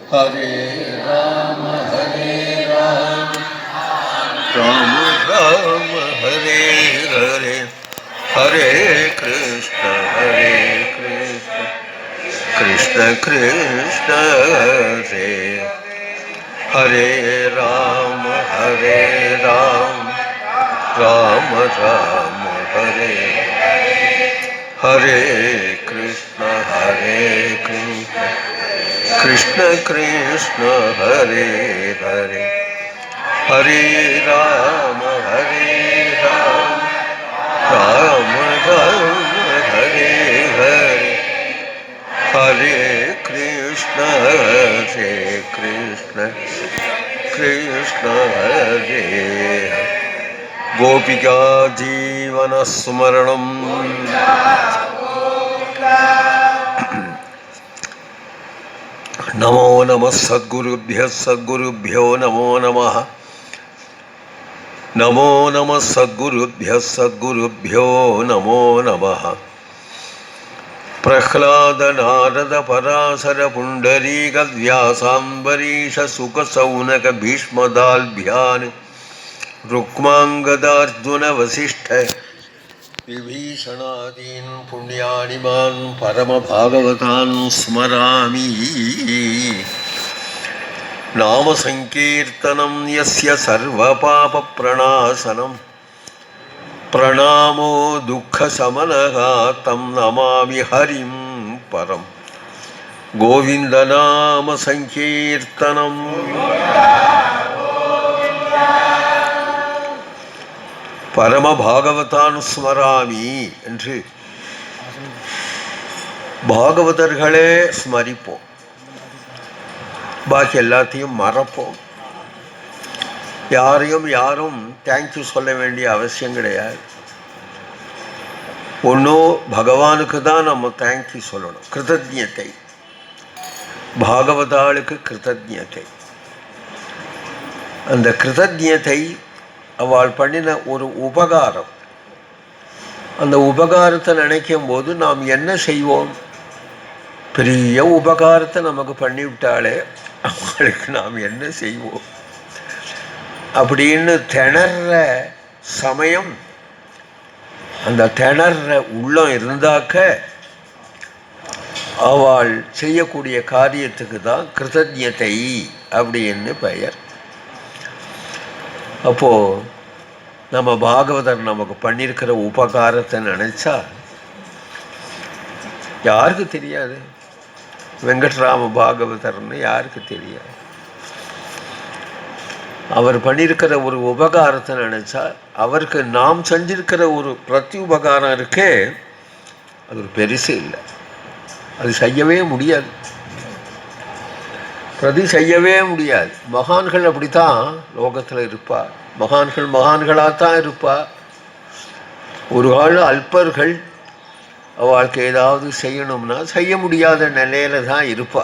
हरे राम राम राम हरे हरे, हरे कृष्ण कृष्ण कृष्ण हरे हरे, राम राम राम हरे, हरे कृष्ण कृष्ण कृष्ण हरे हरे, हरे राम राम राम हरे हरे, हरे कृष्ण कृष्ण हरे हरे। गोपिका जीवन स्मरणं नमो नमः सद्गुरुभ्यो नमो नमः, नमो नमः सद्गुरुभ्यो नमो नमः। प्रह्लाद नारद पराशर पुंडरीक व्यासाम्बरीश सुख सौनक भीष्मदाल्भ्यान् रुक्मांगदार्जुन वसिष्ठ विभीषणादीन् पुण्यानिमान् परम भागवतान् स्मरामि। नाम संकीर्तनं यस्य सर्वपाप प्रणाशनं, प्रणामो दुःखशमनः तं नमामि हरिं परं। गोविंद नाम संकीर्तनम् பரம பாகவதான் ஸ்மராமி என்று பாகவதர்களே ஸ்மரிப்போம், பாக்கி எல்லாத்தையும் மறப்போம். யாரும் தேங்க்யூ சொல்ல வேண்டிய அவசியம் கிடையாது. ஒன்றும் பகவானுக்கு தான் நம்ம தேங்க்யூ சொல்லணும், கிருதஜ்ஞத்தை. பாகவதாளுக்கு கிருதஜ்ஞத்தை. அந்த கிருதஜ்ஞத்தை அவள் பண்ணின ஒரு உபகாரம், அந்த உபகாரத்தை நினைக்கும் போது நாம் என்ன செய்வோம்? பெரிய உபகாரத்தை நமக்கு பண்ணிவிட்டாலே அவங்களுக்கு நாம் என்ன செய்வோம் அப்படின்னு திணற சமயம், அந்த திணற உள்ளம் இருந்தாக்க அவள் செய்யக்கூடிய காரியத்துக்கு தான் கிருதஜ்ஞத்தை அப்படின்னு பெயர். அப்போது நம்ம பாகவதர் நமக்கு பண்ணியிருக்கிற உபகாரத்தை நினச்சா யாருக்கு தெரியாது? வெங்கட்ராம பாகவதர்னு யாருக்கு தெரியாது? அவர் பண்ணியிருக்கிற ஒரு உபகாரத்தை நினச்சா, அவருக்கு நாம் செஞ்சிருக்கிற ஒரு பிரதி உபகாரம் இருக்கே, அது ஒரு பெருசு இல்லை. அது செய்யவே முடியாது, பிரதி செய்யவே முடியாது. மகான்கள் அப்படித்தான் லோகத்தில் இருப்பா. மகான்களாகத்தான் இருப்பா. ஒரு கால அல்பர்கள் அவளுக்கு ஏதாவது செய்யணும்னா செய்ய முடியாத நிலையில தான் இருப்பா.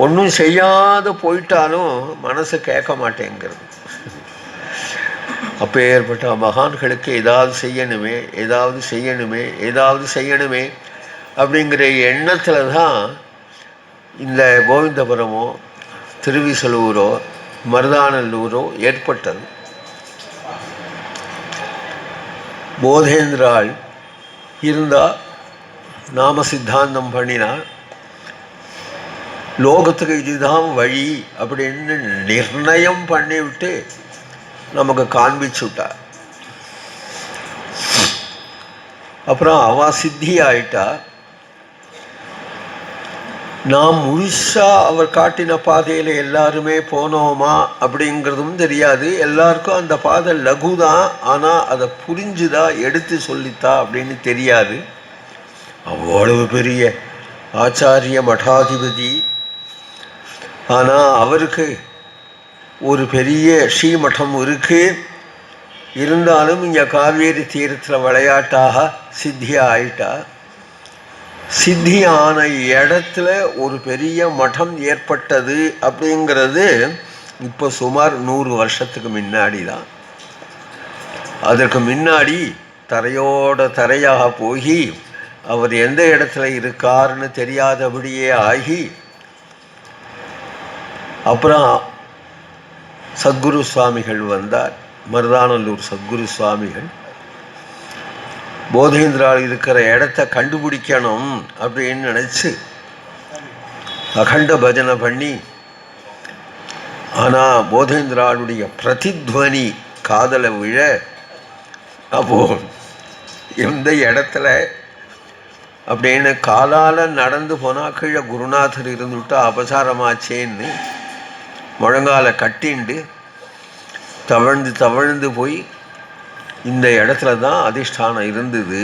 ஒன்றும் செய்யாத போயிட்டாலும் மனசு கேட்க மாட்டேங்கிறது. அப்போ ஏற்பட்ட மகான்களுக்கு ஏதாவது செய்யணுமே அப்படிங்கிற எண்ணத்தில் தான் இந்த கோவிந்தபுரமோ திருவிசலூரோ மருதானல்லூரோ ஏற்பட்டது. போதேந்திராள் இருந்தா, நாம சித்தாந்தம் பண்ணினா, லோகத்துக்கு இதுதான் வழி அப்படின்னு நிர்ணயம் பண்ணிவிட்டு நமக்கு காண்பிச்சுட்டா. அப்புறம் அவ சித்தி ஆயிட்டா. நாம் முழுசா அவர் காட்டின பாதையில் எல்லாருமே போனோமா அப்படிங்கிறதும் தெரியாது. எல்லாருக்கும் அந்த பாதை லகுதான், ஆனால் அதை புரிஞ்சுதா, எடுத்து சொல்லித்தா அப்படின்னு தெரியாது. அவ்வளவு பெரிய ஆச்சாரிய மடாதிபதி, ஆனால் அவருக்கு ஒரு பெரிய ஸ்ரீமடம் இருக்குது. இருந்தாலும் இங்கே காவேரி தீரத்தில் விளையாட்டாக சித்தியாக ஆயிட்டா. சித்தி ஆன இடத்துல ஒரு பெரிய மடம் ஏற்பட்டது அப்படிங்கிறது இப்போ சுமார் 100 வருஷத்துக்கு முன்னாடி தான். அதற்கு முன்னாடி தரையோட தரையாக போய் அவர் எந்த இடத்துல இருக்காருன்னு தெரியாதபடியே ஆகி அப்புறம் சத்குரு சுவாமிகள் வந்தார். மருதானல்லூர் சத்குரு சுவாமிகள் போதேந்திரால் இருக்கிற இடத்த கண்டுபிடிக்கணும் அப்படின்னு நினச்சி அகண்ட பஜனை பண்ணி, ஆனால் போதேந்திராளுடைய பிரதித்வனி காதலை விழ, அப்போ எந்த இடத்துல அப்படின்னு காலால் நடந்து போனால் கீழே குருநாதர் இருந்துவிட்டா அபசாரமாச்சேன்னு முழங்கால கட்டிண்டு தவழ்ந்து போய் இந்த இடத்துல தான் அதிஷ்டானம் இருந்தது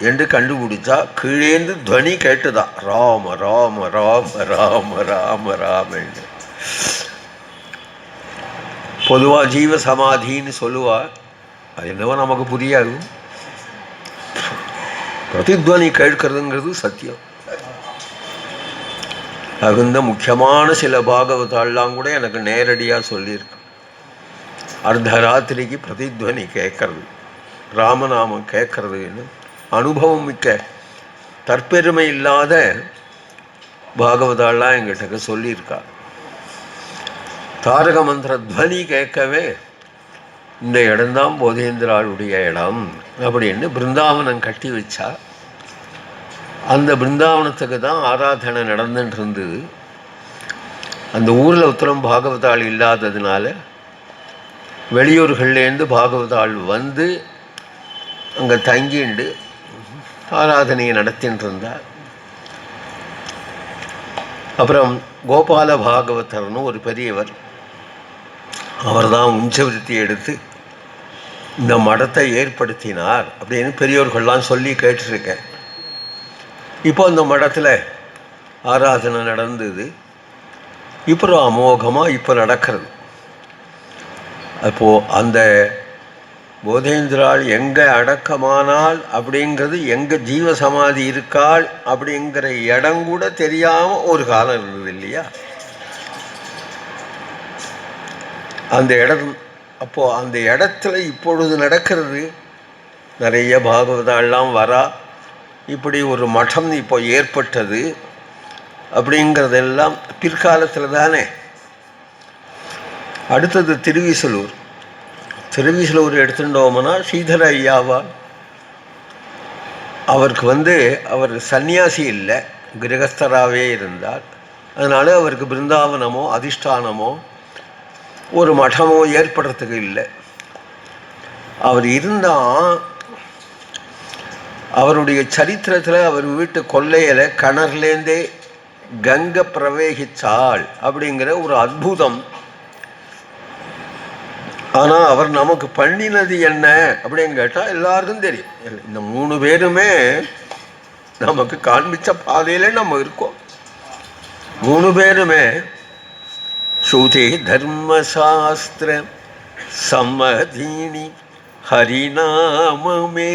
என்று கண்டுபிடிச்சா கீழேந்து துவனி கேட்டுதான், ராம ராம ராம ராம ராம ராமன்னு. பொதுவாக ஜீவ சமாதின்னு சொல்லுவா, அது என்னவோ நமக்கு புரியாது. பிரதித்வனி கேட்கறதுங்கிறது சத்தியம். தகுந்த முக்கியமான சில பாகவதாலாம் கூட எனக்கு நேரடியாக சொல்லியிருக்கு. அர்த்தராத்திரிக்கு பிரதித்வனி கேட்கறது, ராமநாமம் கேட்கறதுன்னு அனுபவம் மிக்க தற்பெருமை இல்லாத பாகவதாலாம் எங்கிட்ட சொல்லியிருக்கா. தாரக மந்திர துவனி கேட்கவே இந்த இடம்தான் போதேந்திராளுடைய இடம் அப்படின்னு பிருந்தாவனம் கட்டி வச்சா. அந்த பிருந்தாவனத்துக்கு தான் ஆராதனை நடந்துட்டு இருந்தது. அந்த ஊரில் உத்தரம் பாகவதாள் இல்லாததுனால வெளியூர்கள்லேருந்து பாகவதாள் வந்து அங்கே தங்கிண்டு ஆராதனையை நடத்தின்னு இருந்தார். அப்புறம் கோபால பாகவதர்னு ஒரு பெரியவர், அவர் தான் உஞ்சவிருத்தி எடுத்து இந்த மடத்தை ஏற்படுத்தினார் அப்படின்னு பெரியோர்கள்லாம் சொல்லி கேட்டிருக்கேன். இப்போ அந்த மடத்தில் ஆராதனை நடந்தது. இப்போ அமோகமாக இப்போ நடக்கிறது. அப்போது அந்த போதேந்திராள் எங்கே அடக்கமானால் அப்படிங்கிறது, எங்கே ஜீவ சமாதி இருக்காள் அப்படிங்கிற இடம் கூட தெரியாமல் ஒரு காலம் இருந்தது இல்லையா? அந்த இடம், அப்போது அந்த இடத்துல இப்பொழுது நடக்கிறது. நிறைய பாகவதாலாம் வரா, இப்படி ஒரு மடம் இப்போ ஏற்பட்டது அப்படிங்கிறதெல்லாம் பிற்காலத்தில் தானே. அடுத்தது திருவிசலூர். திருவிசலூர் எடுத்துட்டோம்னா ஸ்ரீதர ஐயாவா, அவருக்கு அவர் சன்னியாசி இல்லை, கிரகஸ்தராகவே இருந்தார். அதனால் அவருக்கு பிருந்தாவனமோ அதிஷ்டானமோ ஒரு மடமோ ஏற்படுறதுக்கு இல்லை. அவர் இருந்தால் அவருடைய சரித்திரத்தில் அவர் வீட்டு கொல்லையில் கிணறுலேருந்தே கங்கை பிரவேகிச்சாள் அப்படிங்கிற ஒரு அற்புதம். ஆனால் அவர் நமக்கு பண்ணினது என்ன அப்படின்னு கேட்டால் எல்லாருக்கும் தெரியும். இந்த 3 பேருமே நமக்கு காண்பிச்ச பாதையில நம்ம இருக்கோம். 3 பேருமே ஸ்ருதி தர்மசாஸ்திர சம்மதீனி ஹரிநாமே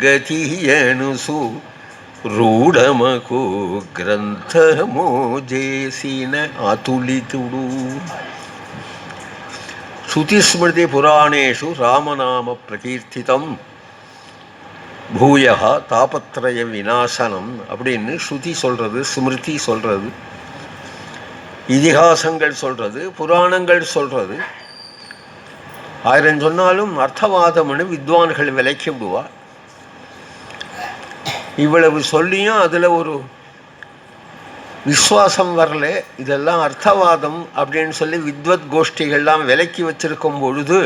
கதியனுசு ரூಢಮಕು ಗ್ರಂಥಮೋ ಜೇಸಿನ ಅತುಲಿತುಡು. ஸ்ருதிஸ்மிருதி புராணேஷு ராமநாம பிரகீர்த்திதம் பூயா தாபத்ரய விநாசனம் அப்படின்னு ஸ்ருதி சொல்கிறது, ஸ்மிருதி சொல்கிறது, இதிகாசங்கள் சொல்கிறது, புராணங்கள் சொல்கிறது. 1000 சொன்னாலும் அர்த்தவாதம்னு வித்வான்கள் விலைக்கு விடுவார். இவ்வளவு சொல்லியும் அதில் ஒரு விஸ்வாசம் வரல. இதெல்லாம் அர்த்தவாதம் அப்படின்னு சொல்லி வித்வத் கோஷ்டிகள்லாம் விலக்கி வச்சிருக்கும் பொழுது,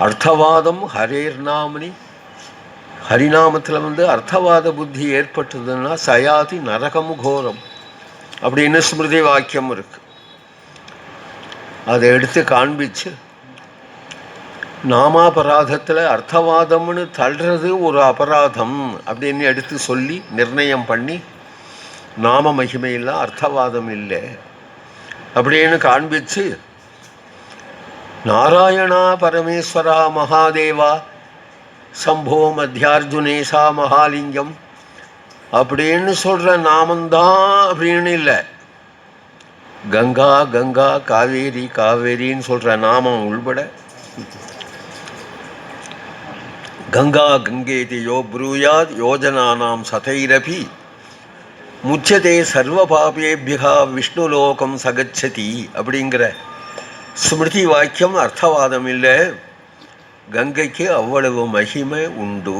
அர்த்தவாதம் ஹரேர் நாமனி, ஹரிநாமத்தில் அர்த்தவாத புத்தி ஏற்பட்டதுன்னா சயாதி நரகம் கோரம் அப்படின்னு ஸ்மிருதி வாக்கியம் இருக்கு. அதை எடுத்து காண்பிச்சு நாமாபராதத்தில் அர்த்தவாதம்னு தள்ளுறது ஒரு அபராதம் அப்படின்னு எடுத்து சொல்லி நிர்ணயம் பண்ணி, நாம மகிமையில் அர்த்தவாதம் இல்லை அப்படின்னு காண்பிச்சு, நாராயணா பரமேஸ்வரா மகாதேவா சம்போ மத்தியார்ஜுனேசா மகாலிங்கம் அப்படின்னு சொல்கிற நாமந்தான் அப்படின்னு இல்லை. கங்கா கங்கா காவேரி காவேரின்னு சொல்கிற நாமம் உள்பட கங்கா கங்கேதி யோ ப்ரூயாத் யோஜனானாம் சதைரபி முச்சதே சர்வ பாபேபியா விஷ்ணுலோகம் சகச்சதி அப்படிங்கிற ஸ்மிருதி வாக்கியம் அர்த்தவாதம் இல்லை. கங்கைக்கு அவ்வளவு மகிமை உண்டு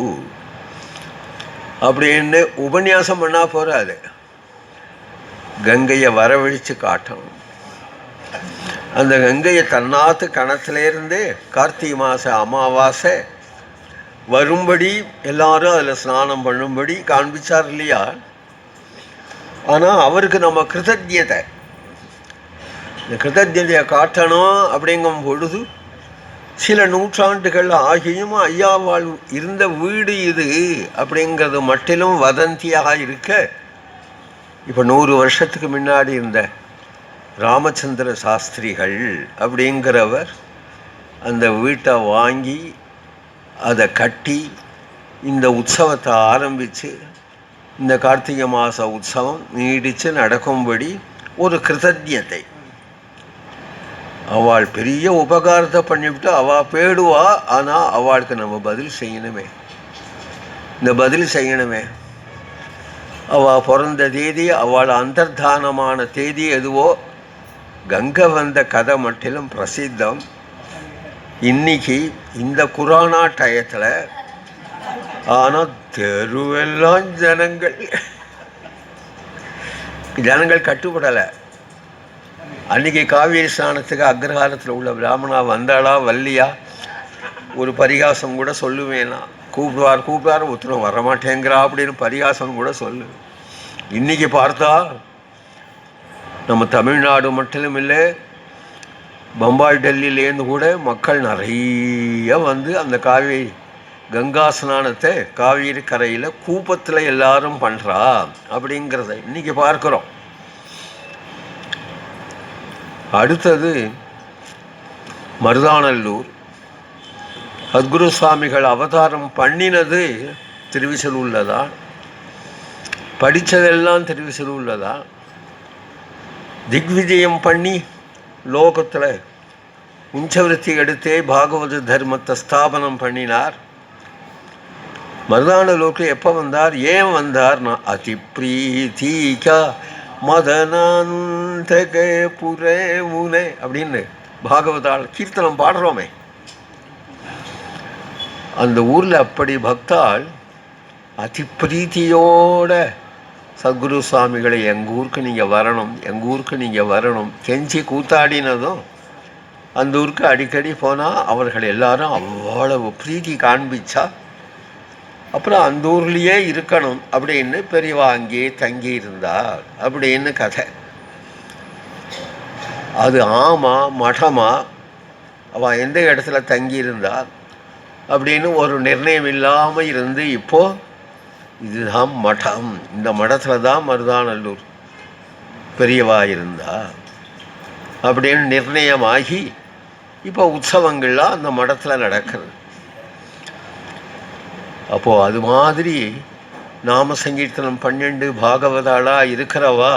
அப்படின்னு உபன்யாசம் பண்ணால் போகாது, கங்கையை வரவழித்து காட்டணும். அந்த கங்கையை தன்னாத்து கணத்திலேருந்தே கார்த்திகை மாத அமாவாசை வரும்படி எல்லாரும் அதில் ஸ்நானம் பண்ணும்படி காண்பிச்சார் இல்லையா? ஆனால் அவருக்கு நம்ம கிருதஜ்ஞதை, இந்த கிருதஜ்ஞதையை காட்டணும் அப்படிங்கும் பொழுது சில நூற்றாண்டுகள் ஆகியும் ஐயாவாள் இருந்த வீடு இது அப்படிங்கிறது மட்டிலும் வதந்தியாக இருக்க, இப்போ 100 வருஷத்துக்கு முன்னாடி இருந்த ராமச்சந்திர சாஸ்திரிகள் அப்படிங்கிறவர் அந்த வீட்டை வாங்கி அதை கட்டி இந்த உற்சவத்தை ஆரம்பித்து இந்த கார்த்திகை மாத உற்சவம் நீடித்து நடக்கும்படி ஒரு கிருதஜ்ஞத்தை, அவள் பெரிய உபகாரத்தை பண்ணிவிட்டு அவள் போயிடுவா. ஆனால் அவளுக்கு நம்ம பதில் செய்யணுமே, இந்த பதில் செய்யணுமே. அவள் பிறந்த தேதி, அவள் அந்தர்தானமான தேதி எதுவோ, கங்கை வந்த கதை மட்டிலும் பிரசித்தம். இன்னைக்கு இந்த குரானா டயத்தில் ஆனால் தெருவெல்லாம் ஜனங்கள் கட்டுப்படலை. அன்றைக்கி காவேரி ஸ்நானத்துக்கு அக்ரஹாரத்தில் உள்ள பிராமணா வந்தாளா வள்ளியா ஒரு பரிகாசம் கூட சொல்லுவேனா, கூப்பிடுவார் ஒருத்தரும் வரமாட்டேங்கிறா அப்படின்னு பரிகாசம் கூட சொல்லு. இன்றைக்கி பார்த்தா நம்ம தமிழ்நாடு மட்டும் இல்லை, பம்பாய் டெல்லியிலேருந்து கூட மக்கள் நிறைய வந்து அந்த காவேரி கங்கா ஸ்நானத்தை காவேரி கரையில் கூப்பத்தில் எல்லாரும் பண்ணுறா அப்படிங்கிறத இன்றைக்கி பார்க்குறோம். அடுத்தது மருதானல்லூர் சத்குரு சுவாமிகள் அவதாரம் பண்ணினது திருவிசலூரில் தான், படித்ததெல்லாம் திருவிசலூரில் தான். திக்விஜயம் பண்ணி லோகத்தில் உஞ்சவிருத்தி எடுத்தே பாகவத தர்மத்தை ஸ்தாபனம் பண்ணினார். மருதானலூருக்கு எப்போ வந்தார், ஏன் வந்தார்? நான் அதி பிரீதிகா மதனாந்தக புரே முனே அப்படின்னு பாகவதால் கீர்த்தனம் பாடுறோமே. அந்த ஊரில் அப்படி பக்தாள் அதி பிரீத்தியோட சத்குரு சுவாமிகளை எங்கள் ஊருக்கு நீங்கள் வரணும், எங்கள் ஊருக்கு நீங்கள் வரணும் கெஞ்சி கூத்தாடினதும் அந்த ஊருக்கு அடிக்கடி போனால் அவர்கள் எல்லாரும் அவ்வளவு பிரீத்தி காண்பிச்சா. அப்புறம் அந்த ஊர்லேயே இருக்கணும் அப்படின்னு பெரியவா அங்கேயே தங்கி இருந்தார் அப்படின்னு கதை. அது ஆமா மடமா அவள் எந்த இடத்துல தங்கியிருந்தார் அப்படின்னு ஒரு நிர்ணயம் இல்லாமல் இருந்து இப்போது இதுதான் மடம், இந்த மடத்தில் தான் மருதானல்லூர் பெரியவா இருந்தா அப்படின்னு நிர்ணயமாகி இப்போ உற்சவங்கள்லாம் அந்த மடத்தில் நடக்கிறது. அப்போது அது மாதிரி நாம சங்கீர்த்தனம் 12 பாகவதாளாக இருக்கிறவா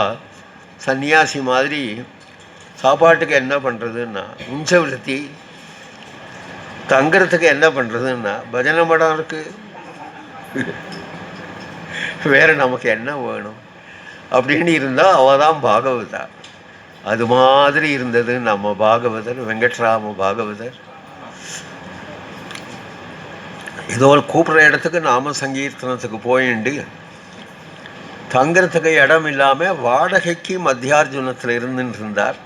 சன்னியாசி மாதிரி சாப்பாட்டுக்கு என்ன பண்ணுறதுன்னா உஞ்சவிருத்தி, தங்கிறதுக்கு என்ன பண்ணுறதுன்னா பஜனை மடம் இருக்குது, வேறு நமக்கு என்ன வேணும் அப்படின்னு இருந்தால் அவள் தான் பாகவதா. அது மாதிரி இருந்தது நம்ம பாகவதர் வெங்கட்ராம பாகவதர். ஏதோ கூப்பிட்ற இடத்துக்கு நாம சங்கீர்த்தனத்துக்கு போயிண்டு தங்கிறதுக்கு இடம் இல்லாமல் வாடகைக்கு மத்தியார்ஜுனத்தில் இருந்துட்டு இருந்தார்.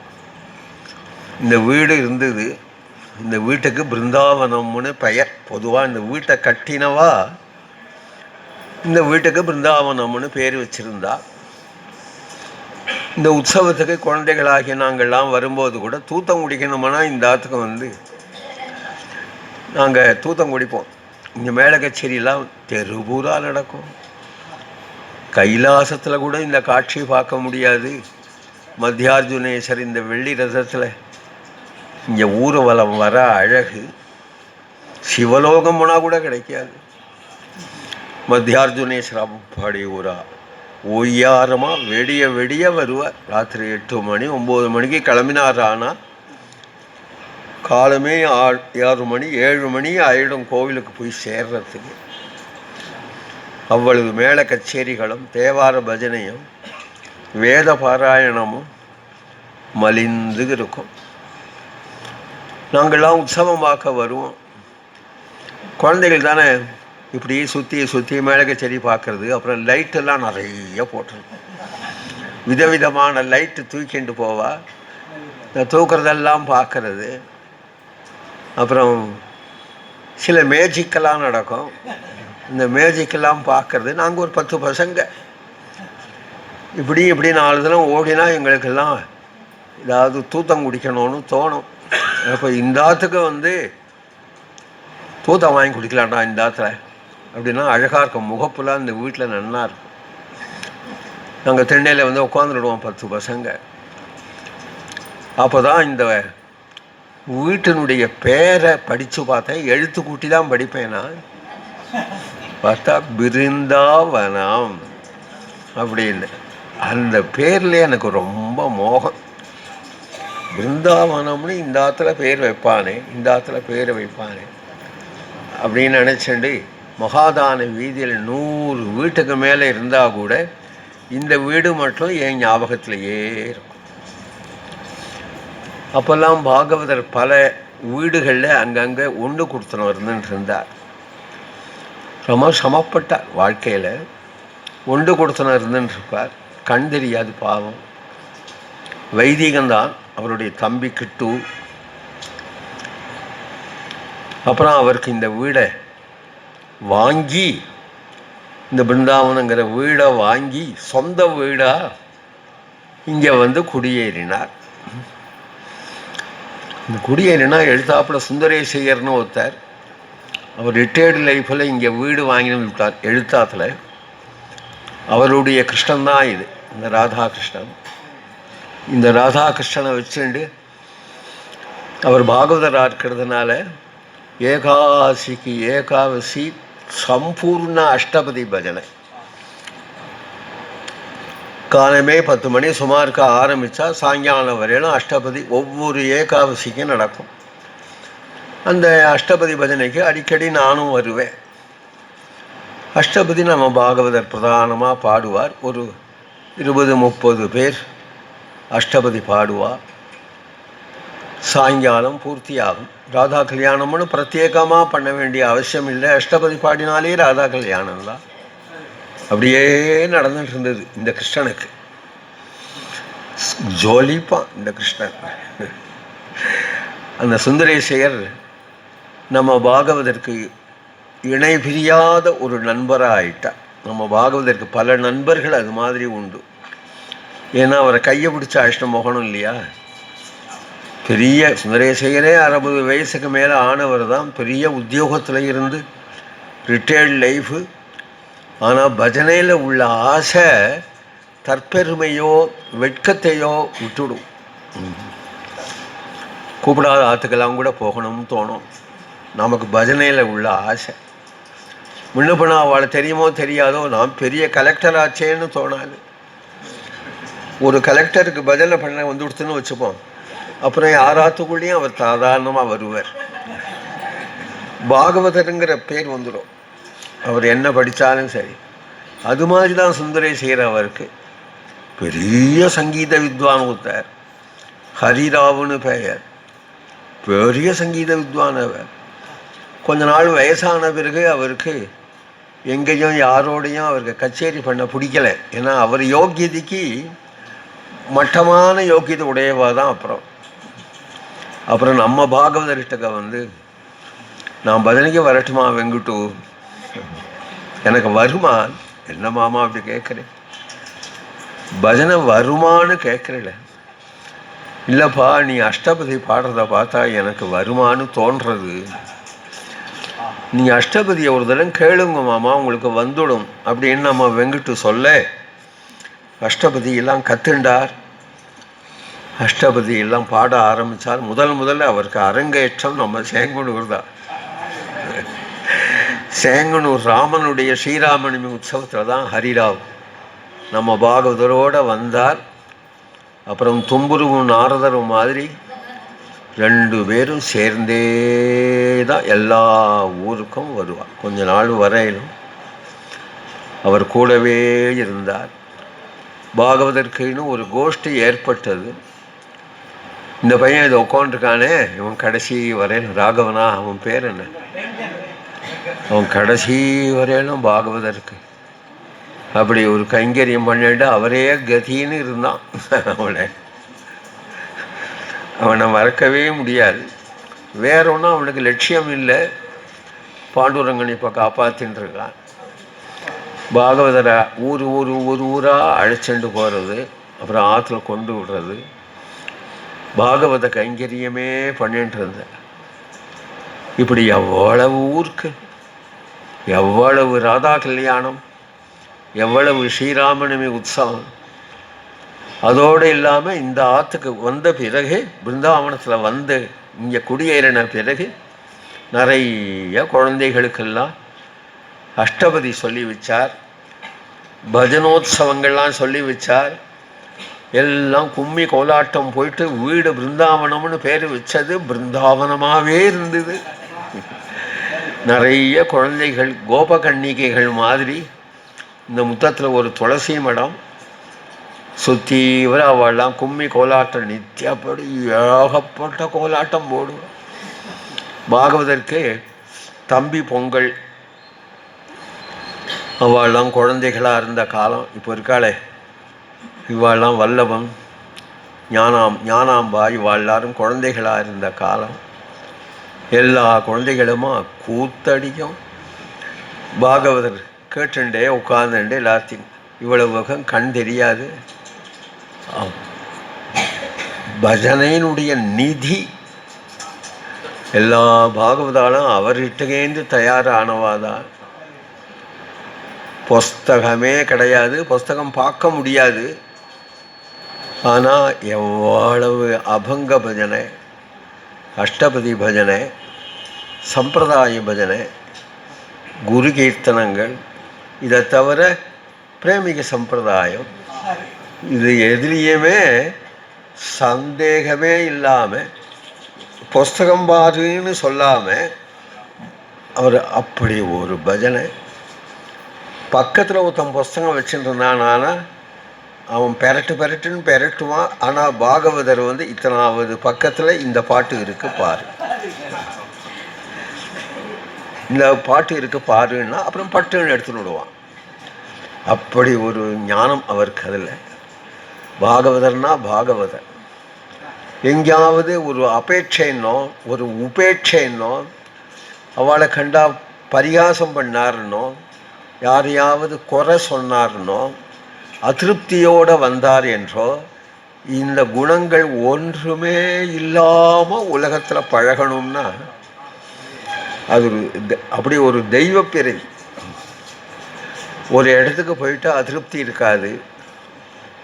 இந்த வீடு இருந்தது, இந்த வீட்டுக்கு பிருந்தாவனம்னு பெயர். பொதுவாக இந்த வீட்டை கட்டினவா இந்த வீட்டுக்கு பிருந்தாவனம்னு பேர் வச்சுருந்தா. இந்த உற்சவத்துக்கு குழந்தைகளாகிய நாங்கள்லாம் வரும்போது கூட தூத்தம் குடிக்கணுமானா இந்த ஆற்றுக்கு வந்து நாங்கள் தூத்தம் குடிப்போம். இங்கே மேலே கச்சேரியெல்லாம் தெருபூரா நடக்கும். கைலாசத்தில் கூட இந்த காட்சியை பார்க்க முடியாது. மத்தியார்ஜுனேஸ்வர் இந்த வெள்ளி ரதத்தில் இங்கே ஊர்வலம் வர அழகு சிவலோகம் போனால் கூட கிடைக்காது. மத்தியார்ஜுனேஸ்வரம் பாடி ஊரா ஒய்யாரமாக வெடிய வெடிய வருவார். ராத்திரி 8 மணி 9 மணிக்கு கிளம்பினார். ஆனால் காலமே 6 மணி 7 மணி ஆயிடும் கோவிலுக்கு போய் சேர்றதுக்கு. அவ்வளவு மேள கச்சேரிகளும் தேவார பஜனையும் வேத பாராயணமும் மலிந்து இருக்கும். நாங்கள்லாம் உற்சவமாக்க வருவோம். குழந்தைகள் தானே, இப்படி சுற்றி மிளகு செடி பார்க்கறது. அப்புறம் லைட்டெல்லாம் நிறைய போட்டிருக்கும். விதவிதமான லைட்டு தூக்கிண்டு போவா. தூக்குறதெல்லாம் பார்க்கறது. அப்புறம் சில மேஜிக்கெல்லாம் நடக்கும். இந்த மேஜிக்கெல்லாம் பார்க்கறது. நாங்கள் ஒரு 10 பசங்க இப்படி 4 தினம் ஓடினா எங்களுக்கெல்லாம் ஏதாவது தூத்தம் குடிக்கணும்னு தோணும். அப்போ இந்த ஆற்றுக்கு தூத்தம் வாங்கி குடிக்கலாம்டா இந்த ஆற்றுல அப்படின்னா அழகாக இருக்கும். முகப்புலாம் இந்த வீட்டில் நன்னா இருக்கும். நாங்கள் திண்ணையில் உட்காந்துடுவோம் 10 பசங்க. அப்போ தான் இந்த வீட்டினுடைய பேரை படித்து பார்த்தேன். எழுத்து கூட்டி தான் படிப்பேன். நான் பார்த்தா பிருந்தாவனம் அப்படின்னு அந்த பேரில் எனக்கு ரொம்ப மோகம். பிருந்தாவனம்னு இந்த ஆற்றுல பேர் வைப்பானே, இந்த ஆற்றுல பேரை வைப்பானே அப்படின்னு நினச்சிண்டு மகாதான வீதியில் 100 வீட்டுக்கு மேலே இருந்தால் கூட இந்த வீடு மட்டும் என் ஞாபகத்திலேயே இருக்கும். அப்போல்லாம் பாகவதர் பல வீடுகளில் அங்கங்கே ஒன்று கொடுத்தனம் இருந்துட்டு இருந்தார். ரொம்ப சமப்பட்டார் வாழ்க்கையில். ஒன்று கொடுத்தனம் இருந்துட்டு இருப்பார். கண் தெரியாது பாவம். வைதிகந்தான் அவருடைய தம்பி கிட்டு. அப்புறம் அவருக்கு இந்த வீடை வாங்கி, இந்த பிருந்தாவனங்கிற வீடை வாங்கி சொந்த வீடாக இங்கே குடியேறினார். இந்த குடியேறினா எழுத்தாப்புல சுந்தரேசையர்னு ஒருத்தர். அவர் ரிட்டையர்டு லைஃப்பில் இங்கே வீடு வாங்கின்னு விட்டார் எழுத்தாத்தில். அவருடைய கிருஷ்ணன் தான் இது, இந்த ராதாகிருஷ்ணன். இந்த ராதாகிருஷ்ணனை வச்சுண்டு அவர் பாகவதராக இருக்கிறதுனால ஏகாதசி சம்பூர்ண அஷ்டபதி பஜனை காலமே 10 மணி சுமாருக்கு ஆரம்பித்தா சாயங்காலம் வரையிலும் அஷ்டபதி ஒவ்வொரு ஏகாதசிக்கும் நடக்கும். அந்த அஷ்டபதி பஜனைக்கு அடிக்கடி நானும் வருவேன். அஷ்டபதி நம்ம பாகவதர் பிரதானமாக பாடுவார். ஒரு 20-30 பேர் அஷ்டபதி பாடுவார். சாயங்காலம் பூர்த்தியாகும். ராதா கல்யாணம்னு பிரத்யேகமாக பண்ண வேண்டிய அவசியம் இல்லை. அஷ்டபதி பாடினாலே ராதா கல்யாணம் தான். அப்படியே நடந்துட்டு இருந்தது இந்த கிருஷ்ணனுக்கு. ஜோலிப்பான் இந்த கிருஷ்ணன். அந்த சுந்தரேசையர் நம்ம பாகவதற்கு இணை பிரியாத ஒரு நண்பராக ஆயிட்டார். நம்ம பாகவதற்கு பல நண்பர்கள் அது மாதிரி உண்டு. ஏன்னா அவரை கையை பிடிச்ச அஷ்டம் மோகனம் இல்லையா. பெரிய சுந்தரேசையரே 60 வயசுக்கு மேலே ஆனவர் தான். பெரிய உத்தியோகத்தில் இருந்து ரிட்டையர்டு லைஃபு. ஆனால் பஜனையில் உள்ள ஆசை தற்பெருமையோ வெட்கத்தையோ விட்டுடும். கூப்பிடாத ஆற்றுக்கெல்லாம் கூட போகணும்னு தோணும். நமக்கு பஜனையில் உள்ள ஆசை. முன்னப்பண்ணா அவளை தெரியுமோ தெரியாதோ, நான் பெரிய கலெக்டர் ஆச்சேன்னு தோணாது. ஒரு கலெக்டருக்கு பஜனை பண்ண கொடுத்துன்னு வச்சுப்போம். அப்புறம் யாராத்துக்குள்ளேயும் அவர் சாதாரணமாக வருவார். பாகவதருங்கிற பேர் வந்துடும். அவர் என்ன படித்தாலும் சரி. அது மாதிரி தான் சுந்தரேசையர். அவருக்கு பெரிய சங்கீத வித்வான் ஒருத்தர், ஹரிராவுன்னு பெயர். பெரிய சங்கீத வித்வான் அவர். கொஞ்ச நாள் வயசான பிறகு அவருக்கு எங்கேயும் யாரோடையும் அவருக்கு கச்சேரி பண்ண பிடிக்கலை. ஏன்னா அவர் யோக்கியதைக்கு மட்டமான யோக்கியதை உடையவா தான். அப்புறம் நம்ம பாகவதர்கிட்ட நான் பஜனைக்கு வரட்டுமா வெங்குட்டு, எனக்கு வருமா? என்ன மாமா அப்படி கேட்குறேன்? பஜனை வருமானு கேட்குறல. இல்லைப்பா, நீ அஷ்டபதி பாடுறத பார்த்தா எனக்கு வருமானு தோன்றது. நீ அஷ்டபதியை ஒரு தடவை கேளுங்க மாமா, உங்களுக்கு வந்துடும் அப்படின்னு நம்ம வெங்குட்டு சொல்ல அஷ்டபதி எல்லாம் கத்துண்டார். அஷ்டபதி எல்லாம் பாட ஆரம்பித்தார். முதல்ல அவருக்கு அரங்கேற்றம் நம்ம சேங்கனூர் தான். சேங்கனூர் ராமனுடைய ஸ்ரீராமநவமி உற்சவத்தில் தான் ஹரிராவ் நம்ம பாகவதரோடு வந்தார். அப்புறம் தும்புருவும் நாரதரும் மாதிரி 2 பேரும் சேர்ந்தே தான் எல்லா ஊருக்கும் வருவார். கொஞ்ச நாள் வரையிலும் அவர் கூடவே இருந்தார். பாகவதற்குன்னு ஒரு கோஷ்டி ஏற்பட்டது. இந்த பையன் இதை உட்காந்துருக்கானே, இவன் கடைசி வரையிலும் ராகவனா அவன் பேர் என்ன, அவன் கடைசி வரையிலும் பாகவதற்கு அப்படி ஒரு கைங்கரியம் பண்ணிட்டு அவரே கதின்னு இருந்தான். அவனை மறக்கவே முடியாது. வேற ஒன்றும் அவனுக்கு லட்சியம் இல்லை. பாண்டுரங்கன் இப்போ காப்பாற்றின்னு இருக்கான். பாகவதரை ஒரு ஊராக அழைச்சிட்டு போகிறது, அப்புறம் ஆற்றுல கொண்டு விடுறது, பாகவத கைங்கரியமே பண்ணிட்டு இருந்தேன். இப்படி எவ்வளவு ஊருக்கு, எவ்வளவு ராதா கல்யாணம், எவ்வளவு ஸ்ரீராமநவமி உற்சவம். அதோடு இல்லாமல் இந்த ஆற்றுக்கு வந்த பிறகு, பிருந்தாவனத்தில் வந்து இங்கே குடியேறின பிறகு நிறைய குழந்தைகளுக்கெல்லாம் அஷ்டபதி சொல்லி வச்சார், பஜனோத்சவங்கள்லாம் சொல்லி வச்சார். எல்லாம் கும்மி கோலாட்டம் போயிட்டு வீடு பிருந்தாவனம்னு பேர் வச்சது பிருந்தாவனமாகவே இருந்தது. நிறைய குழந்தைகள் கோபகன்னிகைகள் மாதிரி. இந்த முத்தத்தில் ஒரு துளசி மடம் சுற்றி வர அவெல்லாம் கும்மி கோலாட்டம் நித்தியப்படி ஏகப்பட்ட கோலாட்டம் போடுவோம். பாகவதற்கு தம்பி பொங்கல், அவெல்லாம் குழந்தைகளாக இருந்த காலம். இப்போ இருக்காளே இவாள்லாம் வல்லபம், ஞானாம்பா, இவாள் எல்லாரும் குழந்தைகளாக இருந்த காலம். எல்லா குழந்தைகளுமா கூத்தடிக்கும். பாகவதர் கேட்டுண்டே உட்கார்ந்துண்டே எல்லாத்தையும். இவ்வளவு கண் தெரியாது. பஜனையினுடைய நிதி எல்லா பாகவதாலும் அவர்கிட்டேந்து தயாரானவாதான். புஸ்தகமே கிடையாது, புஸ்தகம் பார்க்க முடியாது. ஆனால் எவ்வளவு அபங்க பஜனை, அஷ்டபதி பஜனை, சம்பிரதாய பஜனை, குரு கீர்த்தனங்கள், இதை தவிர பிரேமிக சம்பிரதாயம், இது எதுலேயுமே சந்தேகமே இல்லாமல் புஸ்தகம் பாருன்னு சொல்லாமல் அவர் அப்படி ஒரு பஜனை. பக்கத்தில் ஒருத்தன் புஸ்தகம் வச்சுட்டு இருந்தானா அவன் பெரட்டுன்னு பெரட்டுவான். ஆனால் பாகவதர் வந்து இத்தனாவது பக்கத்தில் இந்த பாட்டு இருக்கு பாரு, இந்த பாட்டு இருக்கு பாருன்னா அப்புறம் பட்டுன்னு எடுத்துன்னு விடுவான். அப்படி ஒரு ஞானம் அவருக்கு அதில். பாகவதர்னா பாகவதர். எங்கேயாவது ஒரு அபேட்சைன்னோ ஒரு உபேட்சைன்னோ, அவளை கண்டா பரிகாசம் பண்ணாருன்னோ, யாரையாவது குறை சொன்னார்னோ, அதிருப்தியோடு வந்தார் என்றோ, இந்த குணங்கள் ஒன்றுமே இல்லாமல் உலகத்தில் பழகணும்னா அது அப்படி ஒரு தெய்வ பிறவி. ஒரு இடத்துக்கு போயிட்டு அதிருப்தி இருக்காது.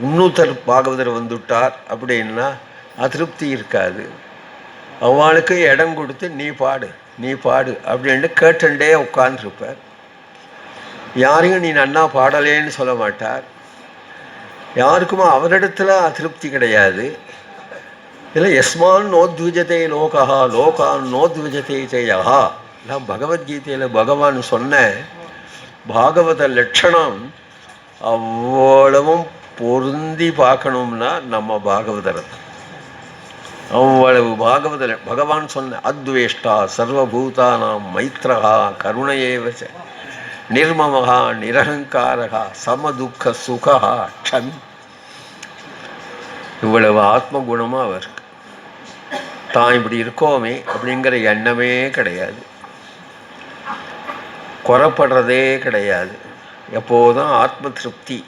இன்னொருத்தர் பாகவதர் வந்துட்டார் அப்படின்னா அதிருப்தி இருக்காது. அவளுக்கு இடம் கொடுத்து நீ பாடு அப்படின்ட்டு கேட்டுண்டே உட்கார்ந்துருப்பார். யாரையும் நீ நன்னா பாடலேன்னு சொல்ல மாட்டார். யாருக்குமா அவரிடத்துல அதிருப்தி கிடையாது. இதில் எஸ்மான் நோத்விஜத்தை லோகான் நோத்விஜத்தை ஜெயா, நான் பகவத்கீதையில் பகவான் சொன்ன பாகவத லட்சணம் அவ்வளவும் பொருந்தி பார்க்கணும்னா நம்ம பாகவதர். அவ்வளவு பகவான் சொன்ன அத்வேஷ்டா சர்வபூதானாம் மைத்ரகா கருணையேவச நிர்மமகா நிரகங்காரகா சமதுக்க சுகா க்ஷமி. இவ்வளவு ஆத்ம குணமாக அவருக்கு. தான் இப்படி இருக்கோமே அப்படிங்கிற எண்ணமே கிடையாது, குறப்படுறதே கிடையாது. எப்போதும் ஆத்ம திருப்தி.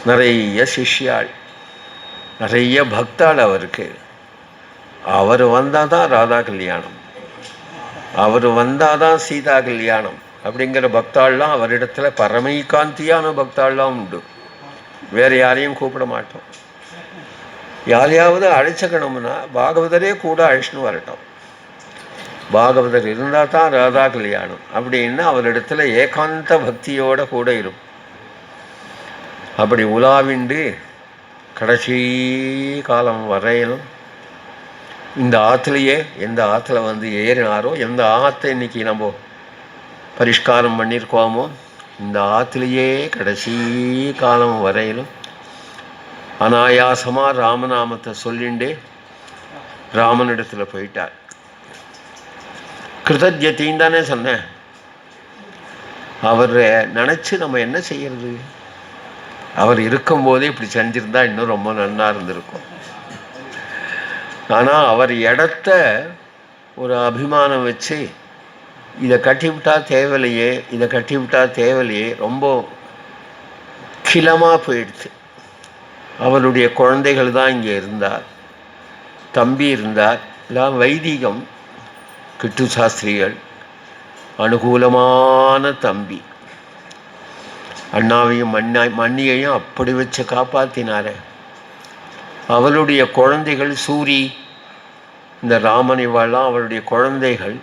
நிறைய சிஷ்யாள், நிறைய பக்தாள் அவருக்கு. அவர் வந்தால் தான் ராதா கல்யாணம், அவர் வந்தால் தான் சீதா கல்யாணம் அப்படிங்கிற பக்தாள்லாம் அவரிடத்துல பரமைகாந்தியான பக்தாள்லாம் உண்டு. வேறு யாரையும் கூப்பிட மாட்டோம். யாரையாவது அழைச்சிக்கணும்னா பாகவதரே கூட அழைச்சின்னு வரட்டும். பாகவதர் இருந்தால் தான் ராதா கல்யாணம் அப்படின்னு அவரிடத்துல ஏகாந்த பக்தியோட கூட இருக்கும். அப்படி உலாவிண்டு கடைசி காலம் வரையிலும் இந்த ஆற்றுலையே, எந்த ஆற்றுல வந்து ஏறினாரோ, எந்த ஆற்றை இன்னைக்கு நம்ம பரிஷ்காரம் பண்ணியிருக்கோமோ, இந்த ஆற்றுலையே கடைசி காலம் வரையிலும் அனாயாசமாக ராமநாமத்தை சொல்லிண்டே ராமனிடத்தில் போயிட்டார். கிருதஜ்யத்தின்னு தானே சொன்னேன். அவரை நினச்சி நம்ம என்ன செய்யறது? அவர் இருக்கும்போதே இப்படி செஞ்சிருந்தா இன்னும் ரொம்ப நன்னா இருந்திருக்கும். ஆனால் அவர் இடத்த ஒரு அபிமானம் வச்சு இதை கட்டிவிட்டா தேவையில்லையே, இதை கட்டிவிட்டா தேவையில்லையே, ரொம்ப கிளமாக போயிடுச்சு. அவருடைய குழந்தைகள் தான் இங்கே இருந்தார், தம்பி இருந்தார், எல்லாம் வைதிகம், கிட்டு சாஸ்திரிகள், அனுகூலமான தம்பி. அண்ணாவையும் மண்ணியையும் அப்படி வச்சு காப்பாற்றினார். அவளுடைய குழந்தைகள் சூரி, இந்த ராமன் இவாள்லாம் அவருடைய குழந்தைகள்,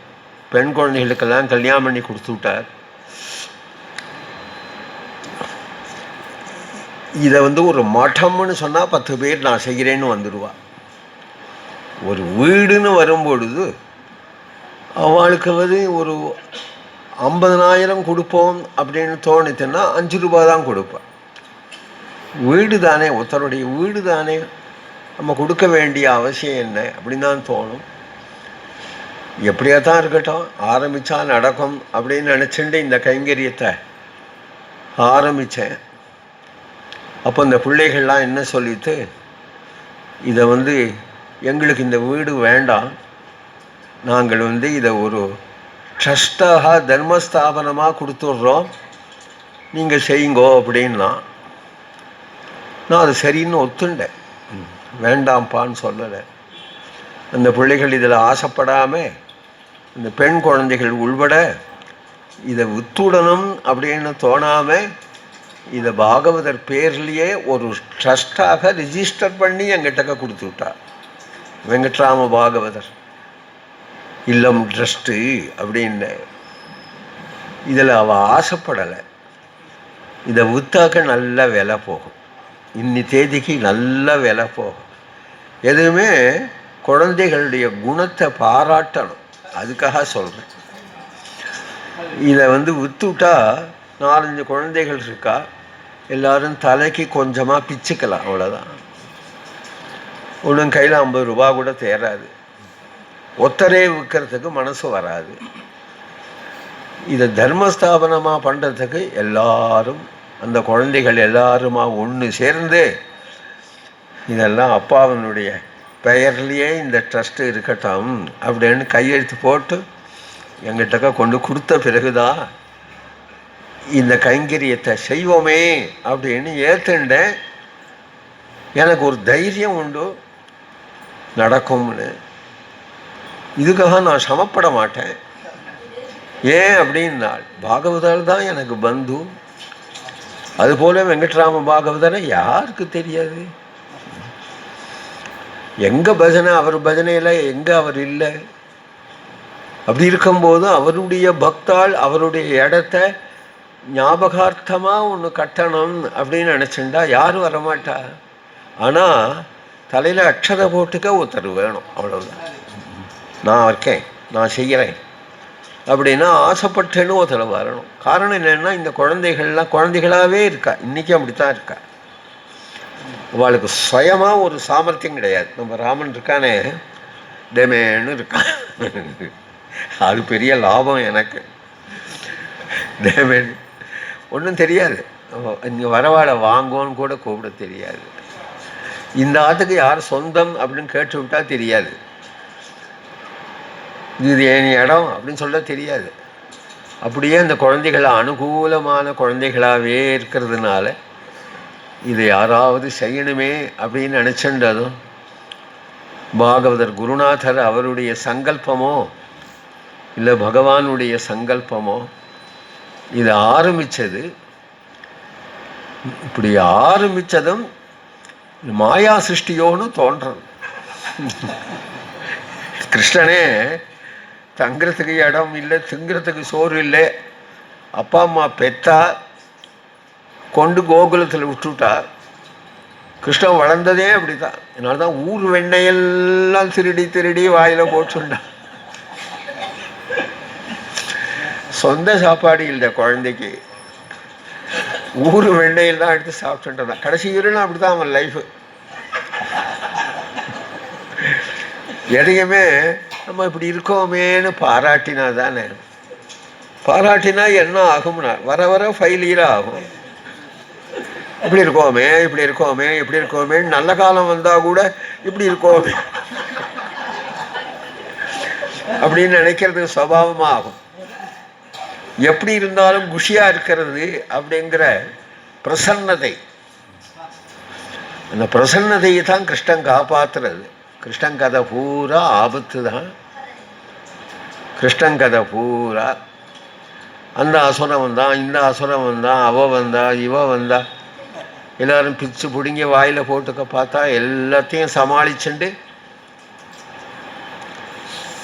பெண் குழந்தைகளுக்கெல்லாம் கல்யாணம் பண்ணி கொடுத்து விட்டார். இதை ஒரு மட்டம்னு சொன்னால் 10 பேர் நான் செய்கிறேன்னு வந்துடுவா. ஒரு வீடுன்னு வரும்பொழுது அவளுக்கு ஒரு 50,000 கொடுப்போம் அப்படின்னு தோணுச்சுன்னா 5 ரூபா தான் கொடுப்பேன். வீடு தானே, ஒருத்தருடைய வீடு தானே, நம்ம கொடுக்க வேண்டிய அவசியம் என்ன அப்படின்னு தான் தோணும். எப்படியா தான் இருக்கட்டும், ஆரம்பித்தா நடக்கும் அப்படின்னு நினச்சிட்டு இந்த கைங்கரியத்தை ஆரம்பித்தேன். அப்போ இந்த பிள்ளைகள்லாம் என்ன சொல்லிட்டு, இதை எங்களுக்கு இந்த வீடு வேண்டாம், நாங்கள் இதை ஒரு ட்ரஸ்டாக தர்மஸ்தாபனமாக கொடுத்துட்றோம், நீங்கள் செய்யுங்கோ அப்படின்னா நான் அது சரின்னு ஒத்துண்டேன், வேண்டாம்ப்பான்னு சொல்லலை. அந்த பிள்ளைகள் இதில் ஆசைப்படாமல், இந்த பெண் குழந்தைகள் உள்பட இதை வித்துடணும் அப்படின்னு தோணாமல், இதை பாகவதர் பேர்லேயே ஒரு ட்ரஸ்டாக ரிஜிஸ்டர் பண்ணி எங்கிட்டக்க கொடுத்து விட்டார். வெங்கட்ராம பாகவதர் இல்லம் ட்ரஸ்ட்டு அப்படின்னு. இதில் அவள் ஆசைப்படலை. இதை வித்தாக்க நல்ல விலை போகும், இன்னி தேதிக்கு நல்ல விலை போகும். எதுவுமே குழந்தைகளுடைய குணத்தை பாராட்டணும், அதுக்காக சொல்கிறேன். இதை விற்றுட்டா 4-5 குழந்தைகள் இருக்கா, எல்லோரும் தலைக்கு கொஞ்சமாக பிச்சுக்கலாம், அவ்வளோதான். ஒன்றும் கையில் 50 ரூபா கூட தேராது, ஒத்தரே விற்கிறதுக்கு மனசு வராது. இதை தர்மஸ்தாபனமாக பண்ணுறதுக்கு எல்லாரும், அந்த குழந்தைகள் எல்லாருமா ஒன்று சேர்ந்து இதெல்லாம் அப்பாவனுடைய பெயர்லேயே இந்த ட்ரஸ்ட்டு இருக்கட்டும் அப்படின்னு கையெழுத்து போட்டு எங்கிட்டக்க கொண்டு கொடுத்த பிறகுதான் இந்த கைங்கரியத்தை செய்வோமே அப்படின்னு ஏற்றுண்டேன். எனக்கு ஒரு தைரியம் உண்டு, நடக்கும்னு. இதுக்காக நான் சமப்பட மாட்டேன். ஏன் அப்படின்னால், பாகவதர் தான் எனக்கு பந்து. அதுபோல வெங்கட்ராம பாகவதரை யாருக்கு தெரியாது? எங்கே பஜனை, அவர் பஜனையில் எங்கே அவர் இல்லை. அப்படி இருக்கும்போது அவருடைய பக்தாள் அவருடைய இடத்த ஞாபகார்த்தமாக ஒன்று கட்டணும் அப்படின்னு நினச்சிண்டா யாரும் வரமாட்டா. ஆனால் தலையில் அக்ஷதை போட்டுக்க ஒருத்தர் வேணும், அவ்வளோதான். நான் இருக்கேன், நான் செய்கிறேன் அப்படின்னா ஆசைப்பட்டேன்னு ஒருத்தர் வரணும். காரணம் என்னென்னா, இந்த குழந்தைகள்லாம் குழந்தைகளாகவே இருக்கா, இன்றைக்கி அப்படித்தான் இருக்கா. அவளுக்கு சுயமாக ஒரு சாமர்த்தியம் கிடையாது. நம்ம ராமன் இருக்கானே, டேமேன்னு இருக்கான், அது பெரிய லாபம் எனக்கு. டேமேன் ஒன்றும் தெரியாது, இங்கே வரவாடை வாங்குவோன்னு கூட கூப்பிட தெரியாது. இந்த ஆட்டுக்கு யார் சொந்தம் அப்படின்னு கேட்டு விட்டால் தெரியாது. இது என் இடம் அப்படின்னு சொல்ல தெரியாது. அப்படியே அந்த குழந்தைகள் அனுகூலமான குழந்தைகளாகவே இருக்கிறதுனால இதை யாராவது செய்யணுமே அப்படின்னு நினச்சின்றதும் பாகவதர் குருநாதர் அவருடைய சங்கல்பமோ இல்லை பகவானுடைய சங்கல்பமோ இதை ஆரம்பித்தது. இப்படி ஆரம்பித்ததும் மாயா சிருஷ்டியோன்னு தோன்றது. கிருஷ்ணனே தங்குறதுக்கு இடம் இல்லை, திங்கிறதுக்கு சோறு இல்லை, அப்பா அம்மா பெத்தா கொண்டு கோகுலத்தில் விட்டுவிட்டா. கிருஷ்ணன் வளர்ந்ததே அப்படி தான். அதனால தான் ஊர் வெண்ணையெல்லாம் திருடி திருடி வாயில் போட்டுண்டான். சொந்த சாப்பாடு இல்லை குழந்தைக்கு. ஊர் வெண்டையில் தான் எடுத்து சாப்பிட்டுட்டு இருந்தான். கடைசி வரையிலும் அப்படி தான் அவன் லைஃபு. எதையுமே நம்ம இப்படி இருக்கோமேன்னு பாராட்டினா தானே. பாராட்டினா என்ன ஆகும்னா வர வர ஃபெயிலியராக ஆகும். இப்படி இருக்கோமே இப்படி இருக்கோமே இப்படி இருக்கோமே, நல்ல காலம் வந்தால் கூட இப்படி இருக்கோமே அப்படின்னு நினைக்கிறது சுபாவமாக ஆகும். எப்படி இருந்தாலும் குஷியாக இருக்கிறது அப்படிங்கிற பிரசன்னதை, அந்த பிரசன்னதையை தான் கிருஷ்ணன் காப்பாற்றுறது. கிருஷ்ணன் கதை பூரா ஆபத்து தான். கிருஷ்ணன் கதை பூரா அந்த அசுரம் வந்தான், இந்த அசுரம் வந்தான், அவ வந்தா, இவ வந்தா, எல்லாரும் பிச்சு பிடுங்கி வாயில் போட்டுக்க பார்த்தா எல்லாத்தையும் சமாளிச்சுண்டு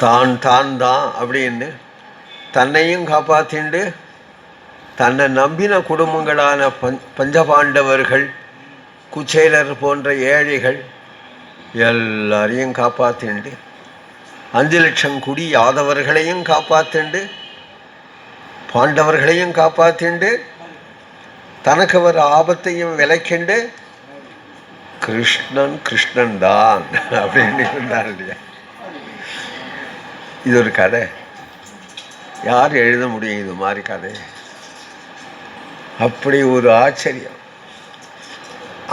தான் தான் தான் அப்படின்னு தன்னையும் காப்பாற்றிண்டு தன்னை நம்பின குடும்பங்களான பஞ்சபாண்டவர்கள், குச்சேலர் போன்ற ஏழைகள் எல்லாரையும் காப்பாற்றிண்டு 5 லட்சம் குடி யாதவர்களையும் காப்பாற்றிண்டு பாண்டவர்களையும் காப்பாற்றிண்டு தனக்கு வர ஆபத்தையும் விலைக்கண்டு கிருஷ்ணன் கிருஷ்ணன் தான் அப்படின்னு இருந்தார் இல்லையா. இது ஒரு கதை. யார் எழுத முடியும் இது மாதிரி கதை? அப்படி ஒரு ஆச்சரியம்.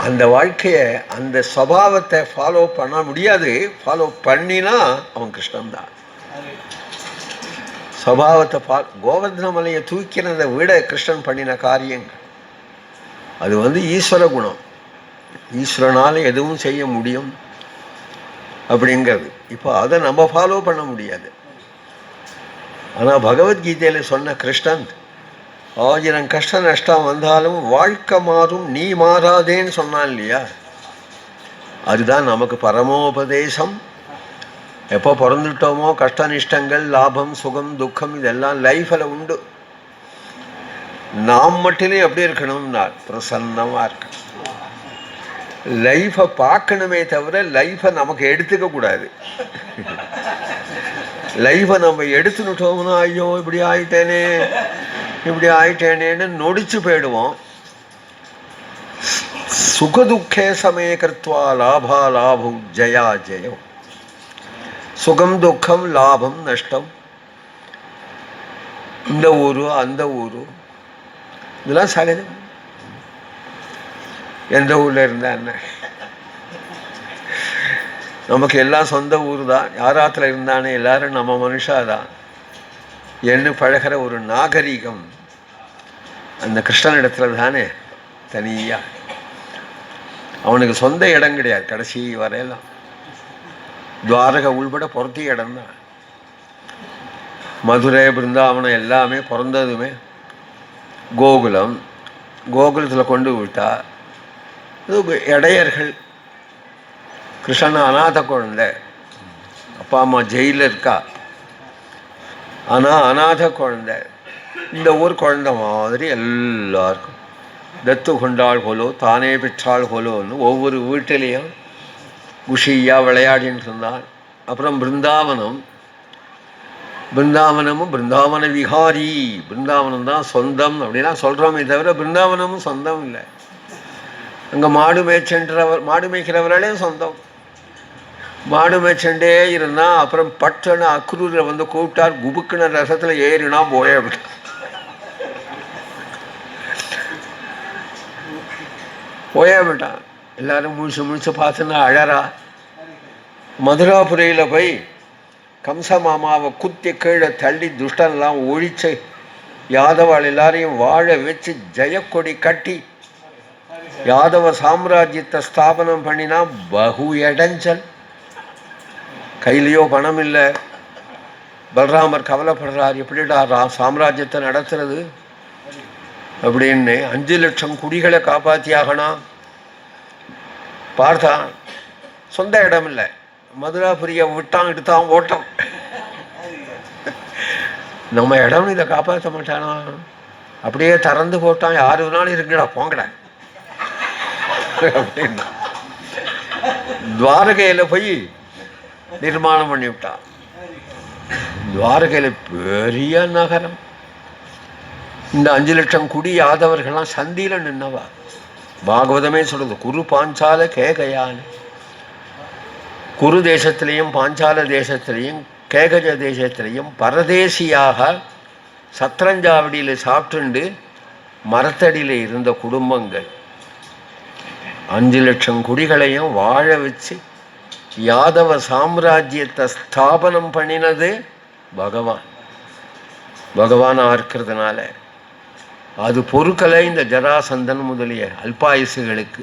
அந்த வாழ்க்கையை, அந்த சுபாவத்தை ஃபாலோ பண்ண முடியாது. ஃபாலோ பண்ணினா அவன் கிருஷ்ணன் தான். சுபாவத்தை கோவர்தன மலையை தூக்கினதை விட கிருஷ்ணன் பண்ணின காரியங்கள் அது ஈஸ்வர குணம். ஈஸ்வரனால் எதுவும் செய்ய முடியும் அப்படிங்கிறது. இப்போ அதை நம்ம ஃபாலோ பண்ண முடியாது. ஆனால் பகவத்கீதையில் சொன்ன கிருஷ்ணன் 1000 கஷ்ட நஷ்டம் வந்தாலும் வாழ்க்கை மாறும், நீ மாறாதேன்னு சொன்னான் இல்லையா. அதுதான் நமக்கு பரமோபதேசம். எப்போ பிறந்துட்டோமோ கஷ்ட நிஷ்டங்கள், லாபம், சுகம், துக்கம் இதெல்லாம் லைஃப்பில் உண்டு. நாம் மட்டுமே எப்படி இருக்கணும்னா பிரசன்னமாக இருக்கணும். லைஃப்பை பார்க்கணுமே தவிர லைஃப்பை நமக்கு எடுத்துக்க கூடாது. லைஃப்பை நம்ம எடுத்துனுட்டோம்னா ஐயோ இப்படி ஆயிட்டேனே இப்படி ஆயிட்டேனேன்னு நொடிச்சு போயிடுவோம். சுகதுக்கே சமய கர்த்வா லாபா லாபம் ஜயா ஜெயம். சுகம் துக்கம் லாபம் நஷ்டம், இந்த ஊரு அந்த ஊரு இதெல்லாம் சகஜம். எந்த ஊரில் இருந்தா என்ன, நமக்கு எல்லாம் சொந்த ஊர் தான். யாராத்தில் இருந்தானே எல்லாரும் நம்ம மனுஷாதான் என்ன பழகிற ஒரு நாகரீகம் அந்த கிருஷ்ணனிடத்துல தானே தனியாக. அவனுக்கு சொந்த இடம் கிடையாது. கடைசி வரையெல்லாம் துவாரகை உள்பட பொறுத்தி இடம்தான். மதுரை பிருந்தாவனம் எல்லாமே பிறந்ததுமே கோகுலம். கோகுலத்தில் கொண்டு விட்டா இது இடையர்கள். கிருஷ்ணன் அநாத குழந்தை, அப்பா அம்மா ஜெயிலில் இருக்கா. ஆனால் அநாத குழந்தை. இந்த ஊர் குழந்தை மாதிரி எல்லாருக்கும் தத்து கொண்டாள் போலோ தானே பெற்றாள் போலோன்னு ஒவ்வொரு வீட்டிலையும் குஷியாக விளையாடின்னு இருந்தான். அப்புறம் பிருந்தாவனம். பிருந்தாவனமும் பிருந்தாவன விஹாரி, பிருந்தாவனம் தான் சொந்தம் அப்படின்னா சொல்கிறோமே தவிர பிருந்தாவனமும் சொந்தம் இல்லை. அங்கே மாடு மேய்க்கிறவர்களே சொந்தம். மாடு மேய்ச்சண்டே இருந்தால் அப்புறம் பட்டுன்னு அக்ரூரில் கூப்பிட்டார். குபுக்குன ரசத்தில் ஏறினா போயிட்டான். போயிட்டான். எல்லாரும் முழிச்சு பார்த்துன்னா அழறா. மதுராபுரியில் போய் கம்ச மாமாவை குத்தி கீழே தள்ளி துஷ்டன்லாம் ஒழிச்சு யாதவாள் எல்லாரையும் வாழ வச்சு ஜெயக்கொடி கட்டி யாதவ சாம்ராஜ்யத்தை ஸ்தாபனம் பண்ணினா பகு இடைஞ்சல். கையிலையோ பணம் இல்லை. பலராமர் கவலைப்படுறார், எப்படிடா சாம்ராஜ்யத்தை நடத்துறது அப்படின்னு. 5 லட்சம் குடிகளை காப்பாற்றியாகணும். பார்த்தான், சொந்த இடம் இல்லை. மதுராபுரியை விட்டான், எடுத்தான், ஓட்டம். நம்ம இடம் இதை காப்பாற்ற மாட்டானா? அப்படியே திறந்து போட்டான். யாரு வேணாலும் இருக்குடா போங்கடா அப்படின்னா துவாரகையில் போய் நிர்மாணம் பண்ணி விட்டான். துவாரகையில் பெரிய நகரம். இந்த 5 லட்சம் குடி யாதவர்கள்லாம் சந்தியில் நின்னவா. பாகவதமே சொல்றது, குரு பாஞ்சால கேகயான்னு. குரு தேசத்திலையும் பாஞ்சால தேசத்திலையும் கேகஜ தேசத்திலையும் பரதேசியாக சத்ரஞ்சாவடியில் சாப்பிட்டுண்டு மரத்தடியில் இருந்த குடும்பங்கள் 5 லட்சம் குடிகளையும் வாழ வச்சு யாதவ சாம்ராஜ்யத்தை ஸ்தாபனம் பண்ணினது பகவானாக இருக்கிறதுனால அது பொறுக்கலை இந்த ஜராசந்தன் முதலிய அல்பாயுசுகளுக்கு.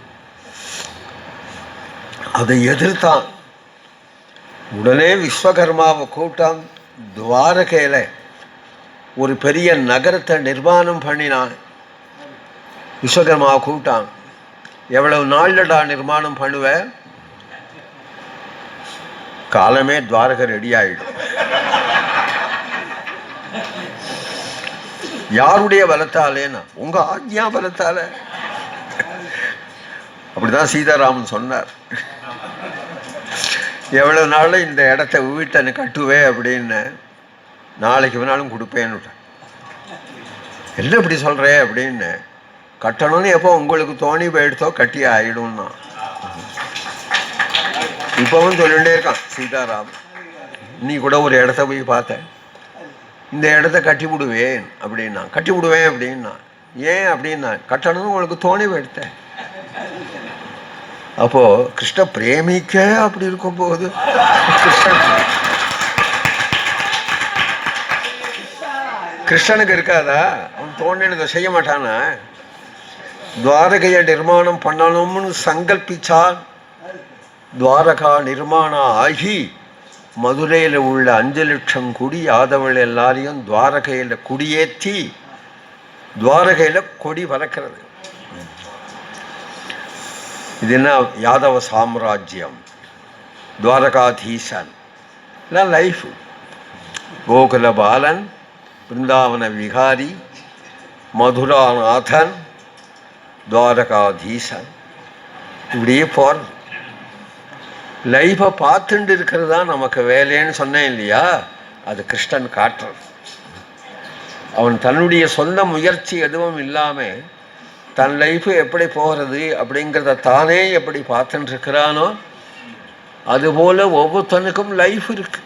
அதை எதிர்த்தான். உடனே விஸ்வகர்மாவை கூட்டான். துவாரகையில் ஒரு பெரிய நகரத்தை நிர்மாணம் பண்ணினான். விஸ்வகர்மாவை கூட்டான். எவ்வளவு நாள்லடா நிர்மாணம் பண்ணுவேன்? காலமே துவாரகை ரெடி ஆகிடும். யாருடைய பலத்தாலேன்னா உங்க ஆக்ஞா பலத்தால. அப்படிதான் சீதாராமன் சொன்னார். எவ்வளவு நாள் இந்த இடத்த வீட்டை கட்டுவே அப்படின்னு, நாளைக்கு வேணாலும் கொடுப்பேன்னு. என்ன இப்படி சொல்றே அப்படின்னு, கட்டணும்னு எப்போ உங்களுக்கு தோணி போயிடுத்தோ கட்டி ஆயிடும்னா. இப்பவும் சொல்லிகிட்டே இருக்கான் சீதாராமன். நீ கூட ஒரு இடத்த போய் பார்த்தேன், இந்த இடத்த கட்டி விடுவேன் அப்படின்னா. கட்டி விடுவேன் அப்படின்னா ஏன் அப்படின்னா, கட்டணும்னு உங்களுக்கு தோணி போயிடுத்தேன். அப்போ கிருஷ்ண பிரேமிக்க அப்படி இருக்கும் போது கிருஷ்ணனுக்கு இருக்காதா? அவன் தோணினதை செய்ய மாட்டானா? துவாரகையை நிர்மாணம் பண்ணணும்னு சங்கல்பிச்சால் துவாரகா நிர்மாணம் ஆகி மதுரையில் உள்ள 5 லட்சம் குடி யாதவள் எல்லாரையும் துவாரகையில் குடியேற்றி துவாரகையில் கொடி பறக்கிறது. இது என்ன? யாதவ சாம்ராஜ்யம், துவாரகாதீசன் லைஃப். கோகுல பாலன், பிருந்தாவன விகாரி, மதுராநாதன், துவாரகாதீசன், இப்படியே போகிறது. லைஃபை பார்த்துட்டு இருக்கிறது தான் நமக்கு வேலைன்னு சொன்னேன் இல்லையா? அது கிருஷ்ணன் காட்டுறது. அவன் தன்னுடைய சொந்த முயற்சி எதுவும் இல்லாமல் தன் லைஃபு எப்படி போகிறது அப்படிங்கிறத தானே எப்படி பார்த்துட்டு இருக்கிறானோ அதுபோல் ஒவ்வொருத்தனுக்கும் லைஃப் இருக்கு.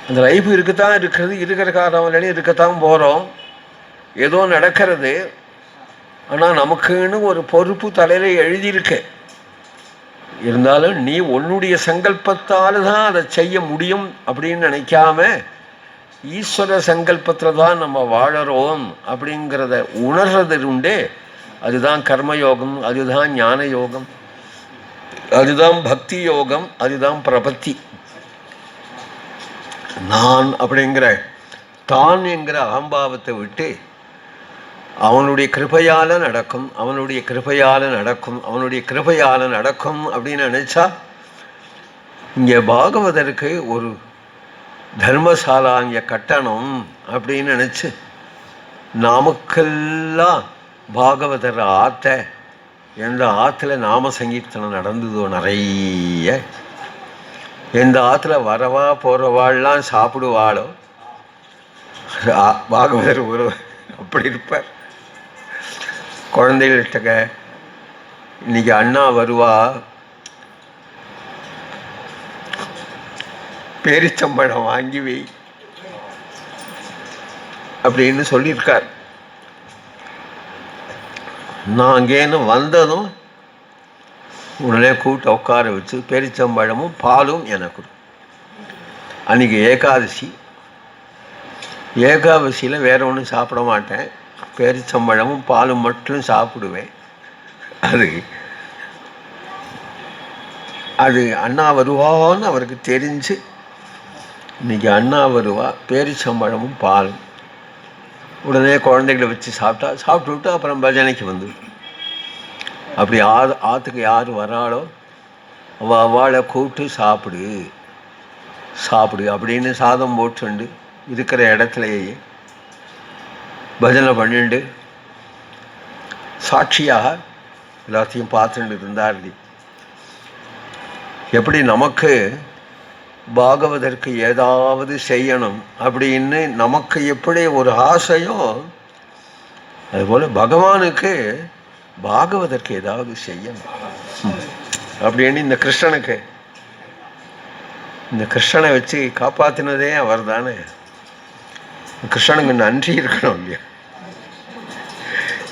அந்த லைஃப் இருக்குத்தான் இருக்கிறது, இருக்கிற காரணம் இருக்கத்தான் போகிறோம். ஏதோ நடக்கிறது. ஆனால் நமக்குன்னு ஒரு பொறுப்பு தலையில் எழுதியிருக்கு. இருந்தாலும் நீ உன்னுடைய சங்கல்பத்தால் தான் அதை செய்ய முடியும் அப்படின்னு நினைக்காம ஈஸ்வர சங்கல்பத்தில் தான் நம்ம வாழறோம் அப்படிங்கிறத உணர்றது உண்டே. அதுதான் கர்மயோகம், அதுதான் ஞான யோகம், அதுதான் பக்தி யோகம், அதுதான் பிரபத்தி. நான் அப்படிங்கிற தான் என்கிற அகம்பாவத்தை விட்டு அவனுடைய கிருபையால் நடக்கும், அவனுடைய கிருபையால் நடக்கும், அவனுடைய கிருபையால் நடக்கும் அப்படின்னு நினச்சா, இங்கே பாகவதற்கு ஒரு தர்மசாலா இங்கே கட்டணும் அப்படின்னு நினச்சி நமக்கெல்லாம் பாகவதர் ஆற்ற, எந்த ஆற்றுல நாம சங்கீர்த்தனம் நடந்ததோ நிறைய, எந்த ஆற்றுல வரவா போகிறவாள்லாம் சாப்பிடுவாளோ பாகவதர் ஒரு அப்படி இருப்பார். குழந்தைகள்கிட்ட இன்னைக்கு அண்ணா வருவா, பேரிச்சம்பழம் வாங்கி வை அப்படின்னு சொல்லியிருக்கார். நான் அங்கேன்னு வந்ததும் உடனே கூட்ட உட்கார வச்சு பேரிச்சம்பழமும் பாலும் எனக்கு. அன்றைக்கி ஏகாதசி. ஏகாதசியில் வேற ஒன்றும் சாப்பிட மாட்டேன், பேரிச்சம்பழமும் பாலும் மட்டும் சாப்பிடுவேன். அது அண்ணா வருவான்னு அவருக்கு தெரிஞ்சு இன்னைக்கு அண்ணா வருவா, பேரிச்சம்பழமும் பாலும். உடனே குழந்தைகளை வச்சு சாப்பிட்டு விட்டு அப்புறம் பஜனைக்கு வந்து அப்படி ஆற்றுக்கு யார் வராளோ அவளை கூப்பிட்டு சாப்பிடு அப்படின்னு சாதம் போட்டுண்டு இருக்கிற இடத்துலையே பஜனை பண்ணிண்டு சாட்சியாக எல்லாத்தையும் பார்த்துட்டு இருந்தார். எப்படி நமக்கு பாகவதற்கு ஏதாவது செய்யணும் அப்படின்னு நமக்கு எப்படி ஒரு ஆசையோ அதுபோல் பகவானுக்கு பாகவதற்கு ஏதாவது செய்யணும் அப்படின்னு இந்த கிருஷ்ணனை வச்சு காப்பாற்றினதே அவர் தானே. கிருஷ்ணனுக்கு நன்றி இருக்கணும் இல்லையா?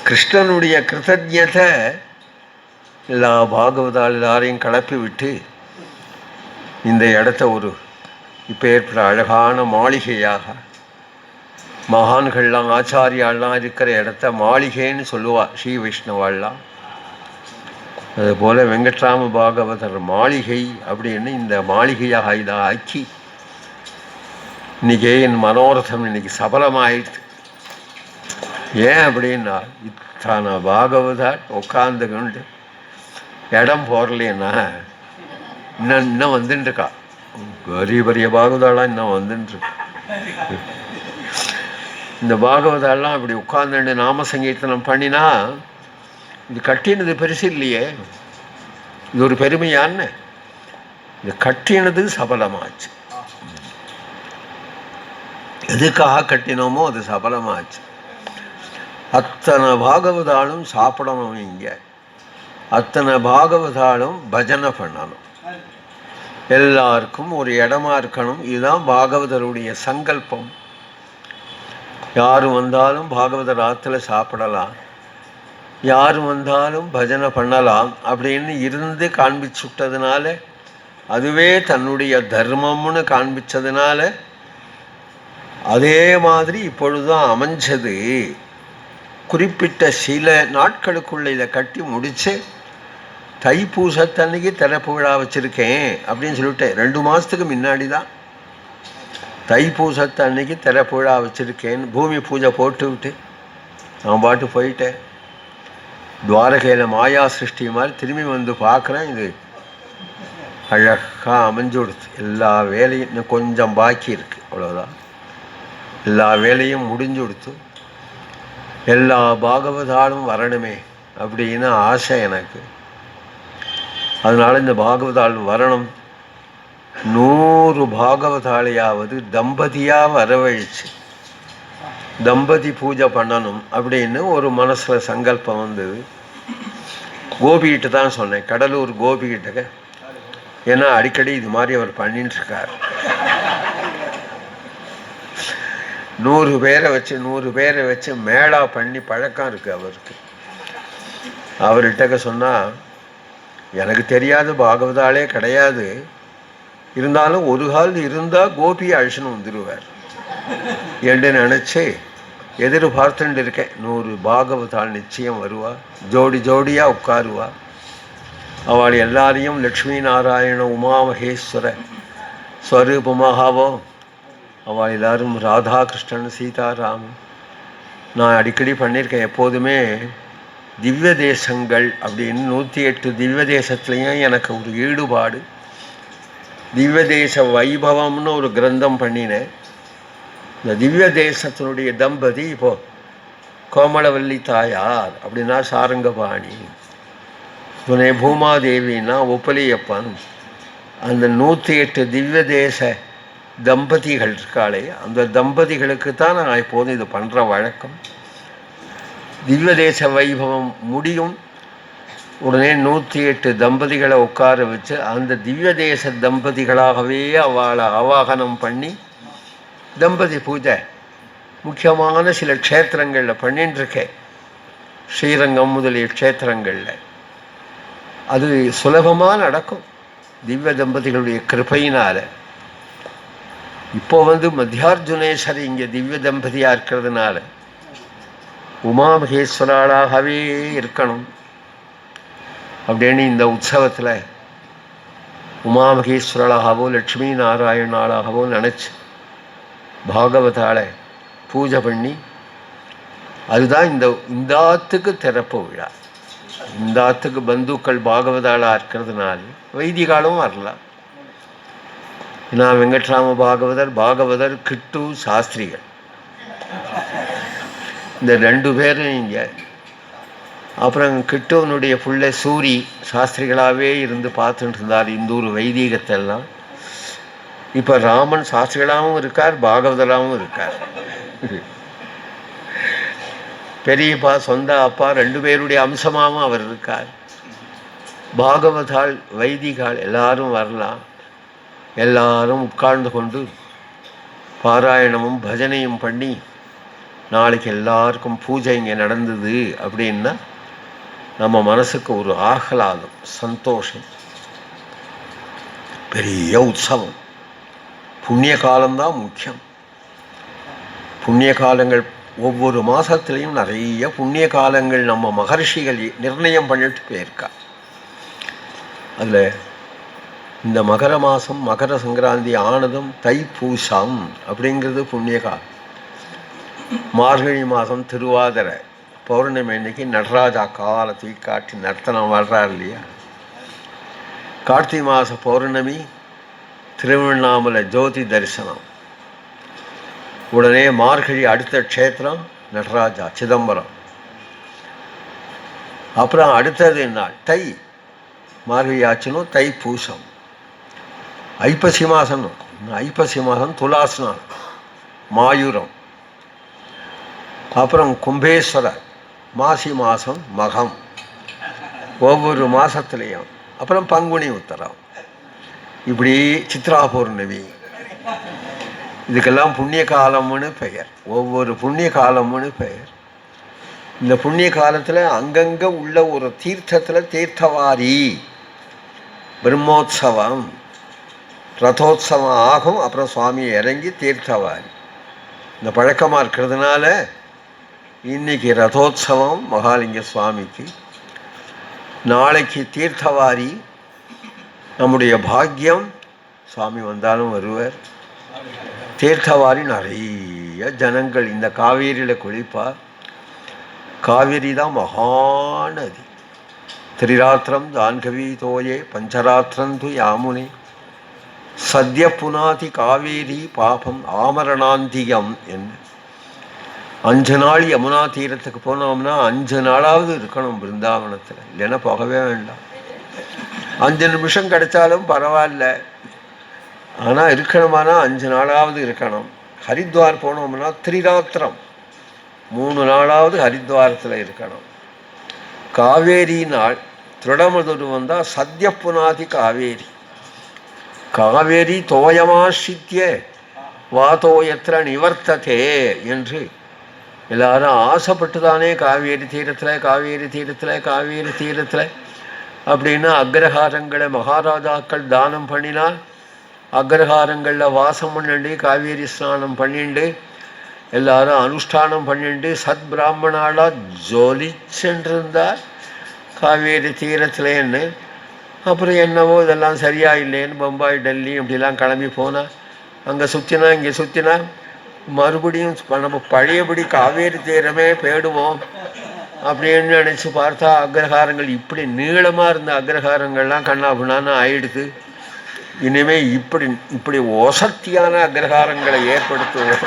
கிருஷ்ணனுடைய கிருத்தஜத்தை எல்லா பாகவதால் எல்லாரையும் கலப்பி விட்டு இந்த இடத்த ஒரு இப்போ ஏற்பட்ட அழகான மாளிகையாக, மகான்கள்லாம் ஆச்சாரியாலாம் இருக்கிற இடத்த மாளிகைன்னு சொல்லுவாள் ஸ்ரீ வைஷ்ணவாள்லாம். அதுபோல் வெங்கட்ராம பாகவதர் மாளிகை அப்படின்னு இந்த மாளிகையாக இதை ஆக்கி இன்றைக்கே என் மனோரதம் இன்னைக்கு சபலமாயிடுது. ஏன் அப்படின்னா இத்தனை பாகவதால் உட்காந்துக்கிண்டு இடம் போடலைன்னா இன்னும் வந்துட்டுருக்கா. பெரிய பெரிய பாகவதாலாம் இன்னும் வந்துட்டுருக்கு. இந்த பாகவதாலாம் இப்படி உட்கார்ந்து நாம சங்கீர்த்தனம் பண்ணினா இது கட்டினது பெருசு இல்லையே, இது ஒரு பெருமையான்னு இது கட்டினது சபலமாச்சு. எதுக்காக கட்டினோமோ அது சபலமாச்சு. அத்தனை பாகவதாலும் சாப்பிடணும், இங்கே அத்தனை பாகவதாலும் பஜனை பண்ணணும், எல்லாருக்கும் ஒரு இடமா இருக்கணும். இதுதான் பாகவதருடைய சங்கல்பம். யாரும் வந்தாலும் பாகவதர் ஆற்றுல சாப்பிடலாம், யாரும் வந்தாலும் பஜனை பண்ணலாம் அப்படின்னு இருந்து காண்பிச்சுட்டதுனால, அதுவே தன்னுடைய தர்மம்னு காண்பிச்சதுனால அதே மாதிரி இப்பொழுதுதான் அமைஞ்சது. குறிப்பிட்ட சில நாட்களுக்குள்ள இதை கட்டி முடித்து தைப்பூசத்தன்னைக்கு திறப்பு விழா வச்சுருக்கேன் அப்படின்னு சொல்லிவிட்டேன். 2 மாதத்துக்கு முன்னாடி தான் தைப்பூசத்தன்னைக்கு திறப்பு விழா வச்சுருக்கேன்னு பூமி பூஜை போட்டு விட்டு நான் பாட்டு போயிட்டேன். துவாரகையில் மாயா சிருஷ்டி மாதிரி திரும்பி வந்து பார்க்குறேன், இது அழகாக அமைஞ்சு கொடுத்து. எல்லா வேலையும் இன்னும் கொஞ்சம் பாக்கி இருக்குது, அவ்வளோதான். எல்லா வேலையும் முடிஞ்சு கொடுத்து எல்லா பாகவதாலும் வரணுமே அப்படின்னு ஆசை எனக்கு. அதனால் இந்த பாகவதால் வரணும், 100 பாகவதாலையாவது தம்பதியாக வரவழைச்சு தம்பதி பூஜை பண்ணணும் அப்படின்னு ஒரு மனசில் சங்கல்பம் வந்தது. கோபிகிட்ட தான் சொன்னேன், கடலூர் கோபிகிட்ட. ஏன்னா அடிக்கடி இது மாதிரி அவர் பண்ணிட்டுருக்கார். 100 பேரை வச்சு மேளா பண்ணி பழக்கம் இருக்குது அவருக்கு. அவர்கிட்ட சொன்னால், எனக்கு தெரியாது, பாகவதாலே கிடையாது, இருந்தாலும் ஒரு கால் இருந்தால் கோபியை அழிச்சுன்னு வந்துடுவார் என்று நினச்சி எதிர்பார்த்துட்டு இருக்கேன். 100 பாகவதால் நிச்சயம் வருவா, ஜோடி ஜோடியாக உட்காருவா. அவள் எல்லாரையும் லக்ஷ்மி நாராயண உமா மகேஸ்வர ஸ்வரூபமாகவோ, அவள் எல்லாரும் ராதாகிருஷ்ணன் சீதாராமன். நான் அடிக்கடி பண்ணியிருக்கேன். எப்போதுமே திவ்ய தேசங்கள் அப்படின்னு 108 திவ்ய தேசத்துலேயும் எனக்கு ஒரு ஈடுபாடு. திவ்ய தேச வைபவம்னு ஒரு கிரந்தம் பண்ணினேன். இந்த திவ்ய தேசத்தினுடைய தம்பதி இப்போது கோமளவல்லி தாயார் அப்படின்னா சாரங்கபாணி, துணை பூமாதேவின்னா ஒப்பலியப்பன். அந்த 108 திவ்ய தேச தம்பதிகள் இருக்காளே, அந்த தம்பதிகளுக்கு தான் நான் இப்போது இது பண்ணுற வழக்கம். திவ்ய தேச வைபவம் முடியும் உடனே 108 தம்பதிகளை உட்கார வச்சு அந்த திவ்ய தேச தம்பதிகளாகவே அவளை ஆவாகனம் பண்ணி தம்பதி பூஜை முக்கியமான சில க்ஷேத்திரங்களில் பண்ணிட்டுருக்கேன். ஸ்ரீரங்கம் முதலிய க்ஷேத்திரங்களில் அது சுலபமாக நடக்கும் திவ்ய தம்பதிகளுடைய கிருபையினால். இப்போ மத்தியார்ஜுனேஸ்வரி இங்கே திவ்ய தம்பதியாக இருக்கிறதுனால உமா மகேஸ்வராளாகவே இருக்கணும் அப்படின்னு இந்த உற்சவத்தில் உமா மகேஸ்வரளாகவோ லட்சுமி நாராயணாளாகவோ நினச்சி பாகவதால பூஜை பண்ணி, அதுதான் இந்த ஆத்துக்கு திறப்பு விழா. இந்த ஆத்துக்கு பந்துக்கள் பாகவதாளாக இருக்கிறதுனால வைதிகாலும் வரலாம். நான் வெங்கட்ராம பாகவதர் கிட்டு சாஸ்திரிகள் இந்த 2 பேரும் இங்கே. அப்புறம் கிட்டுவனுடைய புள்ள சூரி சாஸ்திரிகளாகவே இருந்து பார்த்துட்டு இருந்தார் இந்த ஒரு வைதீகத்தெல்லாம். இப்போ ராமன் சாஸ்திரிகளாகவும் இருக்கார், பாகவதராகவும் இருக்கார். பெரியப்பா சொந்த அப்பா 2 பேருடைய அம்சமாகவும் அவர் இருக்கார். பாகவதாள் வைதிகாள் எல்லாரும் வரலாம். எல்லாரும் உட்கார்ந்து கொண்டு பாராயணமும் பஜனையும் பண்ணி நாளைக்கு எல்லாருக்கும் பூஜை இங்கே நடந்தது அப்படின்னா நம்ம மனசுக்கு ஒரு ஆஹ்லாதம், சந்தோஷம், பெரிய உற்சவம். புண்ணிய காலம்தான் முக்கியம். புண்ணிய காலங்கள் ஒவ்வொரு மாதத்துலேயும் நிறைய புண்ணிய காலங்கள் நம்ம மகர்ஷிகள் நிர்ணயம் பண்ணிட்டு போயிருக்கா. அதில் இந்த மகர மாதம் மகர சங்கராந்தி ஆனதும் தைப்பூசம் அப்படிங்கிறது புண்ணிய காலம். மார்கழி மாதம் திருவாதிரை பௌர்ணமி அன்னைக்கு நடராஜா காலத்தை காட்டி நர்த்தனம் வர்றார் இல்லையா. கார்த்திகை மாத பௌர்ணமி திருவண்ணாமலை ஜோதி தரிசனம். உடனே மார்கழி அடுத்த க்ஷேத்திரம் நடராஜா சிதம்பரம். அப்புறம் அடுத்தது நாள் தை, மார்கழி ஆச்சுன்னு தை பூசம். ஐப்பசி மாதம், ஐப்பசி மாதம் துலாஸ்நான் மாயூரம். அப்புறம் கும்பேஸ்வரர் மாசி மாதம் மகம். ஒவ்வொரு மாதத்துலேயும். அப்புறம் பங்குனி உத்தரம். இப்படி சித்ரா பௌர்ணமி. இதுக்கெல்லாம் புண்ணிய காலம்னு பெயர். ஒவ்வொரு புண்ணிய காலம்னு பெயர். இந்த புண்ணிய காலத்தில் அங்கங்கே உள்ள ஒரு தீர்த்தத்தில் தீர்த்தவாரி பிரம்மோத்சவம் ரதோத்சவம் ஆகும். அப்புறம் சுவாமியை இறங்கி தீர்த்தவாரி. இந்த பழக்கமாக இருக்கிறதுனால இன்றைக்கி ரதோத்சவம் மகாலிங்க சுவாமிக்கு, நாளைக்கு தீர்த்தவாரி. நம்முடைய பாக்கியம் சுவாமி வந்தாலும் வருவார். தீர்த்தவாரி நிறைய ஜனங்கள் இந்த காவேரியில் குளிப்பார். காவேரி தான் மகாநதி. திரிராத்திரம் ஜான்கவி தோயே பஞ்சராத்திரம் து யாமுனே சத்ய புனாதி காவேரி பாபம் ஆமரணாந்திகம் என்ன. 5 நாள் யமுனா தீரத்துக்கு போனோம்னா 5 நாளாவது இருக்கணும் பிருந்தாவனத்தில், இல்லைன்னா போகவே வேண்டாம். 5 நிமிஷம் கிடைச்சாலும் பரவாயில்ல, ஆனால் இருக்கணுமானா 5 நாளாவது இருக்கணும். ஹரித்வார் போனோம்னா திரிராத்திரம் 3 நாளாவது ஹரித்வாரத்தில் இருக்கணும். காவேரி நாள் திருடமதுரு வந்தால் சத்ய புனாதி காவேரி. காவேரி தோயமாசித்திய வாதோயத்திர நிவர்த்ததே என்று எல்லாரும் ஆசைப்பட்டு தானே காவேரி தீரத்தில் காவேரி தீரத்தில் காவேரி தீரத்தில் அப்படின்னு அக்ரஹாரங்களை மகாராஜாக்கள் தானம் பண்ணினால் அக்ரஹாரங்களில் வாசம் பண்ணிண்டு காவேரி ஸ்நானம் பண்ணிண்டு எல்லாரும் அனுஷ்டானம் பண்ணிண்டு சத் பிராமணாலாக ஜொலிச்சென்றிருந்தார் காவேரி தீரத்துலேன்னு. அப்புறம் என்னவோ இதெல்லாம் சரியா இல்லைன்னு பம்பாய் டெல்லி இப்படிலாம் கிளம்பி போனால் அங்கே சுற்றினா இங்கே சுற்றினா மறுபடியும் நம்ம பழையபடி காவேரி தீரமே போயிடுவோம் அப்படின்னு நினச்சி பார்த்தா அக்ரஹாரங்கள் இப்படி நீளமாக இருந்த அக்ரஹாரங்கள்லாம் கண்ணாபுண்ணான்னு ஆயிடுது. இனிமேல் இப்படி ஒசத்தியான அக்ரஹாரங்களை ஏற்படுத்துவோம்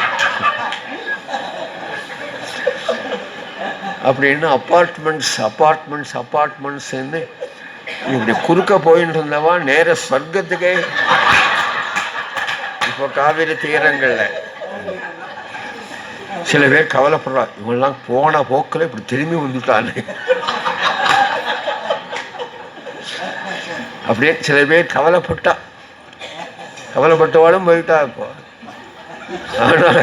அப்படின்னு அப்பார்ட்மெண்ட்ஸ்ன்னு இப்படி குறுக்க போயின்னு இருந்தவா நேர சொர்க்கத்துக்கே இப்போ காவிரி தீரங்களில் சில பேர் கவலைப்படுறா, இவங்கெல்லாம் போன போக்கில் இப்படி திரும்பி வந்துட்டான்னு. அப்படியே சில பேர் கவலைப்பட்டவாலும் போயிட்டா. இப்போ ஆனால்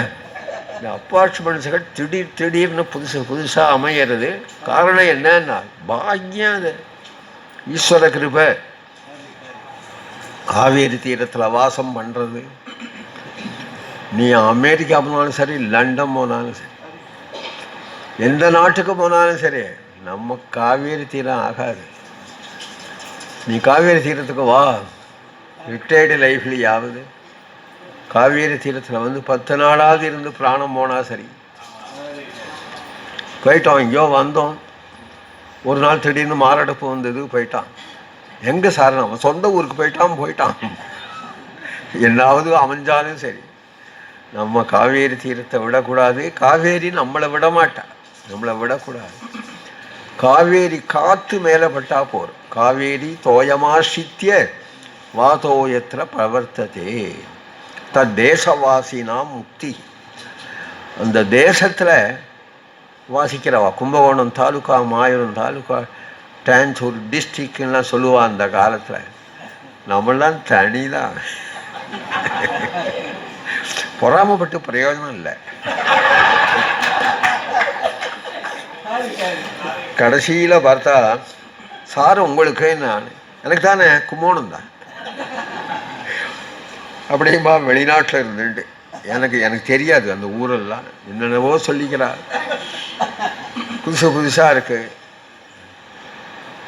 இந்த அப்பார்ட்மெண்ட்ஸுகள் திடீர்னு புதுசாக அமையிறது. காரணம் என்னன்னா பாக்கியம். அது ஈஸ்வர கிருபை. காவேரி தீரத்தில் வாசம் பண்ணுறது. நீ அமெரிக்கா போனாலும் சரி, லண்டன் போனாலும் சரி, எந்த நாட்டுக்கு போனாலும் சரி, நம்ம காவேரி தீரம் ஆகாது. நீ காவேரி தீரத்துக்கு வா, ரிட்டையர்டு லைஃப்லையாவது காவேரி தீரத்தில் வந்து 10 நாளாவது இருந்து பிராணம் போனால் சரி. போயிட்டோம், எங்கேயோ வந்தோம், ஒரு நாள் திடீர்னு மாரடைப்பு வந்தது, போயிட்டான். எங்கே சார்? நம்ம சொந்த ஊருக்கு போயிட்டான். என்னாவது அமைஞ்சாலும் சரி, நம்ம காவேரி தீரத்தை விடக்கூடாது. காவேரி நம்மளை விடக்கூடாது. காவேரி காற்று மேலே பட்டா போகிறோம். காவேரி தோயமாசித்திய வாதோயத்திர பிரவர்த்ததே தத்தேசவாசினா முக்தி. அந்த தேசத்தில் வாசிக்கிறவா. கும்பகோணம் தாலுக்கா, மாயூரம் தாலுக்கா, டான்சூர் டிஸ்ட்ரிக்ட்லாம் சொல்லுவா அந்த காலத்தில். நம்மளாம் தனி தான். பொறாமப்பட்டு பிரயோஜனம் இல்லை. கடைசியில் பார்த்தா சார் உங்களுக்கு நான் எனக்கு தானே கும்போணம் தான் அப்படியுமா வெளிநாட்டில் இருந்துட்டு எனக்கு தெரியாது அந்த ஊரெல்லாம் என்னென்னவோ சொல்லிக்கிறார். புதுசாக இருக்கு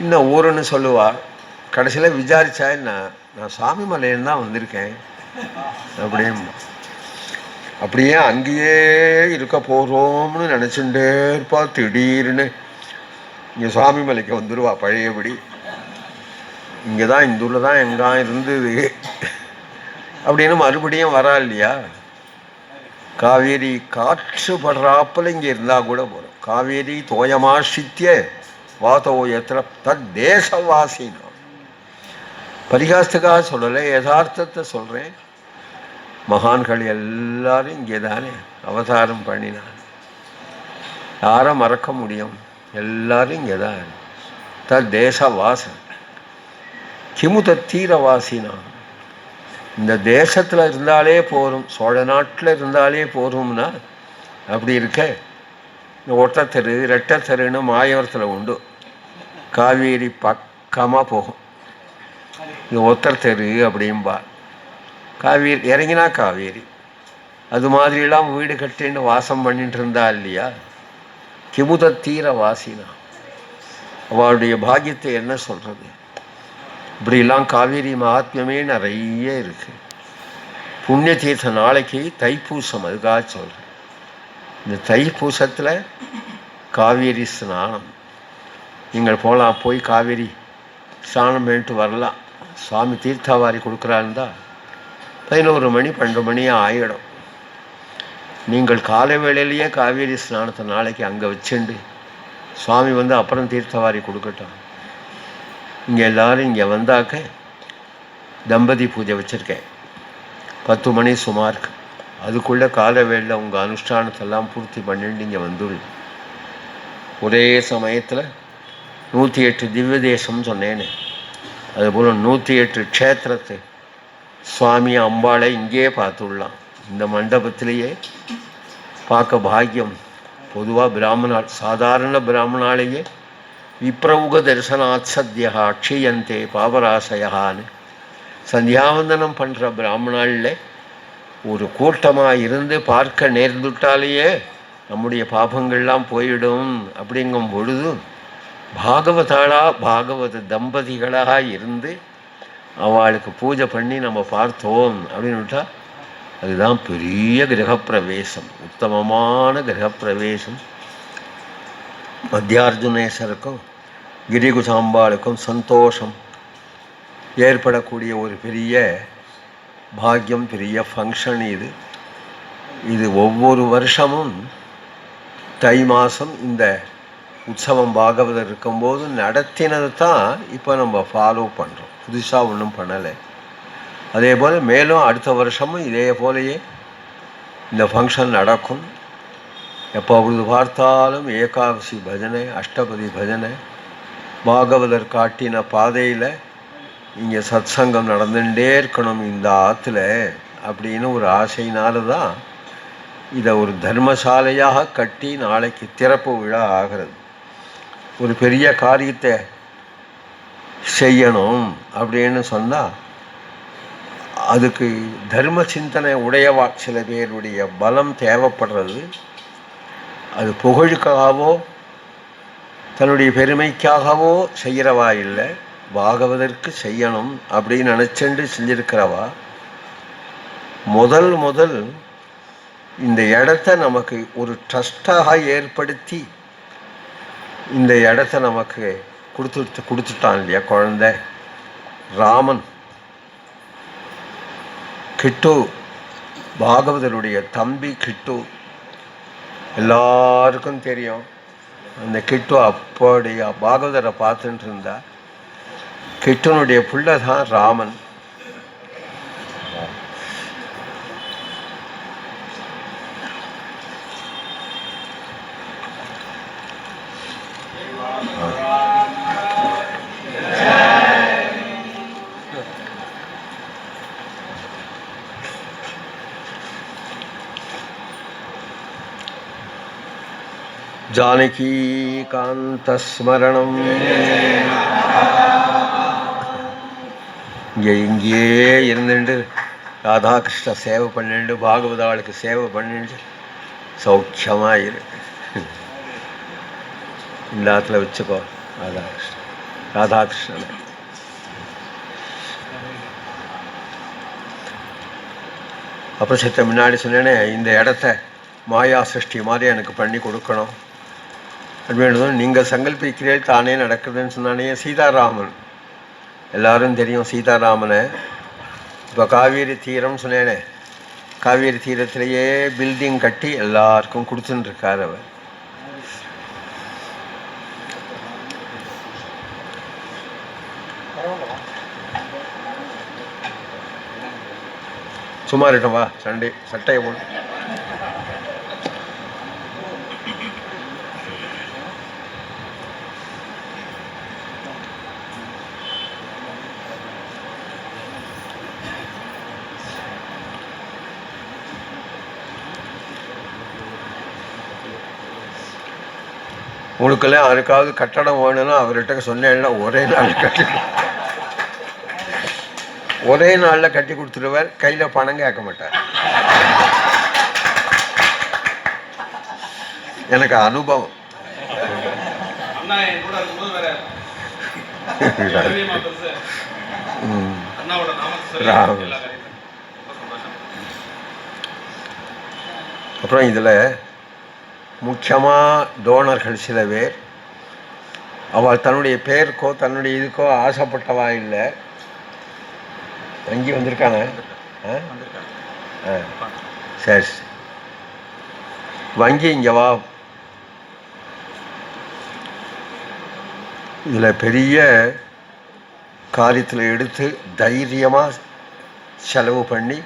இன்னும் ஊருன்னு சொல்லுவார். கடைசியில் விசாரிச்சா நான் சாமி மலையின்னு தான் வந்திருக்கேன் அப்படியே அங்கேயே இருக்க போகிறோம்னு நினச்சுட்டே இருப்பா. திடீர்னு இங்கே சுவாமி மலைக்கு வந்துடுவா பழையபடி. இங்கே தான் இந்த ஊரில் தான் எங்கா இருந்தது அப்படின்னு மறுபடியும் வரா இல்லையா. காவேரி காற்று படுறாப்பில் இங்கே இருந்தால் கூட போகிறோம். காவேரி தோயமாசித்திய வாதோயத்திர தத் தேசவாசினா. பரிகாசத்துக்காக சொல்லலை, யதார்த்தத்தை சொல்கிறேன். மகான்கள் எல்லாரும் இங்கே தானே அவதாரம் பண்ணினான். யாரை மறக்க முடியும்? எல்லாரும் இங்கே தான். தத் தேசவாசன் கிமுத தீரவாசினா. இந்த தேசத்தில் இருந்தாலே போகும், சோழ நாட்டில் இருந்தாலே போகும்னா அப்படி இருக்க. இந்த ஒட்டத்தெரு ரெட்டத்தெருன்னு மாயவரத்தில் உண்டு. காவேரி பக்கமாக போகும். இந்த ஒத்தர் தெரு அப்படின்பா. காவேரி இறங்கினா காவேரி. அது மாதிரிலாம் வீடு கட்டின்னு வாசம் பண்ணிட்டு இருந்தா இல்லையா. கிமுத தீர வாசினா. அவளுடைய பாக்கியத்தை என்ன சொல்கிறது. இப்படிலாம் காவேரி மகாத்மியமே நிறைய இருக்குது. புண்ணிய தீர்த்த நாளைக்கு தைப்பூசம், அதுக்காக சொல்கிறேன். இந்த தைப்பூசத்தில் காவேரி ஸ்நானம் நீங்கள் போகலாம். போய் காவேரி ஸ்நானம் பண்ணிட்டு வரலாம். சுவாமி தீர்த்தாவாரி கொடுக்குறாருந்தா 11 மணி 12 மணி ஆகிடும். நீங்கள் காலை வேளையிலேயே காவேரி ஸ்நானத்தை நாளைக்கு அங்கே வச்சுண்டு சுவாமி வந்து அப்புறம் தீர்த்தவாரி கொடுக்கட்டும். இங்கே எல்லோரும் இங்கே வந்தாக்க தம்பதி பூஜை வச்சுருக்கேன் 10 மணி சுமாருக்கு. அதுக்குள்ளே காலை வேளையில் உங்கள் அனுஷ்டானத்தெல்லாம் பூர்த்தி பண்ணிட்டு இங்கே வந்துடு. ஒரே சமயத்தில் 108 திவ்ய தேசம் சொன்னேன்னு, அதுபோல் 108 க்ஷேத்திரத்தை சுவாமி அம்பாளை இங்கேயே பார்த்துடலாம். இந்த மண்டபத்திலேயே பார்க்க பாக்கியம். பொதுவாக பிராமணாள், சாதாரண பிராமணாலேயே விப்ரவுக தரிசனாத் சத்யா அக்ஷயந்தே பாபராசயான்னு சந்தியாவந்தனம் பண்ணுற பிராமணாளில் ஒரு கூட்டமாக இருந்து பார்க்க நேர்ந்துட்டாலேயே நம்முடைய பாபங்கள்லாம் போயிடும். அப்படிங்கும் பொழுது பாகவத தம்பதிகளாக இருந்து அவளுக்கு பூஜை பண்ணி நம்ம பார்த்தோம் அப்படின்னுட்டா அதுதான் பெரிய கிரகப்பிரவேசம், உத்தமமான கிரகப்பிரவேசம். மத்தியார்ஜுனேஸ்வருக்கும் கிரிகுசாம்பாளுக்கும் சந்தோஷம் ஏற்படக்கூடிய ஒரு பெரிய பாக்கியம், பெரிய ஃபங்க்ஷன் இது ஒவ்வொரு வருஷமும் தை மாதம் இந்த உற்சவம் பாகவதர் இருக்கும்போது நடத்தினது தான் இப்போ நம்ம ஃபாலோ பண்ணுறோம். புதுசாக ஒன்றும் பண்ணலை. அதே போல் மேலும் அடுத்த வருஷமும் இதே போலையே இந்த ஃபங்க்ஷன் நடக்கும். எப்பொழுது பார்த்தாலும் ஏகாதசி பஜனை, அஷ்டபதி பஜனை, பாகவதர் காட்டின பாதையில் இங்கே சத் சங்கம் நடந்துகிட்டே இருக்கணும் இந்த ஆற்றுல அப்படின்னு ஒரு ஆசையினால தான் இதை ஒரு தர்மசாலையாக கட்டி நாளைக்கு திறப்பு விழா ஆகிறது. ஒரு பெரிய காரியத்தை செய்யணும் அப்படின்னு சொன்னால் அதுக்கு தர்ம சிந்தனை உடையவா சில பேருடைய பலம் தேவைப்படுறது. அது புகழுக்காகவோ தன்னுடைய பெருமைக்காகவோ செய்கிறவா இல்லை, பாகவதற்கு செய்யணும் அப்படின்னு நினச்சென்று செஞ்சிருக்கிறவா. முதல் இந்த இடத்த நமக்கு ஒரு ட்ரஸ்டாக ஏற்படுத்தி இந்த இடத்த நமக்கு கொடுத்துட்டான் இல்லையா குழந்தை ராமன். கிட்டு பாகவதருடைய தம்பி கிட்டு எல்லாருக்கும் தெரியும். அந்த கிட்டு அப்படியா பாகவதரை பார்த்துட்டு இருந்தா. கிட்டுனுடைய பிள்ளை தான் ராமன். ஜானகீகாந்தஸ்மரணம். இங்கேயே இருந்துட்டு ராதாகிருஷ்ண சேவை பண்ணிட்டு பாகவதாளுக்கு சேவை பண்ணிட்டு சௌக்கியமாக இரு. இந்த இடத்துல வச்சுக்கோ ராதாகிருஷ்ணனை. அப்புறம் சித்த முன்னாடி சொன்னேனே, இந்த இடத்த மாயா சிருஷ்டி மாதிரி எனக்கு பண்ணி கொடுக்கணும் அப்படின்னு நீங்கள் சங்கல்பிக்கிறீர்கள், தானே நடக்குதுன்னு சொன்னானே. சீதாராமன் எல்லாரும் தெரியும் சீதாராமனை. இப்போ காவேரி தீரம்னு சொன்னேனே, காவேரி தீரத்திலேயே பில்டிங் கட்டி எல்லாருக்கும் கொடுத்துட்டுருக்கார் அவர். சும்மா இருக்கட்டும், வா சட்டையை போடு. உங்களுக்கெல்லாம் யாருக்காவது கட்டடம் வேணும்னா அவர்கிட்ட சொன்னேன்னா ஒரே நாளில் கட்டி கொடுத்துருவார். கையில் பணம் கேட்க மாட்டார். எனக்கு அனுபவம். அப்புறம் இதில் முக்கியமாக டோனர்கள் சில பேர், அவள் தன்னுடைய பேருக்கோ தன்னுடைய இதுக்கோ ஆசைப்பட்டவா இல்லை. வங்கி வந்திருக்காங்க. சரி, வங்கி இங்கே வா. இதில் பெரிய காரியத்தில் எடுத்து தைரியமாக செலவு பண்ணி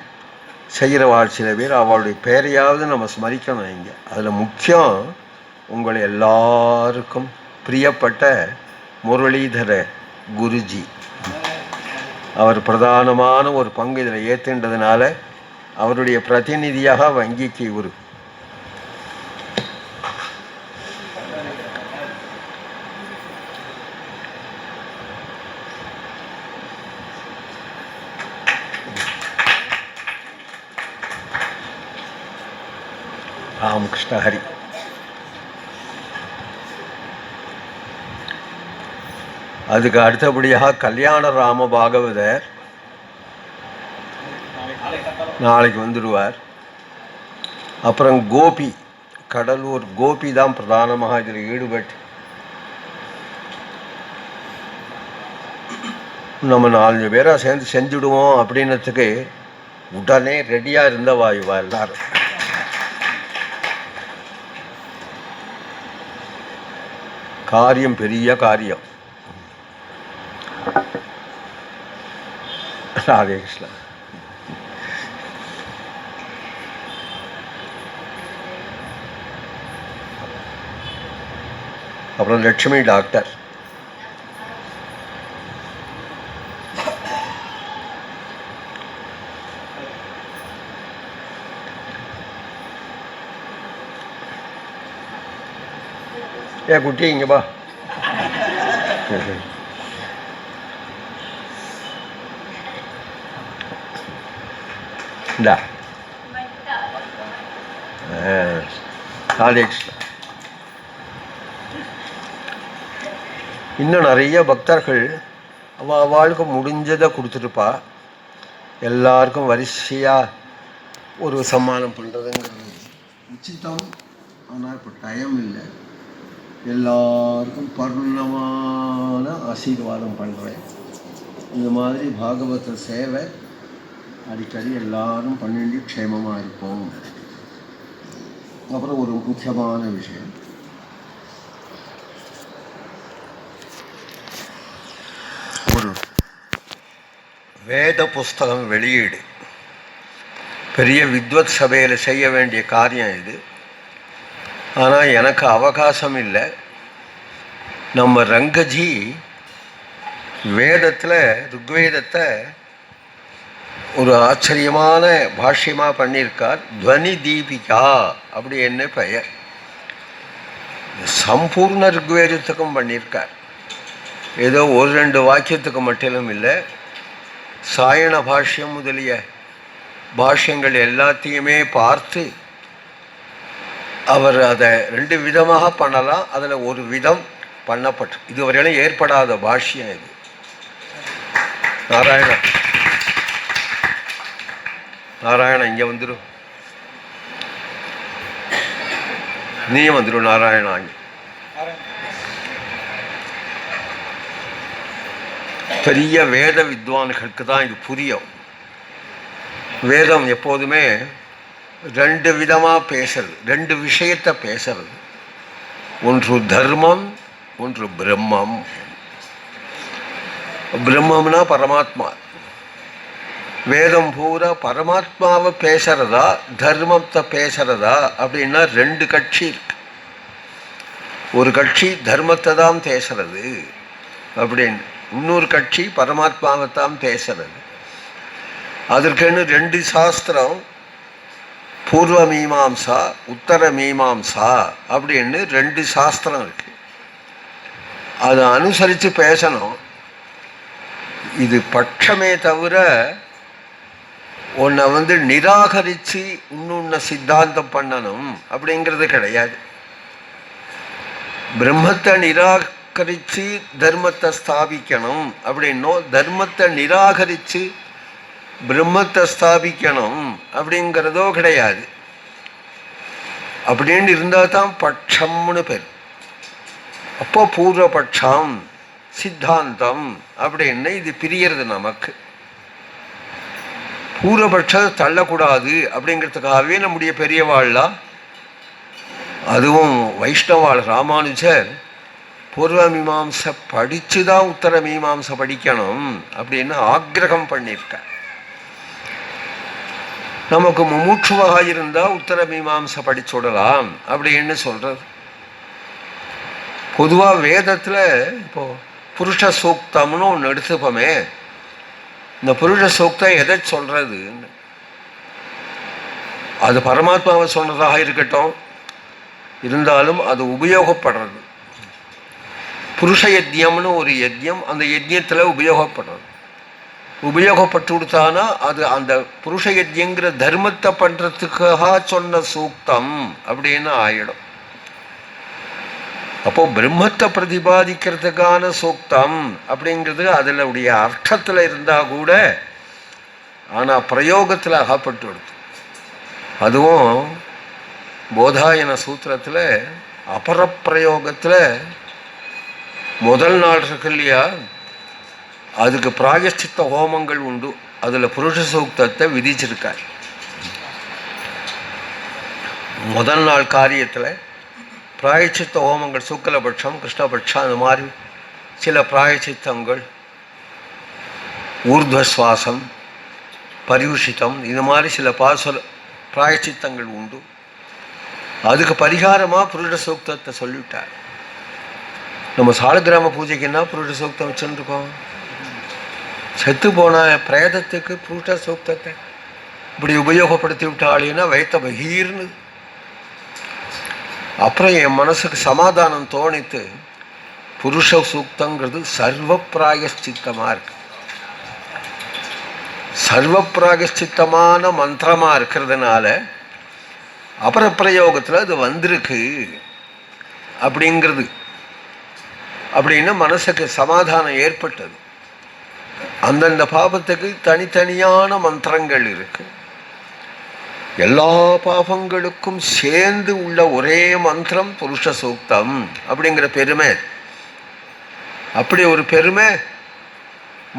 செய்கிறவாள் சில பேர். அவளுடைய பேரையாவது நம்ம ஸ்மரிக்கணும் இங்கே. அதில் முக்கியம் உங்களை எல்லாருக்கும் பிரியப்பட்ட முரளிதர குருஜி. அவர் பிரதானமான ஒரு பங்கு இதில் ஏற்றுன்றதுனால அவருடைய பிரதிநிதியாக வங்கிக்கு ஒரு ராமகிருஷ்ண ஹரி. அதுக்கு அடுத்தபடியாக கல்யாண ராம பாகவதர் நாளைக்கு வந்துடுவார். அப்புறம் கோபி, கடலூர் கோபி தான் பிரதானமாக இதில் ஈடுபட்டு நம்ம 4 பேராக சேர்ந்து செஞ்சுடுவோம் அப்படின்னதுக்கு உடனே ரெடியாக இருந்த வாயுவா எல்லாரும். காரியம் பெரிய காரியம். ராதே கிருஷ்ணா. அப்புறம் லட்சுமி டாக்டர். ஏ குட்டி இங்கே பா. இந்தா ராதே கிருஷ்ணா. இன்னும் நிறைய பக்தர்கள் அவளுக்கு முடிஞ்சதை கொடுத்துருப்பா. எல்லாருக்கும் வரிசையாக ஒரு சம்மானம் பண்ணுறதுங்கிறது உச்சிதம். ஆனால் இப்போ டைம் இல்லை. எல்லாருக்கும் பர்ணமான ஆசீர்வாதம் பண்ணுறேன். இந்த மாதிரி பாகவத சேவை அடிக்கடி எல்லாரும் பண்ணிட்டு க்ஷேமமாக இருப்போம். அப்புறம் ஒரு முக்கியமான விஷயம், ஒரு வேத புஸ்தகம் வெளியீடு பெரிய வித்வத் சபையில் செய்ய வேண்டிய காரியம் இது. ஆனால் எனக்கு அவகாசம் இல்லை. நம்ம ரங்கஜி வேதத்தில் ருக்வேதத்தை ஒரு ஆச்சரியமான பாஷ்யமாக பண்ணியிருக்கார். துவனி தீபிகா அப்படி என்ன பெயர். சம்பூர்ண ருக்வேதத்துக்கும் பண்ணியிருக்கார். ஏதோ ஒரு ரெண்டு வாக்கியத்துக்கு மட்டிலும் இல்லை, சாயண பாஷ்யம் முதலிய பாஷ்யங்கள் எல்லாத்தையுமே பார்த்து அவர் அதை ரெண்டு விதமாக பண்ணலாம். அதில் ஒரு விதம் பண்ணப்பட்டு இதுவரையிலும் ஏற்படாத பாஷ்யம் இது. நாராயணா, நாராயணா இங்கே வந்துடும், நீயும் வந்துடும் நாராயணா. இங்கே பெரிய வேத வித்வான்களுக்கு தான் இது புரியும். வேதம் எப்போதுமே ரெண்டு விதமாக பேசுறது, ரெண்டு விஷயத்தை பேசுறது. ஒன்று தர்மம், ஒன்று பிரம்மம். பிரம்மம்னா பரமாத்மா. வேதம் பூரா பரமாத்மாவை பேசுறதா தர்மத்தை பேசுறதா அப்படின்னா ரெண்டு கட்சி இருக்கு. ஒரு கட்சி தர்மத்தை தான் பேசுறது அப்படின்னு, இன்னொரு கட்சி பரமாத்மாவை தான் பேசுறது. அதற்குன்னு ரெண்டு சாஸ்திரம், பூர்வ மீமாம்சா உத்தர மீமாம்சா அப்படின்னு ரெண்டு சாஸ்திரம் இருக்கு. அதை அனுசரித்து பேசணும். இது பட்சமே தவிர உன்னை நிராகரித்து இன்னொன்று சித்தாந்தம் பண்ணணும் அப்படிங்கிறது கிடையாது. பிரம்மத்தை நிராகரித்து தர்மத்தை ஸ்தாபிக்கணும் அப்படின்னோ, தர்மத்தை நிராகரித்து பிரம்மத்தை ஸ்தாபிக்கணும் அப்படிங்கிறதோ கிடையாது. அப்படின்னு இருந்தால் தான் பட்சம்னு பேர். அப்போ பூர்வபட்சம் சித்தாந்தம் அப்படின்னு இது பிரியறது. நமக்கு பூர்வபட்சத்தை தள்ளக்கூடாது அப்படிங்கிறதுக்காகவே நம்முடைய பெரியவாள்லாம், அதுவும் வைஷ்ணவாள் ராமானுஜர் பூர்வ மீமாம்சை படித்து தான் உத்தர மீமாம்சை படிக்கணும் அப்படின்னு ஆக்கிரகம் பண்ணியிருக்கார். நமக்கு முமூட்சுவாக இருந்தால் உத்தர மீமாம்சை படிச்சுடலாம் அப்படின்னு சொல்கிறது. பொதுவாக வேதத்தில் இப்போது புருஷ சூக்தம்னு ஒன்று எடுத்துப்போமே, இந்த புருஷ சூக்தம் எதை சொல்கிறதுன்னு, அது பரமாத்மாவை சொன்னதாக இருக்கட்டும், இருந்தாலும் அது உபயோகப்படுறது. புருஷ யஜ்யம்னு ஒரு யஜ்யம், அந்த யஜ்யத்தில் உபயோகப்படுறது. உபயோகப்பட்டு கொடுத்தானா அது அந்த புருஷ யஜ்யங்கிற தர்மத்தை பண்ணுறதுக்காக சொன்ன சூக்தம் அப்படின்னு ஆயிடும். அப்போ பிரம்மத்தை பிரதிபாதிக்கிறதுக்கான சூக்தம் அப்படிங்கிறது அதில் உடைய அர்த்தத்தில் இருந்தால் கூட, ஆனால் பிரயோகத்தில் அகப்பட்டு கொடுத்து. அதுவும் போதாயன சூத்திரத்தில் அபரப்பிரயோகத்தில் முதல் நாள் இருக்கு இல்லையா, அதுக்கு பிராயஷ்சித்த ஹோமங்கள் உண்டு. அதில் புருஷ சூக்தத்தை விதிச்சிருக்கார். முதல் நாள் காரியத்தில் பிராயச்சித்த ஹோமங்கள், சுக்லபட்சம் கிருஷ்ணபட்சம், அந்த மாதிரி சில பிராயச்சித்தங்கள், ஊர்துவஸ்வாசம், பரியுஷிதம், இது மாதிரி சில பிராயச்சித்தங்கள் உண்டு. அதுக்கு பரிகாரமாக புருஷ சூக்தத்தை சொல்லிவிட்டார். நம்ம சாலக்கிராம பூஜைக்கு என்ன புருஷ சூக்தம் வச்சுருக்கோம்? செத்து போன பிரேதத்துக்கு புருஷ சூக்தத்தை இப்படி உபயோகப்படுத்தி விட்டாளின்னா வைத்த பகீர்னு. அப்புறம் என் மனசுக்கு சமாதானம் தோணித்து, புருஷ சூக்தங்கிறது சர்வ பிராயஷ்சித்தமாக இருக்கு. சர்வ பிராயஷ்சித்தமான மந்திரமாக இருக்கிறதுனால அபரப்பிரயோகத்தில் அது வந்திருக்கு அப்படிங்கிறது, அப்படின்னு மனசுக்கு சமாதானம் ஏற்பட்டது. அந்தந்த பாபத்துக்கு தனித்தனியான மந்திரங்கள் இருக்கு. எல்லா பாபங்களுக்கும் சேர்ந்து உள்ள ஒரே மந்திரம் புருஷ சூக்தம் அப்படிங்கிற பெருமை. அப்படி ஒரு பெருமை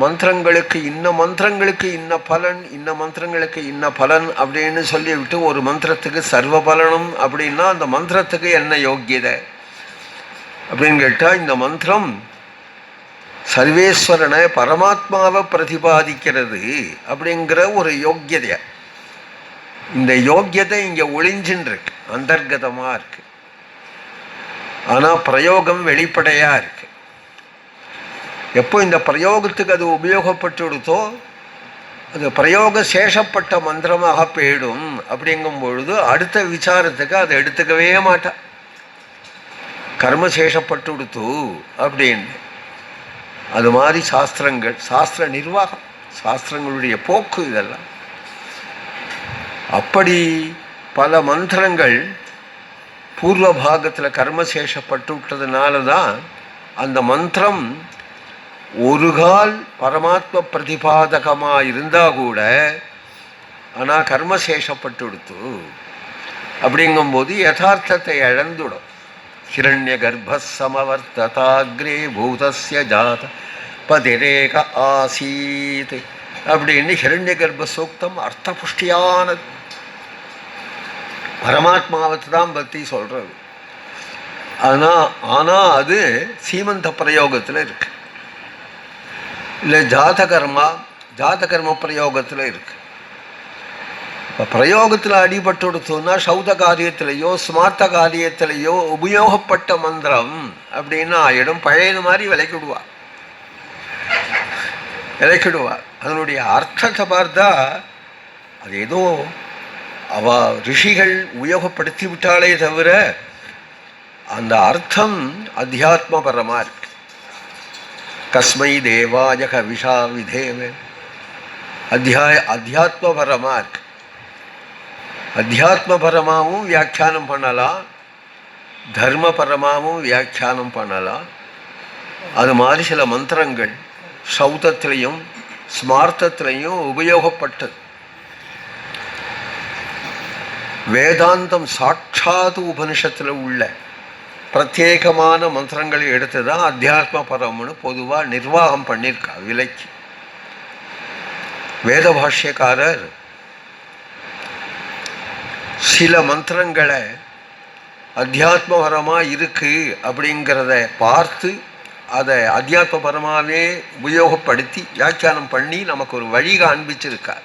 மந்திரங்களுக்கு, இன்ன மந்திரங்களுக்கு இன்ன பலன், இன்ன மந்திரங்களுக்கு இன்ன பலன் அப்படின்னு சொல்லிவிட்டு ஒரு மந்திரத்துக்கு சர்வ பலனும் அப்படின்னா அந்த மந்திரத்துக்கு என்ன யோக்கியதை அப்படின்னு கேட்டால், இந்த மந்திரம் சர்வேஸ்வரனை பரமாத்மாவை பிரதிபாதிக்கிறது அப்படிங்கிற ஒரு யோக்கியதை. இந்த யோக்கியதை இங்கே ஒளிஞ்சின்னு இருக்கு, அந்தர்கதமாக இருக்கு. ஆனால் பிரயோகம் வெளிப்படையாக இருக்கு. எப்போ இந்த பிரயோகத்துக்கு அது உபயோகப்பட்டு கொடுத்தோ அது பிரயோக சேஷப்பட்ட மந்திரமாக போயிடும். அப்படிங்கும் பொழுது அடுத்த விசாரத்துக்கு அதை எடுத்துக்கவே மாட்டான். கர்மசேஷப்பட்டு கொடுத்து அப்படின்னு. அது மாதிரி சாஸ்திரங்கள், சாஸ்திர நிர்வாகம், சாஸ்திரங்களுடைய போக்கு இதெல்லாம். அப்படி பல மந்திரங்கள் பூர்வ பாகத்தில் கர்மசேஷப்பட்டு விட்டதுனால தான் அந்த மந்திரம் ஒரு கால் பரமாத்ம பிரதிபாதகமாக இருந்தால் கூட ஆனால் கர்மசேஷப்பட்டு கொடுத்து அப்படிங்கும்போது யதார்த்தத்தை இழந்துடும். ஹிரண்ய கர்ப்ப சமவர்த்ததாக்ரே பூதஸ்ய ஜாத பதிரேக ஆசீத் அப்படின்னு ஹிரண்ய கர்ப்ப சூக்தம் அர்த்தபுஷ்டியானது. பரமாத்மாவத்தை தான் பற்றி சொல்கிறது. ஆனால் அது சீமந்த பிரயோகத்தில் இருக்கு, இல்லை ஜாதகர்ம பிரயோகத்தில் இருக்கு. இப்போ பிரயோகத்தில் அடிபட்டு கொடுத்தோம்னா சௌத காரியத்திலேயோ ஸ்மார்த்த காரியத்திலேயோ உபயோகப்பட்ட மந்திரம் அப்படின்னு ஆயிடும். பழையது மாதிரி விலைக்கிடுவா. அதனுடைய அர்த்தத்தை பார்த்தா அது ஏதோ அவ ரிஷிகள் உபயோகப்படுத்தி விட்டாலே தவிர அந்த அர்த்தம் அத்தியாத்மபரமாக இருக்கு. கஸ்மை தேவாய கவிஷா விதேவ அத்தியாத்மபரமாக இருக்கு. அத்தியாத்மபரமாகவும் வியாக்கியானம் பண்ணலாம், தர்மபரமாகவும் வியாக்கியானம் பண்ணலாம். அது மாதிரி சில மந்திரங்கள் சௌதத்திலையும் ஸ்மார்த்தத்திலையும் உபயோகப்பட்டது. வேதாந்தம் சாட்சாத் உபனிஷத்தில் உள்ள பிரத்யேகமான மந்திரங்களை எடுத்து தான் அத்தியாத்ம பரம்னு பொதுவாக நிர்வாகம் பண்ணியிருக்கா விலைக்கு. வேத பாஷ்யக்காரர் சில மந்திரங்களை அத்தியாத்மபரமாக இருக்குது அப்படிங்கிறத பார்த்து அதை அத்தியாத்மபரமாகவே உபயோகப்படுத்தி வியாக்கியானம் பண்ணி நமக்கு ஒரு வழி காண்பிச்சிருக்கார்.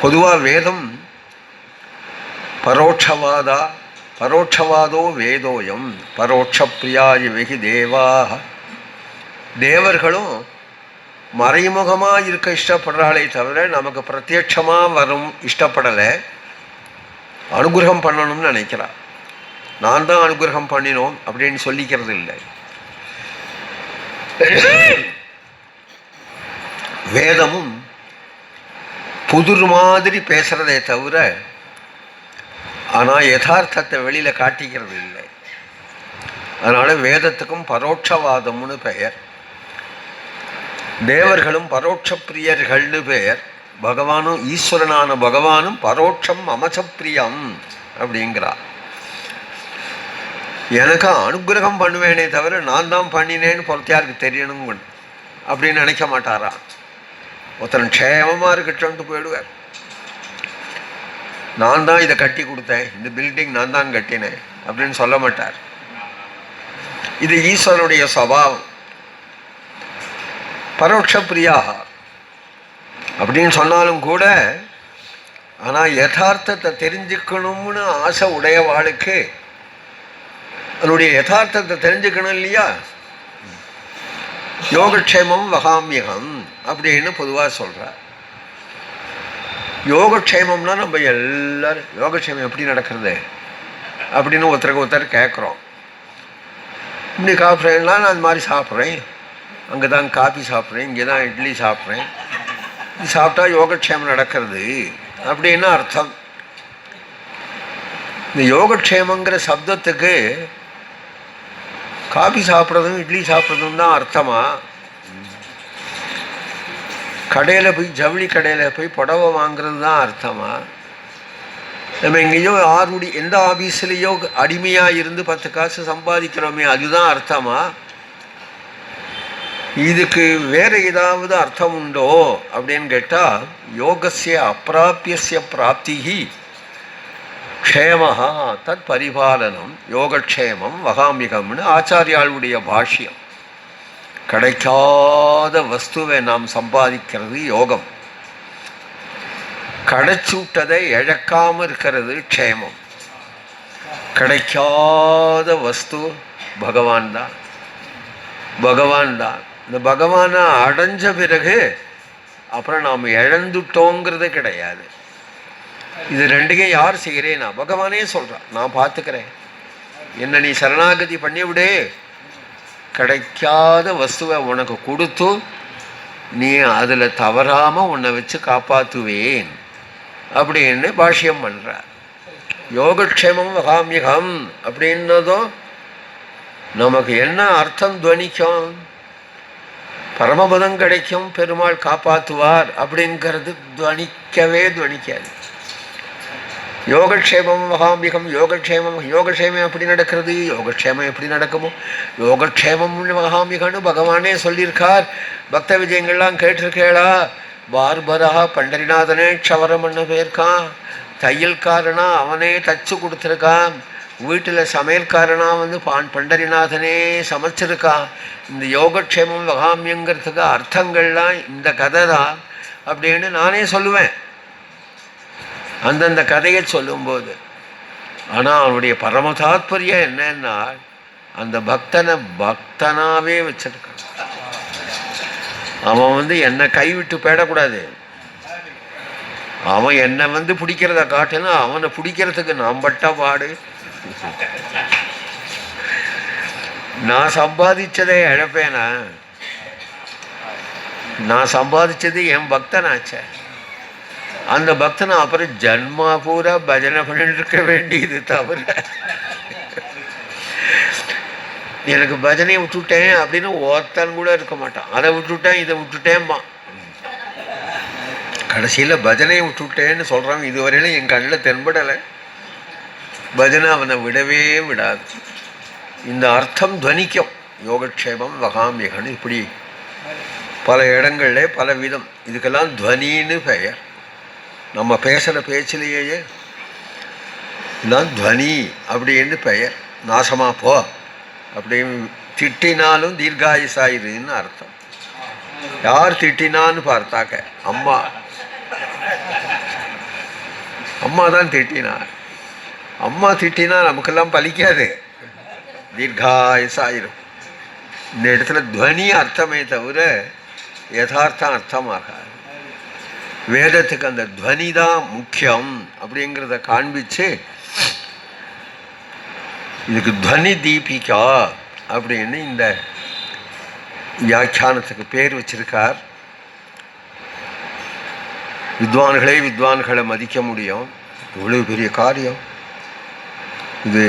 பொதுவாக வேதம் பரோட்சவாதோ வேதோயம் பரோட்ச பிரியாய வெகி தேவாக. தேவர்களும் மறைமுகமாக இருக்க இஷ்டப்படுறாளே தவிர நமக்கு பிரத்யட்சமாக வரும் இஷ்டப்படலை. அனுகிரகம் பண்ணணும்னு நினைக்கிறா. நான் தான் அனுகிரகம் பண்ணினோம் அப்படின்னு சொல்லிக்கிறது இல்லை. வேதமும் புதுர் மாதிரி பேசுகிறதே தவிர ஆனால் யதார்த்தத்தை வெளியில் காட்டிக்கிறது இல்லை. அதனால் வேதத்துக்கும் பரோட்சவாதம்னு பெயர். தேவர்களும் பரோட்ச பிரியர்கள்னு பெயர். பகவானும் ஈஸ்வரனான பகவானும் பரோட்சம் அமசப்பிரியம் அப்படிங்கிறார். எனக்கு அனுகிரகம் பண்ணுவேனே தவிர நான் தான் பண்ணினேன்னு பொறுத்தியாருக்கு தெரியணும் அப்படின்னு நினைக்க மாட்டாரா. ஒருத்தன் க்ஷேமமாக இருக்கட்டும்ட்டு போயிடுவார். நான் தான் இதை கட்டி கொடுத்தேன், இந்த பில்டிங் நான் தான் கட்டினேன் அப்படின்னு சொல்ல மாட்டார். இது ஈஸ்வரனுடைய சுபாவம். பரோட்ச பிரியா அப்படின்னு சொன்னாலும் கூட ஆனால் யதார்த்தத்தை தெரிஞ்சுக்கணும்னு ஆசை உடையவாளுக்கு அதனுடைய யதார்த்தத்தை தெரிஞ்சுக்கணும் இல்லையா. யோகக்ஷேமம் வகாமியகம் அப்படின்னு பொதுவாக சொல்கிறார். யோகக்ஷேமம்னா நம்ம எல்லாரும் யோகக்ஷேமம் எப்படி நடக்கிறது அப்படின்னு ஒருத்தருக்கு கேட்குறோம். இப்படி சாப்பிட்றேன்னா நான் அந்த மாதிரி சாப்பிட்றேன், அங்கே தான் காஃபி சாப்பிட்றேன், இங்கே தான் இட்லி சாப்பிட்றேன், இது சாப்பிட்டா யோகக்ஷேமம் நடக்கிறது அப்படின்னு அர்த்தம். இந்த யோகக்ஷேமங்கிற சப்தத்துக்கு காஃபி சாப்பிட்றதும் இட்லி சாப்பிட்றதும் தான் அர்த்தமா? கடையில் போய் ஜவுளி கடையில் போய் புடவை வாங்குறது தான் அர்த்தமா? நம்ம எங்கேயோ எந்த ஆஃபீஸ்லேயோ அடிமையாக இருந்து 10 காசு சம்பாதிக்கிறோமே அதுதான் அர்த்தமா? இதுக்கு வேறு ஏதாவது அர்த்தம் உண்டோ அப்படின்னு கேட்டால் யோகஸ்ய அப்பிராபியஸ்ய பிராப்திஹி க்ஷேமஹா தத் பரிபாலனம் யோகக்ஷேமம் வகாமிகம்னு ஆச்சாரியாளுடைய பாஷ்யம். கிடைக்காத வஸ்துவை நாம் சம்பாதிக்கிறது யோகம், கிடைச்சுட்டதை இழக்காமல் இருக்கிறது க்ஷேமம். கிடைக்காத வஸ்து பகவான் தான். இந்த பகவானை அடைஞ்ச பிறகு அப்புறம் நாம் இழந்துட்டோங்கிறது கிடையாது. இது ரெண்டுக்கே யார் செய்கிறேன்? நான் பகவானே சொல்கிறான், நான் பார்த்துக்கிறேன். என்ன நீ சரணாகதி பண்ணிவிடு, கிடைக்காத வஸ்துவை உனக்கு கொடுத்து நீ அதில் தவறாமல் உன்னை வச்சு காப்பாற்றுவேன் அப்படின்னு பாஷ்யம் பண்ணுறார். யோகக்ஷேமம் வகாமியகம் அப்படின்னதும் நமக்கு என்ன அர்த்தம் துவனிக்கும்? பரமபதம் கிடைக்கும், பெருமாள் காப்பாற்றுவார் அப்படிங்கிறது துவனிக்காது. யோகக்ஷேமம் வகாம்பிகம், யோகக்ஷேமம் எப்படி நடக்கிறது? யோகக்ஷேமம் எப்படி நடக்குமோ? யோகக்ஷேமம் வகாம்பிகம்னு பகவானே சொல்லியிருக்கார். பக்த விஜயங்கள்லாம் கேட்டிருக்கேளா? பார்பரா பண்டரிநாதனே க்ஷவரம் பண்ண போயிருக்கான், தையல்காரனா அவனே தச்சு கொடுத்துருக்கான், வீட்டில் சமையல்காரனா வந்து பண்டரிநாதனே சமைச்சிருக்கான். இந்த யோகக்ஷேமம் வகாமியங்கிறதுக்கு அர்த்தங்கள்லாம் இந்த கதை தான் அப்படின்னு நானே சொல்லுவேன் அந்தந்த கதையை சொல்லும்போது. ஆனால் அவனுடைய பரம தாத்பரியம் என்னன்னா, அந்த பக்தனை பக்தனாகவே வச்சிருக்கான். அவன் வந்து என்னை கைவிட்டு போயிடக்கூடாது. அவன் என்னை வந்து பிடிக்கிறத காட்டுனா அவனை பிடிக்கிறதுக்கு நான் பட்ட பாடு. நான் சம்பாதிச்சதை இழப்பேனா? நான் சம்பாதிச்சது என் பக்தனாச்ச. அந்த பக்தனை அப்புறம் ஜன்மா பூரா பஜனை பண்ணிட்டு இருக்க வேண்டியது தவிர எனக்கு பஜனையை விட்டுட்டேன் அப்படின்னு ஒருத்தன் கூட இருக்க மாட்டான். அதை விட்டுட்டேன் இதை விட்டுட்டேன்மா. கடைசியில் பஜனையை விட்டுட்டேன்னு சொல்கிறான். இதுவரையிலும் என் கண்ணில் தென்படலை. பஜனை அவனை விடவே விடாது. இந்த அர்த்தம் துவனிக்கும். யோகக்ஷேமம் வகாமியகன்னு இப்படி பல இடங்களில் பல விதம். இதுக்கெல்லாம் துவனின்னு பெயர். நம்ம பேசுகிற பேச்சிலேயே இதுதான் துவனி அப்படின்னு பெயர். நாசமாக போ அப்படின்னு திட்டினாலும் தீர்காயுசாயிருன்னு அர்த்தம். யார் திட்டினான்னு பார்த்தாக்க அம்மா தான் திட்டினார். அம்மா திட்டினா நமக்கெல்லாம் பலிக்காது, தீர்காயுசாயிரும். இந்த இடத்துல துவனி அர்த்தமே தவிர யதார்த்தம் அர்த்தமாகாது. வேதத்துக்கு அந்த துவனி தான் முக்கியம் அப்படிங்கிறத காண்பிச்சு இதுக்கு துவனி தீபிகா அப்படின்னு இந்த வியாக்கியானத்துக்கு பேர் வச்சிருக்கார். வித்வான்களை மதிக்க முடியும். இவ்வளவு பெரிய காரியம் இது.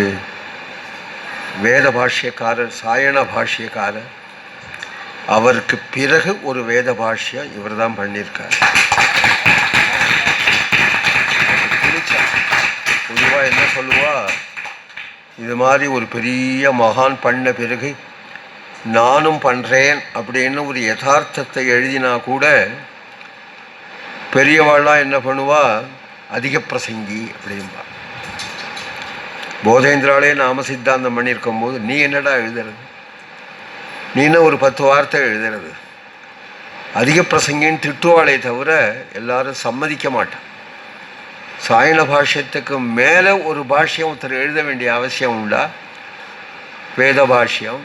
வேத பாஷ்யக்காரர், சாயண பாஷ்யக்காரர், அவருக்கு பிறகு ஒரு வேத பாஷ்யம் இவர் தான் பண்ணியிருக்கார். பொதுவாக என்ன சொல்லுவா, இது மாதிரி ஒரு பெரிய மகான் பண்ண பிறகு நானும் பண்ணுறேன் அப்படின்னு ஒரு யதார்த்தத்தை எழுதினா கூட பெரியவாள்லாம் என்ன பண்ணுவா, அதிக பிரசங்கி அப்படின்பா. போதேந்திராலே நாம சித்தாந்தம் பண்ணியிருக்கும் போது நீ என்னடா எழுதுறது, நீ என்ன ஒரு 10 வார்த்தை எழுதுறது, அதிக பிரசங்கின்னு திட்டுவாளே தவிர எல்லாரும் சம்மதிக்க மாட்டான். சாயண பாஷ்யத்துக்கு மேலே ஒரு பாஷ்யம் ஒருத்தர் எழுத வேண்டிய அவசியம் உண்டா? வேத பாஷ்யம்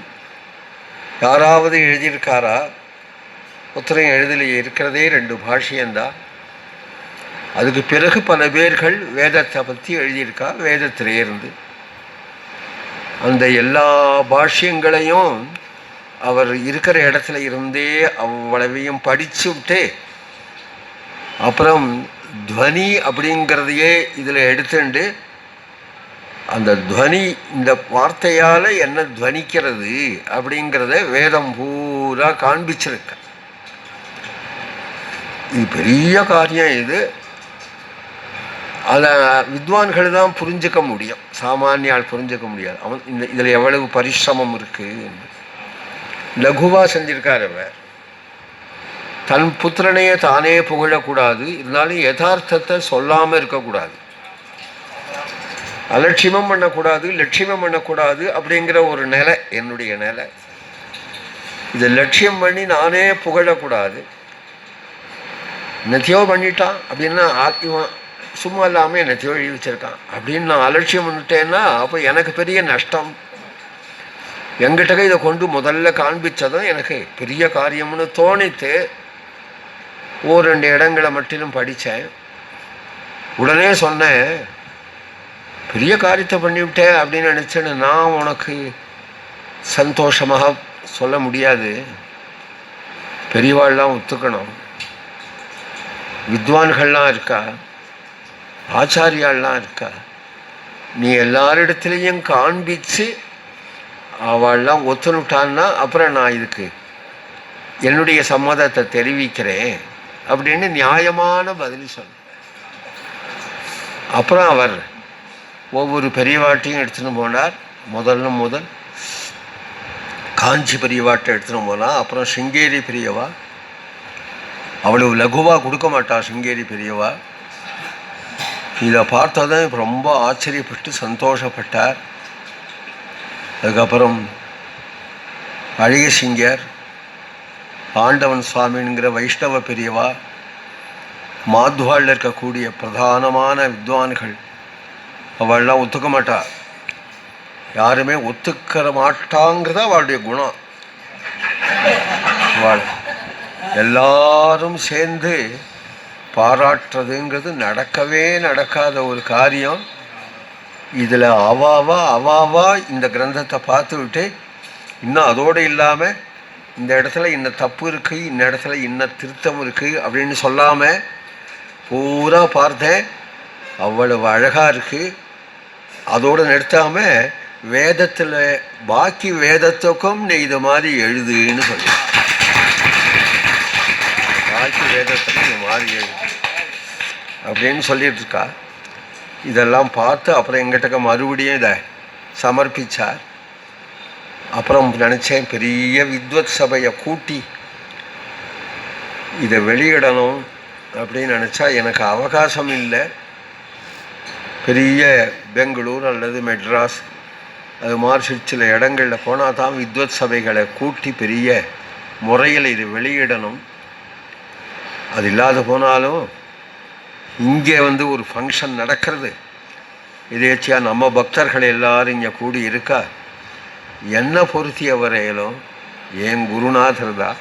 யாராவது எழுதியிருக்காரா? ஒருத்தரையும் எழுதலையே. இருக்கிறதே 2 பாஷ்யம்தான். அதுக்கு பிறகு பல பேர்கள் வேதத்தை பற்றி எழுதியிருக்கா. வேதத்திலே இருந்து அந்த எல்லா பாஷ்யங்களையும் அவர் இருக்கிற இடத்துல இருந்தே அவ்வளவையும் படிச்சு விட்டு அப்புறம் துவனி அப்படிங்கிறதையே இதில் எடுத்துண்டு அந்த துவனி இந்த வார்த்தையால் என்ன துவனிக்கிறது அப்படிங்கிறத வேதம் பூரா காண்பிச்சிருக்க. இது பெரிய காரியம். இது அதை வித்வான்கள் தான் புரிஞ்சுக்க முடியும், சாமானியால் புரிஞ்சுக்க முடியாது. அவன் இதில் எவ்வளவு பரிசிரமம் இருக்குது லகுவாக செஞ்சிருக்கார். அவர் தன் புத்திரனையே தானே புகழக்கூடாது, இருந்தாலும் யதார்த்தத்தை சொல்லாமல் இருக்கக்கூடாது, அலட்சியமும் பண்ணக்கூடாது, லட்சியமும் பண்ணக்கூடாது அப்படிங்கிற ஒரு நிலை என்னுடைய நிலை. இதை லட்சியம் பண்ணி நானே புகழக்கூடாது. என்னத்தையோ பண்ணிட்டான் அப்படின்னா இவன் சும்மா இல்லாமல் என்னத்தையோ எழுதி வச்சிருக்கான் அப்படின்னு நான் அலட்சியம் பண்ணிட்டேன்னா அப்போ எனக்கு பெரிய நஷ்டம். எங்கிட்ட இதை கொண்டு முதல்ல காண்பிச்சதும் எனக்கு பெரிய காரியம்னு தோணித்து 1-2 இடங்களை மட்டிலும் படித்தேன். உடனே சொன்னேன், பெரிய காரியத்தை பண்ணிவிட்டேன் அப்படின்னு நினச்சேன்னு நான் உனக்கு சந்தோஷமாக சொல்ல முடியாது. பெரியவாள்லாம் ஒத்துக்கணும், வித்வான்கள்லாம் இருக்கா, ஆச்சாரியாள்லாம் இருக்கா. நீ எல்லாரிடத்துலையும் காண்பிச்சு அவள்லாம் ஒத்துனுட்டான்னா அப்புறம் நான் இதுக்கு என்னுடைய சம்மதத்தை தெரிவிக்கிறேன் அப்படின்னு நியாயமான பதில் சொன்ன. அப்புறம் அவர் ஒவ்வொரு பெரியவாட்டையும் எடுத்துன்னு போனார். முதல் காஞ்சி பெரியவாட்டை எடுத்துன்னு போனால், அப்புறம் சிங்கேரி பெரியவா. அவ்வளவு லகுவாக கொடுக்க மாட்டா சிங்கேரி பெரியவா. இதை பார்த்ததான் ரொம்ப ஆச்சரியப்பட்டு சந்தோஷப்பட்டார். அதுக்கப்புறம் அழகிய சிங்கர், ஆண்டவன் சுவாமிங்கிற வைஷ்ணவ பெரியவா, மாத்வாளில் இருக்கக்கூடிய பிரதானமான வித்வான்கள் அவள்லாம் ஒத்துக்க மாட்டா. யாருமே ஒத்துக்கிற மாட்டாங்கிறத அவளுடைய குணம். அவள் எல்லாரும் சேர்ந்து பாராட்டுறதுங்கிறது நடக்கவே நடக்காத ஒரு காரியம். இதில் அவாவா இந்த கிரந்தத்தை பார்த்து விட்டு இன்னும் அதோடு இல்லாமல் இந்த இடத்துல இன்ன தப்பு இருக்குது, இந்த இடத்துல இன்ன திருத்தம் இருக்குது அப்படின்னு சொல்லாமல் பூரா பார்த்தேன். அவ்வளவு அழகாக இருக்குது. அதோடு நிறுத்தாமல் வேதத்தில் பாக்கி வேதத்துக்கும் நீ இது மாதிரி எழுதுன்னு சொல்லி, பாக்கி வேதத்துக்கும் இது மாதிரி எழுது அப்படின்னு சொல்லிட்டு இருக்கா. இதெல்லாம் பார்த்து அப்புறம் எங்கிட்ட மறுபடியும் இதை சமர்ப்பித்தார். அப்புறம் நினச்சேன், பெரிய வித்வத் சபையை கூட்டி இதை வெளியிடணும் அப்படின்னு நினச்சா எனக்கு அவகாசம் இல்லை. பெரிய பெங்களூர் அல்லது மெட்ராஸ் அது மாதிரி சில இடங்களில் போனால் தான் வித்வத் சபைகளை கூட்டி பெரிய முறையில் இது வெளியிடணும். அது இல்லாத போனாலும் இங்கே ஒரு ஃபங்க்ஷன் நடக்கிறது, இதேச்சியாக நம்ம பக்தர்கள் எல்லாரும் இங்கே கூடி இருக்கா. என்னை பொருத்திய வரையிலும் என் குருநாதர் தான்.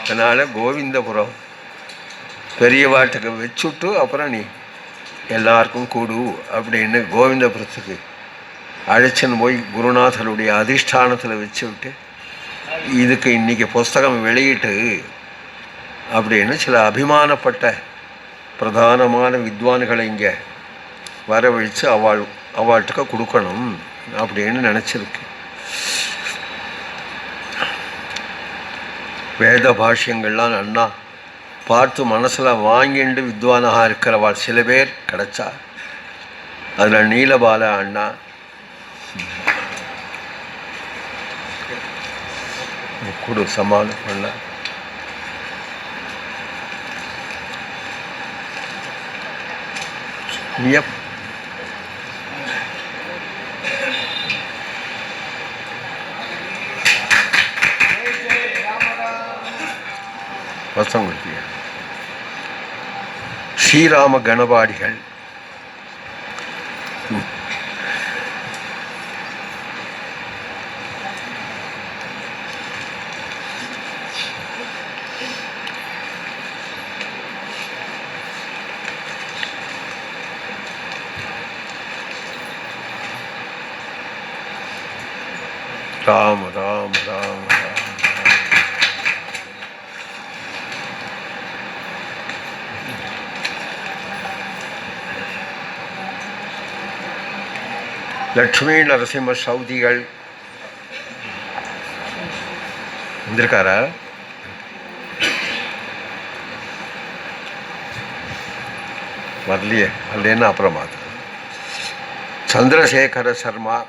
அதனால் கோவிந்தபுரம் பெரியவாட்டுக்கு வச்சுட்டு அப்புறம் நீ எல்லாருக்கும் கூடு அப்படின்னு கோவிந்தபுரத்துக்கு அழைச்சின்னு போய் குருநாதருடைய அதிஷ்டானத்தில் வச்சு விட்டு இதுக்கு இன்றைக்கி புஸ்தகம் வெளியிட்டு அப்படின்னு சில அபிமானப்பட்ட பிரதானமான வித்வான்களை இங்கே வரவழைச்சு அவள்கிட்ட கொடுக்கணும் அப்படின்னு நினச்சிருக்கு. வேத பாஷ்யங்கள்லாம் அண்ணா பார்த்து மனசில் வாங்கிண்டு வித்வானாக இருக்கிறவாள் சில பேர் கிடச்சா. அதில் நீலபால அண்ணா, கொடு சமாளம் பண்ண. வசம் கொடுத்திய ஸ்ரீராம கணபாடிகள் ராம ராம ராம லட்சுமி நரசிம்ம சௌதிகள் வந்திருக்காரா? வரலையே, வரலன்னா அப்புறம் பார்த்து. சந்திரசேகர சர்மா,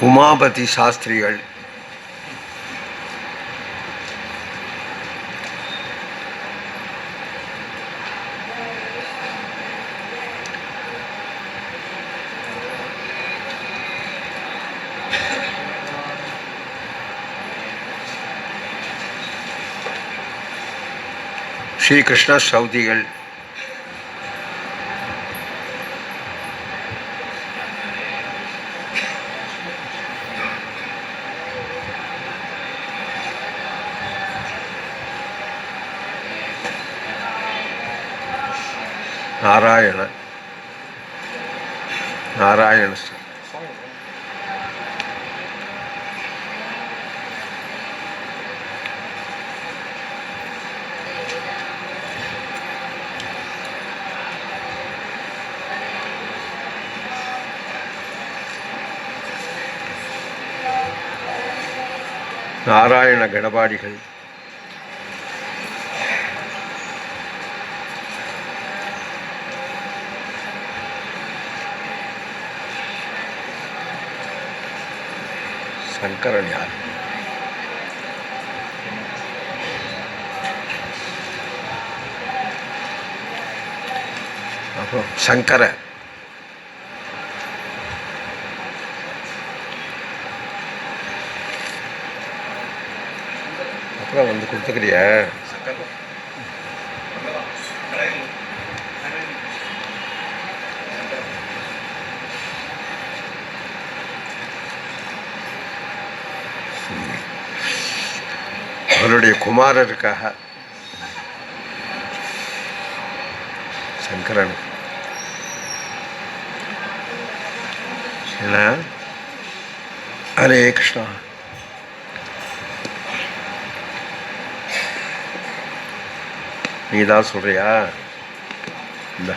உமாபதி சாஸ்திரிகள், ஸ்ரீகிருஷ்ண ஸ்ரௌதிகள். நாராயண நாராயண நாராயண கணபாடிகள். சங்கரன் யார்? அப்புறம் சங்கர அப்புறம் வந்து கொடுத்துக்கிறியா? அவருடைய குமாரருக்காக சங்கரன். ஹரே கிருஷ்ணா. நீதான் சொல்றியா? இந்த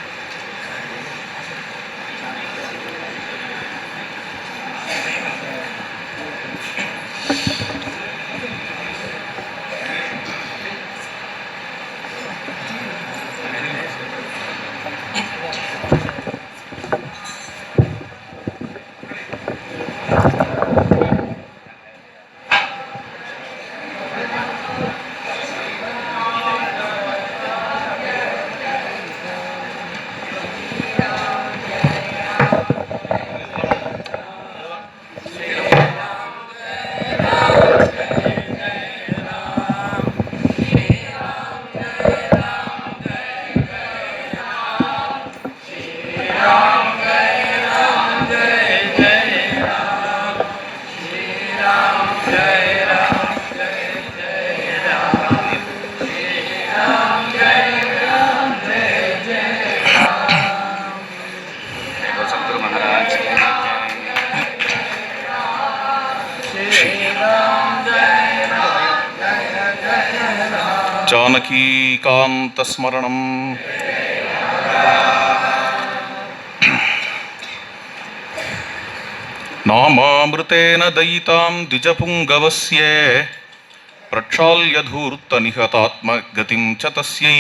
जानकीकान्तस्मरणम् नामामृतेन दयितां द्विजपुङ्गवस्य प्रक्षाल्य धूर्तनिहतात्मगतिं च तस्यै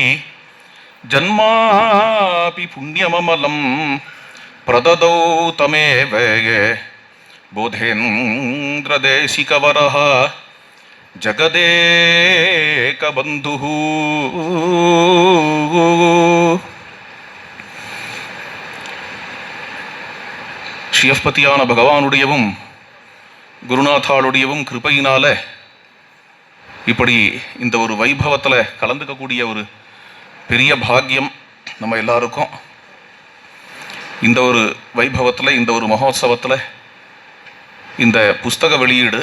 जन्मापि पुण्यममलं प्रददौ तमेव बोधेन्द्रदेशिकवरः जगदेकबन्धुः. ஸ்ரீயப்பதியான பகவானுடையவும் குருநாத்தாளுடையவும் கிருபையினால இப்படி இந்த ஒரு வைபவத்தில் கலந்துக்கக்கூடிய ஒரு பெரிய பாக்கியம் நம்ம எல்லாருக்கும். இந்த ஒரு வைபவத்தில், இந்த ஒரு மகோத்சவத்தில், இந்த புஸ்தக வெளியீடு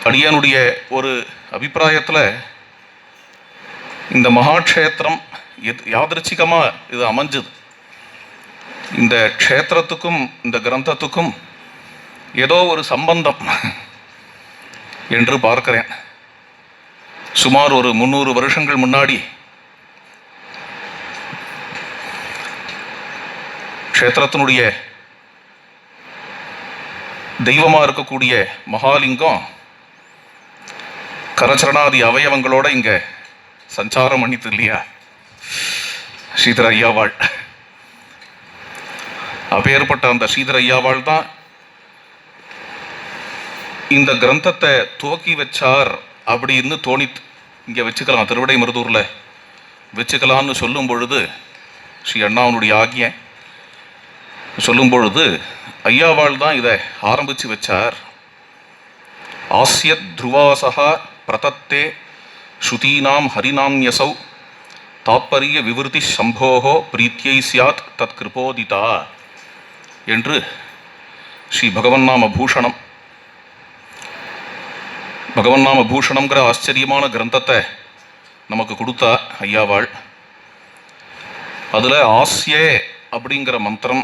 அடியானுடைய ஒரு அபிப்பிராயத்தில் இந்த மகாக்ஷேத்திரம் யாதృச்சிகமாக இது அமைஞ்சது. இந்த க்ஷேத்திரத்துக்கும் இந்த கிரந்தத்துக்கும் ஏதோ ஒரு சம்பந்தம் என்று பார்க்கிறேன். சுமார் ஒரு 300 வருஷங்கள் முன்னாடி க்ஷேத்திரத்தினுடைய தெய்வமாக இருக்கக்கூடிய மகாலிங்கம் கரச்சரணாதி அவயவங்களோட இங்கே சஞ்சாரம் பண்ணித்து இல்லையா ஸ்ரீதர ஐயாவாள். அப்பேற்பட்ட அந்த ஸ்ரீதர ஐயாவாள் தான் இந்த கிரந்தத்தை துவக்கி வச்சார் அப்படின்னு தோணித்து. இங்கே வச்சுக்கலாம், திருவிடை மருதூரில் வச்சுக்கலான்னு சொல்லும் பொழுது, ஸ்ரீ அண்ணாவனுடைய ஆகிய சொல்லும் பொழுது ஐயாவாள் தான் இதை ஆரம்பித்து வச்சார். ஆசிய துருவாசகா பிரதத்தே ஸ்ருதீனாம் ஹரிநாம்யசௌ தாத்பரிய விவருத்தி சம்போகோ பிரீத்தியை சியாத் தத் கிருபோதிதா என்று ஸ்ரீ பகவன்னாம பூஷணம் பகவன்னாம பூஷணம்ங்கிற ஆச்சரியமான கிரந்தத்தை நமக்கு கொடுத்தா ஐயாவாள். அதில் ஆஸ்யே அப்படிங்கிற மந்திரம்,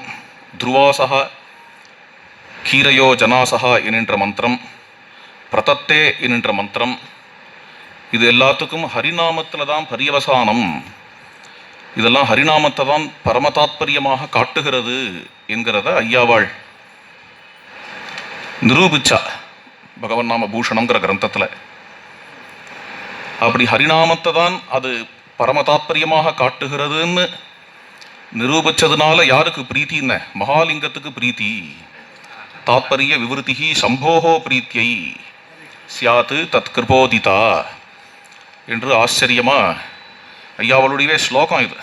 துருவாசகா கீரையோ ஜனாசகா என்கின்ற மந்திரம், பிரதத்தே என்கின்ற மந்திரம், இது எல்லாத்துக்கும் ஹரிநாமத்தில் தான் பரியவசானம், இதெல்லாம் ஹரிநாமத்தை தான் பரமதாத்பரியமாக காட்டுகிறது என்கிறத ஐயாவாள் நிரூபிச்சா பகவன் நாம பூஷணங்கிற கிரந்தத்தில். அப்படி ஹரிநாமத்தை தான் அது பரமதாத்பரியமாக காட்டுகிறதுன்னு நிரூபிச்சதுனால யாருக்கு பிரீத்தின்னு? மகாலிங்கத்துக்கு பிரீத்தி. தாத்பரிய விவருத்தி சம்போகோ பிரீத்தியை சியாத்து தத் கிருபோதிதா என்று ஆச்சரியமா ஐயாவளுடைய ஸ்லோகம் இது.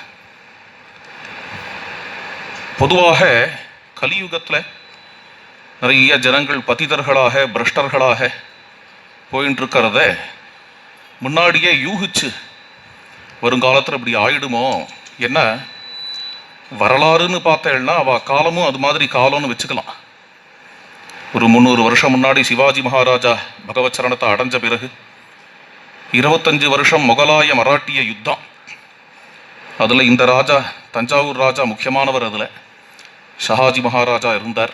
பொதுவாக கலியுகத்தில் நிறைய ஜனங்கள் பதிதர்களாக பிரஷ்டர்களாக போயின்னு இருக்கிறத முன்னாடியே யூகிச்சு வருங்காலத்தில் இப்படி ஆயிடுமோ என்ன வரலாறுன்னு பார்த்தேன்னா அவள் காலமும் அது மாதிரி காலம்னு வச்சுக்கலாம். ஒரு 300 வருஷம் முன்னாடி சிவாஜி மகாராஜா பகவத் சரணத்தை அடைஞ்ச பிறகு 25 வருஷம் முகலாய மராட்டிய யுத்தம். அதில் இந்த ராஜா, தஞ்சாவூர் ராஜா முக்கியமானவர். அதில் ஷஹாஜி மகாராஜா இருந்தார்.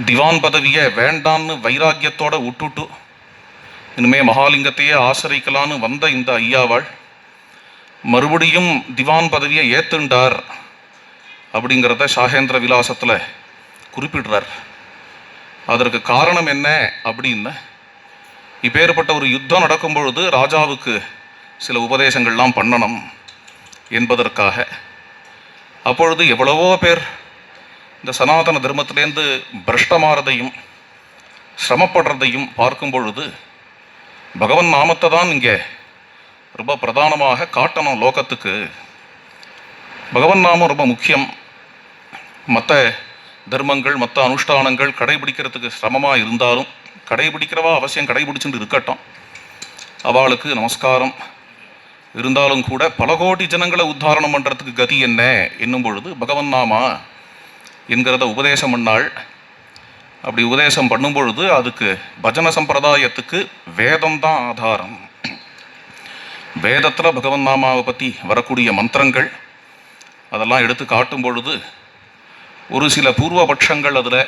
திவான் பதவியை வேண்டான்னு வைராக்கியத்தோடு விட்டுட்டு இனிமே மகாலிங்கத்தையே ஆசிரிக்கலான்னு வந்த இந்த ஐயாவாள் மறுபடியும் திவான் பதவியை ஏத்துண்டார் அப்படிங்கிறத ஷாகேந்திர விலாசத்தில் குறிப்பிடுறார். அதற்கு காரணம் என்ன அப்படின்னா, இப்பேற்பட்ட ஒரு யுத்தம் நடக்கும் பொழுது ராஜாவுக்கு சில உபதேசங்கள்லாம் பண்ணணும் என்பதற்காக. அப்பொழுது எவ்வளவோ பேர் இந்த சனாதன தர்மத்திலேருந்து பிரஷ்டமாறதையும் சிரமப்படுறதையும் பார்க்கும் பொழுது பகவன் நாமத்தை தான் இங்கே ரொம்ப பிரதானமாக காட்டணும் லோகத்துக்கு. பகவன் நாமம் ரொம்ப முக்கியம். மற்ற தர்மங்கள் மற்ற அனுஷ்டானங்கள் கடைபிடிக்கிறதுக்கு சிரமமாக இருந்தாலும் கடைபிடிக்கிறவா அவசியம் கடைபிடிச்சுட்டு இருக்கட்டும், அவளுக்கு நமஸ்காரம். இருந்தாலும் கூட பல கோடி ஜனங்களை உத்தாரணம் பண்ணுறதுக்கு கதி என்ன என்னும் பொழுது பகவன் நாமா என்கிறத உபதேசம் பண்ணாள். அப்படி உபதேசம் பண்ணும் பொழுது அதுக்கு பஜன சம்பிரதாயத்துக்கு வேதம் தான் ஆதாரம். வேதத்தில் பகவன் நாமாவை பற்றி வரக்கூடிய மந்திரங்கள் அதெல்லாம் எடுத்து காட்டும் பொழுது ஒரு சில பூர்வபட்சங்கள், அதில்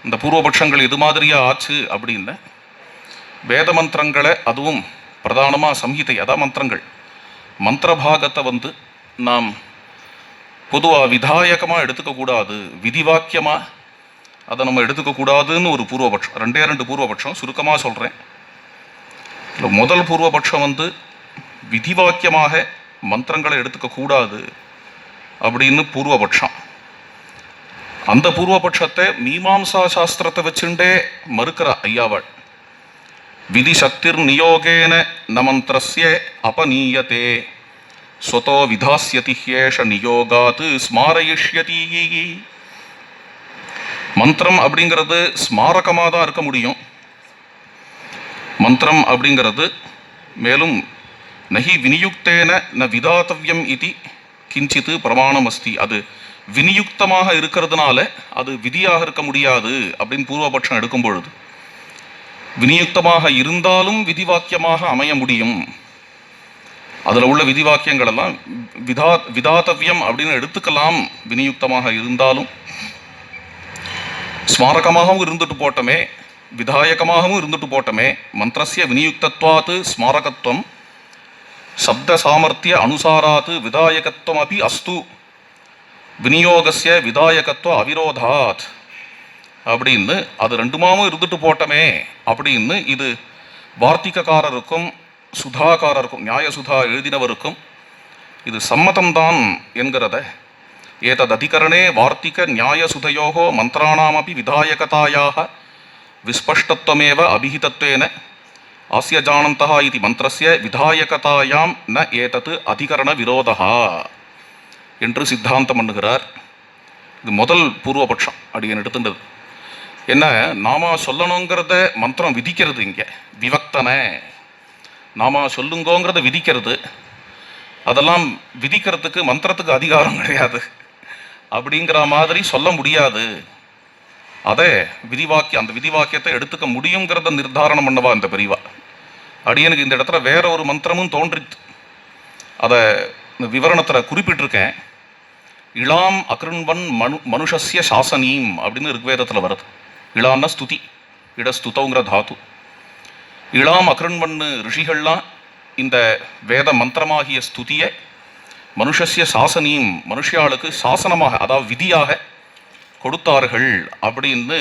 இந்த பூர்வபட்சங்கள் எது மாதிரியா ஆச்சு அப்படின்னு வேத மந்திரங்களை, அதுவும் பிரதானமாக சம்ஹிதை அதான் மந்திரங்கள், மந்திர பாகத்தை நாம் பொதுவாக விதாயகமாக எடுத்துக்கக்கூடாது, விதிவாக்கியமாக அதை நம்ம எடுத்துக்கக்கூடாதுன்னு ஒரு பூர்வபட்சம். 2 பூர்வபட்சம் சுருக்கமாக சொல்கிறேன். இல்லை, முதல் பூர்வபட்சம் விதிவாக்கியமாக மந்திரங்களை எடுத்துக்கக்கூடாது அப்படின்னு பூர்வபட்சம். அந்த பூர்வபட்சத்தை மீமாம்சா சாஸ்திரத்தை வச்சுட்டே மறுக்கிற ஐயாவாள். விதி சக்திர் நியோகேன ந மந்திரஸ்ய அபநீயதே ஸ்வதோ விதாஸ்யதி ஹ்யேஷ நியோகாத் ஸ்மாரயிஷ்யதி. மந்திரம் அப்படிங்கிறது ஸ்மாரகமாக தான் இருக்க முடியும். மந்திரம் அப்படிங்கிறது மேலும் நஹி விநியுக்தேன ந விதாத்தவ்யம் இது கிஞ்சித்து பிரமாணம் அஸ்தி. அது விநியுக்தமாக இருக்கிறதுனால அது விதியாக இருக்க முடியாது அப்படின்னு பூர்வபட்சம் எடுக்கும் பொழுது, விநியுக்தமாக இருந்தாலும் விதிவாக்கியமாக அமைய முடியும். அதில் உள்ள விதிவாக்கியங்கள் எல்லாம் விதாத்தவ்யம் அப்படின்னு எடுத்துக்கலாம். விநியுக்தமாக இருந்தாலும் ஸ்மாரகமாகவும் இருந்துட்டு போட்டமே, விதாயகமாகவும் இருந்துட்டு போட்டமே. மந்திரஸ்ய விநியுக்தத்வாத் ஸ்மாரகத்துவம் சப்த சாமர்த்திய அனுசாராத் விதாயகத்துவம் அப்படி அஸ்து விநியோகஸ்ய விதாயகத்துவ அவிரோதாத் அப்படின்னு அது ரெண்டுமாவும் இருந்துட்டு போட்டமே அப்படின்னு இது வார்த்திகக்காரருக்கும் சுதாகாரருக்கும் நியாயசுதா எழுதினவருக்கும் இது சம்மதம்தான் என்கிறத ஏதத் அதிகரணே வார்த்திக நியாயசுதையோகோ மந்திராணாமபி விதாயகதாயாக விஸ்பஷ்டத்வமேவ அபிஹிதத்வேன ஆஸ்ய ஜானந்தஹ இது மந்திரஸ்ய விதாயகதாயாம் ந ஏதத் அதிகரண விரோதஹா என்று சித்தாந்தம் பண்ணுகிறார். இது முதல் பூர்வபட்சம் அடியன் எடுத்துட்டது. என்ன நாம சொல்லணுங்கிறத மந்திரம் விதிக்கிறது. இங்கே விவக்தனை நாம சொல்லுங்கோங்கிறத விதிக்கிறது, அதெல்லாம் விதிக்கிறதுக்கு மந்திரத்துக்கு அதிகாரம் கிடையாது அப்படிங்கிற மாதிரி சொல்ல முடியாது. அதை அந்த விதிவாக்கியத்தை எடுத்துக்க முடியுங்கிறத நிர்தாரணம் பண்ணவா இந்த பெரியவா. அடியனுக்கு இந்த இடத்துல வேற ஒரு மந்திரமும் தோன்றித்து, அதை இந்த விவரணத்தில் குறிப்பிட்டிருக்கேன். இளாம் அகிருண்வன் மனுஷஸ்ய சாசனீம் அப்படின்னு ருக்வேதத்தில் வருது. இளான்னா ஸ்துதி, இடஸ்துதங்கிற தாத்து. இளாம் அகிருண்வன்னு ரிஷிகள்லாம் இந்த வேத மந்திரமாகிய ஸ்துதியை மனுஷஸ்ய சாசனீம், மனுஷியாளுக்கு சாசனமாக, அதாவது விதியாக கொடுத்தார்கள் அப்படின்னு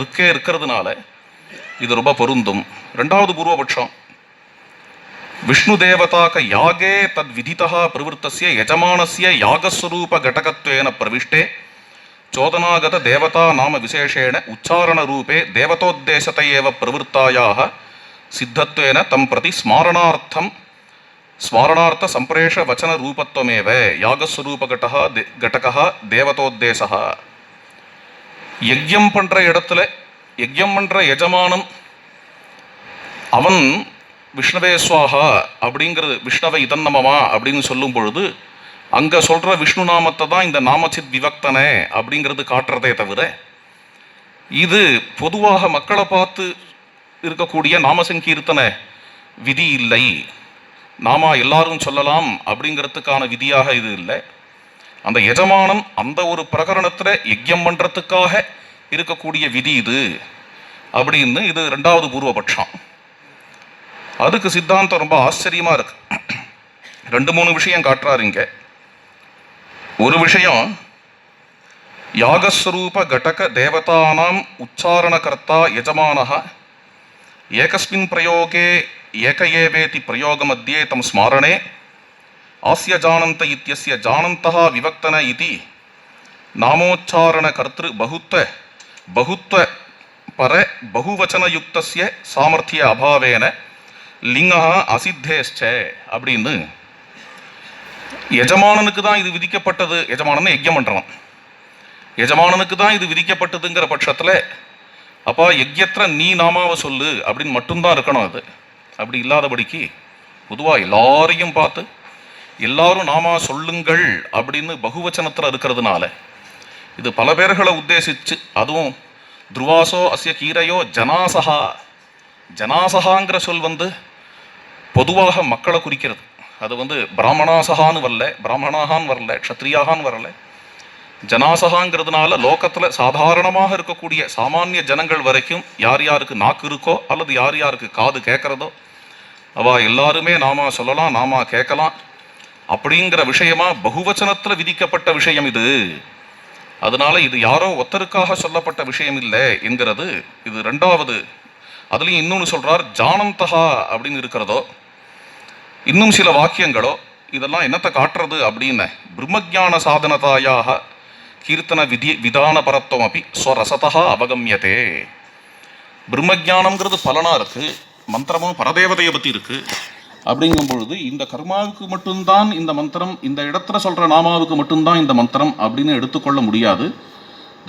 ருக்கே இருக்கிறதுனால இது ரொம்ப பொருந்தும். ரெண்டாவது பூர்வபட்சம், விஷ்ணு தேவதாக்க யாகே தத் விதிதா பிரவருத்தஸ்ய யஜமானஸ்ய யாகஸ்வரூப கடகத்வேன பிரவிஷ்டே சோதனாகத தேவதா நாம விசேஷேண உச்சாரண ரூபே தேவதோத்தேசத்தை ஏவ பிரவருத்தாயாக சித்தத்வேன தம் பிரதி ஸ்மாரணார்த்த சம்பிரேஷ வச்சன ரூபத்வமேவ யாகஸ்வரூப கடகா தேவதோத்தேசா. யஜ்யம் பண்ற இடத்துல யஜ்யம் பண்ற எஜமானம் அவன் விஷ்ணவே ஸ்வாஹா அப்படிங்கிறது, விஷ்ணவை இதன்னமமா அப்படின்னு சொல்லும் பொழுது அங்க சொல்ற விஷ்ணு நாமத்தை தான் இந்த நாமச்சித் விவக்தனை அப்படிங்கிறது காட்டுறதே தவிர, இது பொதுவாக மக்களை பார்த்து இருக்கக்கூடிய நாமசங்கீர்த்தன விதி இல்லை. நாம எல்லாரும் சொல்லலாம் அப்படிங்கிறதுக்கான விதியாக இது இல்லை. அந்த எஜமானம் அந்த ஒரு பிரகரணத்துல யஜ்யம் பண்றதுக்காக இருக்கக்கூடிய விதி இது அப்படின்னு இது ரெண்டாவது பூர்வபட்சம். அதுக்கு சித்தாந்தம் ரொம்ப ஆச்சரியமா இருக்கு. 2-3 விஷயம் காட்டுறாரு இங்க. ஒரு விஷயம், யாகஸ்வரூப கடக தேவதானாம் உச்சாரணகர்த்தா யஜமானஹ ஏகஸ்மின் பிரயோகே ஏக ஏவேதி பிரயோக மத்தியே தம் ஸ்மாரணே ஆஸ்ய ஜானந்த இத்யஸ்ய ஜானந்தஹ விவக்தன இதி நாமோச்சாரண கர்த்திரு பகுத்வ பர பகுவச்சனயுக்தஸ்ய சாமர்த்திய அபாவேன லிங்கா அசித்தேஷ்ச அப்படின்னு. எஜமானனுக்கு தான் இது விதிக்கப்பட்டது, எஜமானன் யஜ்யம் பண்றவன், எஜமானனுக்கு தான் இது விதிக்கப்பட்டதுங்கிற பட்சத்துல அப்பா யஜ்யத்துல நீ நாமாவை சொல்லு அப்படின்னு மட்டும்தான் இருக்கணும். அது அப்படி இல்லாதபடிக்கு பொதுவா எல்லாரையும் பார்த்து எல்லாரும் நாமா சொல்லுங்கள் அப்படின்னு பகுவச்சனத்துல இருக்கிறதுனால இது பல பேர்களை உத்தேசிச்சு, அதுவும் துருவாசோ அஸ்ய கீரையோ ஜனாசகாங்கிற சொல் பொதுவாக மக்களை குறிக்கிறது. அது பிராமணாசகான்னு வரல, பிராமணாகான்னு வரல, க்ஷத்ரியாகான்னு வரல, ஜனாசகாங்கிறதுனால லோகத்துல சாதாரணமாக இருக்கக்கூடிய சாமானிய ஜனங்கள் வரைக்கும் யார் யாருக்கு நாக்கு இருக்கோ அல்லது யார் யாருக்கு காது கேட்கறதோ அவ எல்லாருமே நாமா சொல்லலாம், நாமா கேட்கலாம் அப்படிங்கிற விஷயமா பகுவச்சனத்துல விதிக்கப்பட்ட விஷயம் இது. அதனால இது யாரோ ஒத்தருக்காக சொல்லப்பட்ட விஷயம் இல்லை என்கிறது இது ரெண்டாவது. அதுலயும் இன்னொன்னு சொல்றார், ஜானந்தஹா அப்படின்னு இருக்கிறதோ இன்னும் சில வாக்கியங்களோ இதெல்லாம் என்னத்தை காட்டுறது அப்படின்னு, பிரம்மஜான சாதனதாயாக கீர்த்தன விதான பரத்துவம் அப்படி ஸ்வரசதா அவகமியதே. பிரம்மஜானம்ங்கிறது பலனா இருக்கு, மந்திரமும் பரதேவதையை பத்தி இருக்கு. அப்படிங்கும் பொழுது இந்த கர்மாவுக்கு மட்டும்தான் இந்த மந்திரம், இந்த இடத்துல சொல்ற நாமாவுக்கு மட்டும்தான் இந்த மந்திரம் அப்படின்னு எடுத்துக்கொள்ள முடியாது.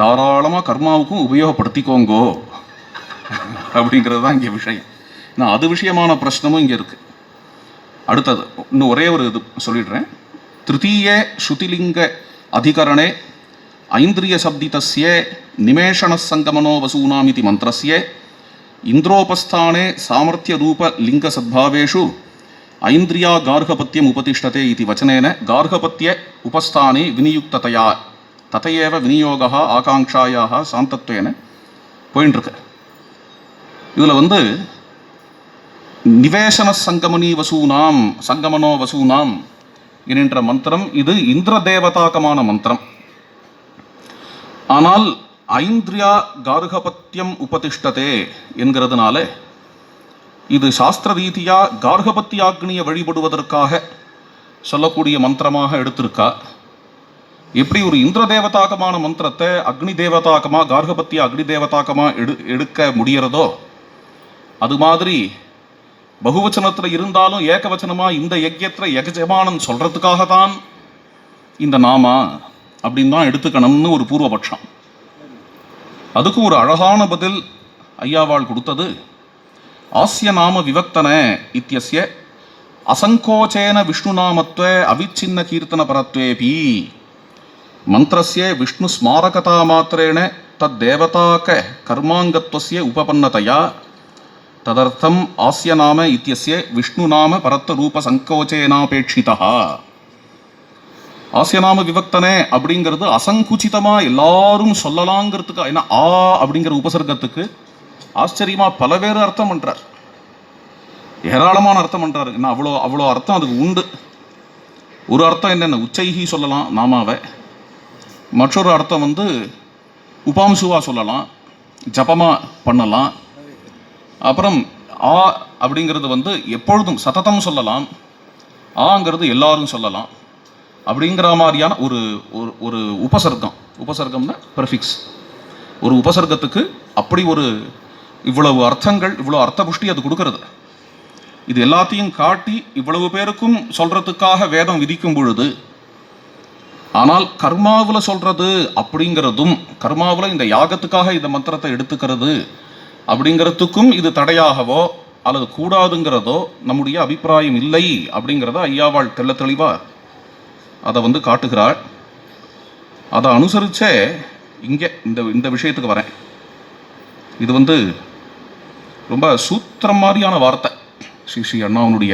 தாராளமா கர்மாவுக்கும் உபயோகப்படுத்திக்கோங்கோ அப்படிங்கிறது தான் இங்கே விஷயம். நான் அது விஷயமான பிரச்சனமும் இங்கே இருக்கு. அடுத்தது இன்னும் ஒரே ஒரு இது சொல்லிடுறேன். திருத்தீய ஸ்ருதிலிங்க அதிகரணே ஐந்திரிய சப்திதஸ்ய நிமேஷண சங்கமனோ வசூனாமிதி மந்திரஸ்ய இந்திரோபஸ்தானே சாமர்த்திய ரூப லிங்க சத்பாவேஷு ஐந்திரியா கார்கபத்தியம் உபதிஷ்டதே இது வச்சனேன கார்கபத்திய உபஸ்தானே விநியுக்ததையா ததையேவ விநியோகா ஆகாங்ஷாயாக சாந்தத்வேன போயின்னு இருக்கு. இதில் நிவேசன சங்கமனோ வசூனாம் என்கின்ற மந்திரம் இது இந்திர தேவதாகமான மந்திரம். ஆனால் ஐந்திரியா கார்கபத்தியம் உபதிஷ்டதே என்கிறதுனால இது சாஸ்திர ரீதியா கார்கபத்தியாக்னியை வழிபடுவதற்காக சொல்லக்கூடிய மந்திரமாக எடுத்திருக்கா. எப்படி ஒரு இந்திர தேவதாகமான மந்திரத்தை அக்னி தேவதாகமா கார்கபத்திய அக்னி தேவதாகமா எடுக்க முடியறதோ அது மாதிரி பகுவச்சனத்துல இருந்தாலும் ஏகவச்சனமா இந்த யஜ்யத்துல யஜமானன் சொல்றதுக்காக தான் இந்த நாமா அப்படின்னு தான் எடுத்துக்கணும்னு ஒரு பூர்வபட்சம். அதுக்கு ஒரு அழகான பதில் ஐயாவாள் கொடுத்தது. ஆஸ்ய நாம விவக்தன இத்தியஸ்ய அசங்கோச்சேன விஷ்ணுநாமத்வே அவிச்சின்ன கீர்த்தன பரத்வேபி மந்திரஸ்ய விஷ்ணு ஸ்மாரகதா மாத்திரேண தத் தேவதாக்க கர்மாங்கத்வஸ்ய உபபன்னதயா ததர்த்தம் ஆஸ்ய நாம இத்தியஸ்ய விஷ்ணு நாம பரத்த ரூப சங்கோச்சேனாபேட்சிதா. ஆஸ்யநாம விவக்தனே அப்படிங்கிறது அசங்குச்சிதமா எல்லாரும் சொல்லலாங்கிறதுக்கு, ஏன்னா ஆ அப்படிங்கிற உபசர்க்கத்துக்கு ஆச்சரியமா பலவேறு அர்த்தம் பண்றார், ஏராளமான அர்த்தம் பண்றாரு. ஏன்னா அவ்வளோ அவ்வளோ அர்த்தம் அதுக்கு உண்டு. ஒரு அர்த்தம் என்னென்ன, உச்சைகி சொல்லலாம் நாமாவை. மற்றொரு அர்த்தம் உபாம்சுவா சொல்லலாம், ஜபமா பண்ணலாம். அப்புறம் ஆ அப்படிங்கிறது எப்பொழுதும் சததம் சொல்லலாம். ஆங்கிறது எல்லாரும் சொல்லலாம். அப்படிங்கிற மாதிரியான ஒரு ஒரு உபசர்க்கம். உபசர்க்கம்னா பெர்ஃபிக்ஸ். ஒரு உபசர்க்கத்துக்கு அப்படி ஒரு இவ்வளவு அர்த்தங்கள், இவ்வளோ அர்த்த புஷ்டி அது கொடுக்கறது. இது எல்லாத்தையும் காட்டி இவ்வளவு பேருக்கும் சொல்றதுக்காக வேதம் விதிக்கும் பொழுது, ஆனால் கர்மாவில் சொல்றது அப்படிங்கிறதும், கர்மாவில் இந்த யாகத்துக்காக இந்த மந்திரத்தை எடுத்துக்கிறது அப்படிங்கிறதுக்கும் இது தடையாகவோ அல்லது கூடாதுங்கிறதோ நம்முடைய அபிப்பிராயம் இல்லை அப்படிங்கிறத ஐயாவாள் தெள்ள தெளிவா அதை காட்டுகிறாள். அதை அனுசரிச்சே இங்கே இந்த விஷயத்துக்கு வரேன். இது ரொம்ப சூத்திரம் மாதிரியான வார்த்தை. ஸ்ரீ அண்ணாவனுடைய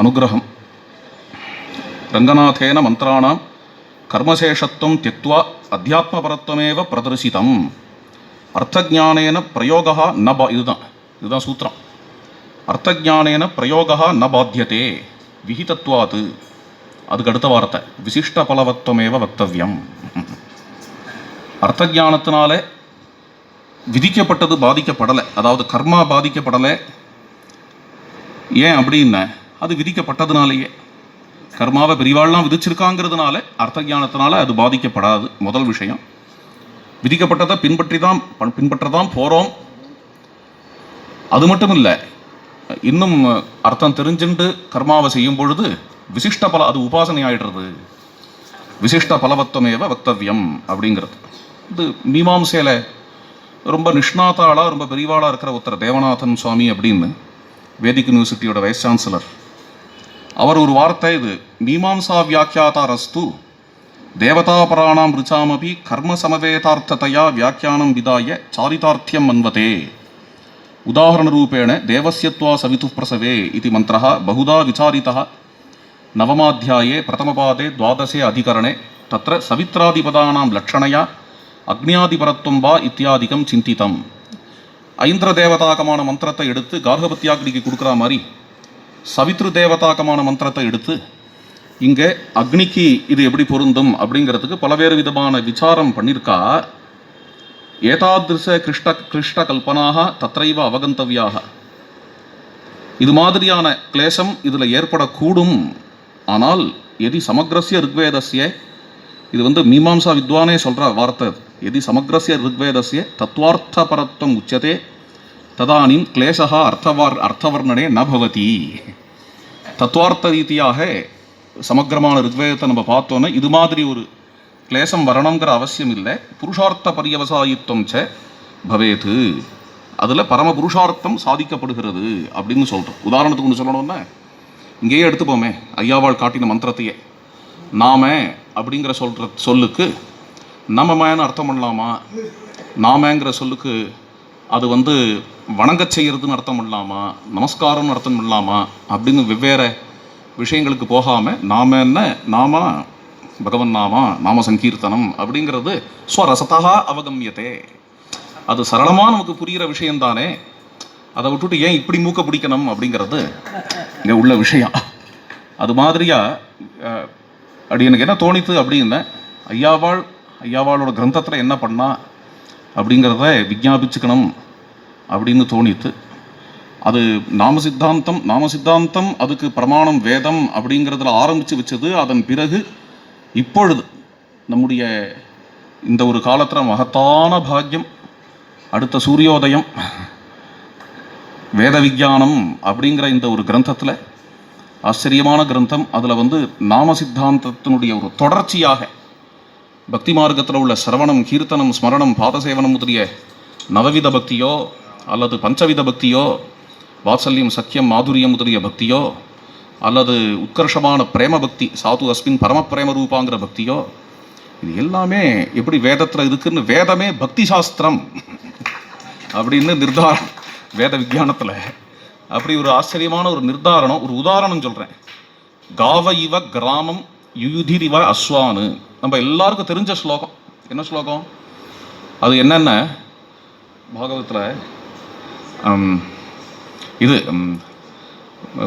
அனுகிரகம். ரங்கநாதேன மந்திராணாம் கர்மசேஷத்துவம் தியக்த்வா அத்தியாத்மபரத்வமேவ பிரதர்சிதம் அர்த்தஜானேன பிரயோகா இதுதான் சூத்திரம். அர்த்தஜானேன பிரயோகா ந பாத்தியதே விஹிதத்வாது. அதுக்கு அடுத்த வார்த்தை விசிஷ்ட பலவத்வமேவ வக்தவ்யம். அர்த்தஜானத்தினாலே விதிக்கப்பட்டது பாதிக்கப்படலை, அதாவது கர்மா பாதிக்கப்படலை. ஏன் அப்படின்னா அது விதிக்கப்பட்டதுனாலேயே. கர்மாவை பெரிவாள்லாம் விதிச்சிருக்காங்கிறதுனால அர்த்தஜானத்தினால அது பாதிக்கப்படாது. முதல் விஷயம். விதிக்கப்பட்டதை பின்பற்றதான் போகிறோம். அது மட்டும் இல்லை, இன்னும் அர்த்தம் தெரிஞ்சுண்டு கர்மாவை செய்யும் பொழுது விசிஷ்ட பல, அது உபாசனை ஆயிடுறது. விசிஷ்ட பலவத்வமேவ வக்தவ்யம் அப்படிங்கிறது. இது மீமாம்சையில் ரொம்ப நிஷ்ணாத்தாளா, ரொம்ப பெரிவாளா இருக்கிற ஒருத்தர் தேவநாதன் சுவாமி அப்படின்னு, வேதிக் யூனிவர்சிட்டியோட வைஸ் சான்சலர். அவர் ஒரு வார்த்தை, இது மீமாம்சா வியாக்கியாதாரஸ்து தேவதாபராணாம் ருச்சாமபி கர்ம சமவேதார்த்ததையா வியாக்கியானம் விதாய சாரிதார்த்தியம் மன்வதே உதாரண ரூபேண தேவஸ்யத்வா சவிது பிரசவே இது மந்திரः பகுதா விசாரிதः நவமாத்தியாயே பிரதமபாதே துவாதசே அதிகரணே தத்ர சவித்ராதிபதானாம் லட்சணையா அக்னியாதிபரத்துவம் வா இத்தியாதிகம் சிந்திதம். ஐந்திர தேவதாகமான மந்திரத்தை எடுத்து கார்கபத்தியாக்னிக்கு கொடுக்குற மாதிரி சவித்ரு தேவதாகமான மந்திரத்தை எடுத்து இங்கே அக்னிக்கு இது எப்படி பொருந்தும் அப்படிங்கிறதுக்கு பலவேறு விதமான விசாரம் பண்ணியிருக்கா. ஏதாதிருஷ கிருஷ்ட கல்பனாக தத்ரைவ அவகந்தவியாக. இது மாதிரியான கிளேசம் இதில் ஏற்படக்கூடும். ஆனால் எதி சமக்ரஸ்ய ருக்வேதஸ்ய, இது மீமாம்சா வித்வானே சொல்கிற வார்த்தை. எதி சமக்ரஸ்ய ருக்வேதஸ்ய தத்வார்த்த பரத்வம் உச்சதே ததானிம் கிளேசா அர்த்தவர்ணனே ந பவதி. தத்துவார்த்த ரீதியாக சமக்கிரமான ருக்வேதத்தை நம்ம பார்த்தோன்னா இது மாதிரி ஒரு கிளேசம் வரணுங்கிற அவசியம் இல்லை. புருஷார்த்த பரியவசாயித்துவம் ச பவேது. அதில் பரம புருஷார்த்தம் சாதிக்கப்படுகிறது அப்படின்னு சொல்கிறோம். உதாரணத்துக்கு ஒன்று சொல்லணும்னா, இங்கேயே எடுத்துப்போமே, ஐயாவாள் காட்டின மந்திரத்தையே நாம அப்படிங்கிற சொல்லுக்கு நமமேன்னு அர்த்தம் பண்ணலாமா? நாமங்கிற சொல்லுக்கு அது வணங்கச் செய்கிறதுன்னு அர்த்தம் பண்ணலாமா? நமஸ்காரம்னு அர்த்தம் பண்ணலாமா? அப்படின்னு வெவ்வேறு விஷயங்களுக்கு போகாமல் நாம பகவன் நாம சங்கீர்த்தனம் அப்படிங்கிறது ஸ்வரசதா அவகமியத்தே. அது சரளமாக நமக்கு புரிகிற விஷயம்தானே. அதை விட்டுட்டு ஏன் இப்படி மூக்க பிடிக்கணும் அப்படிங்கிறது இங்கே உள்ள விஷயம். அது மாதிரியா அப்படி எனக்கு என்ன தோணித்து அப்படின்னா, ஐயாவாளோட கிரந்தத்தில் என்ன பண்ணா அப்படிங்கிறத விஞ்ஞாபிச்சுக்கணும் அப்படின்னு தோணித்து. அது நாம சித்தாந்தம் அதுக்கு பிரமாணம் வேதம் அப்படிங்கிறதுல ஆரம்பித்து வச்சது. அதன் பிறகு இப்பொழுது நம்முடைய இந்த ஒரு காலத்தில் மகத்தான பாக்கியம், அடுத்த சூரியோதயம் வேத விஞ்ஞானம் அப்படிங்கிற இந்த ஒரு கிரந்தத்தில், ஆச்சரியமான கிரந்தம். அதில் நாம சித்தாந்தத்தினுடைய ஒரு தொடர்ச்சியாக பக்தி மார்க்கத்தில் உள்ள சிரவணம், கீர்த்தனம், ஸ்மரணம், பாதசேவனம் முதலிய நவவித பக்தியோ அல்லது பஞ்சவித பக்தியோ வாத்சல்யம் சக்கியம் மாதுரியம் முதலிய பக்தியோ அல்லது உத்கர்ஷமான பிரேம பக்தி சாது அஸ்மின் பரம பிரேம ரூபாங்கிற பக்தியோ, இது எல்லாமே எப்படி வேதத்தில் இருக்குன்னு வேதமே பக்தி சாஸ்திரம் அப்படின்னு நிர்தாரணம். வேத விஞ்ஞானத்தில் அப்படி ஒரு ஆச்சரியமான ஒரு நிர்தாரணம். ஒரு உதாரணம் சொல்கிறேன். காவ இவ கிராமம் யுயுதிரிவ அஸ்வானு, நம்ம எல்லாருக்கும் தெரிஞ்ச ஸ்லோகம். என்ன ஸ்லோகம் அது? என்னென்ன பாகவத்தில் இது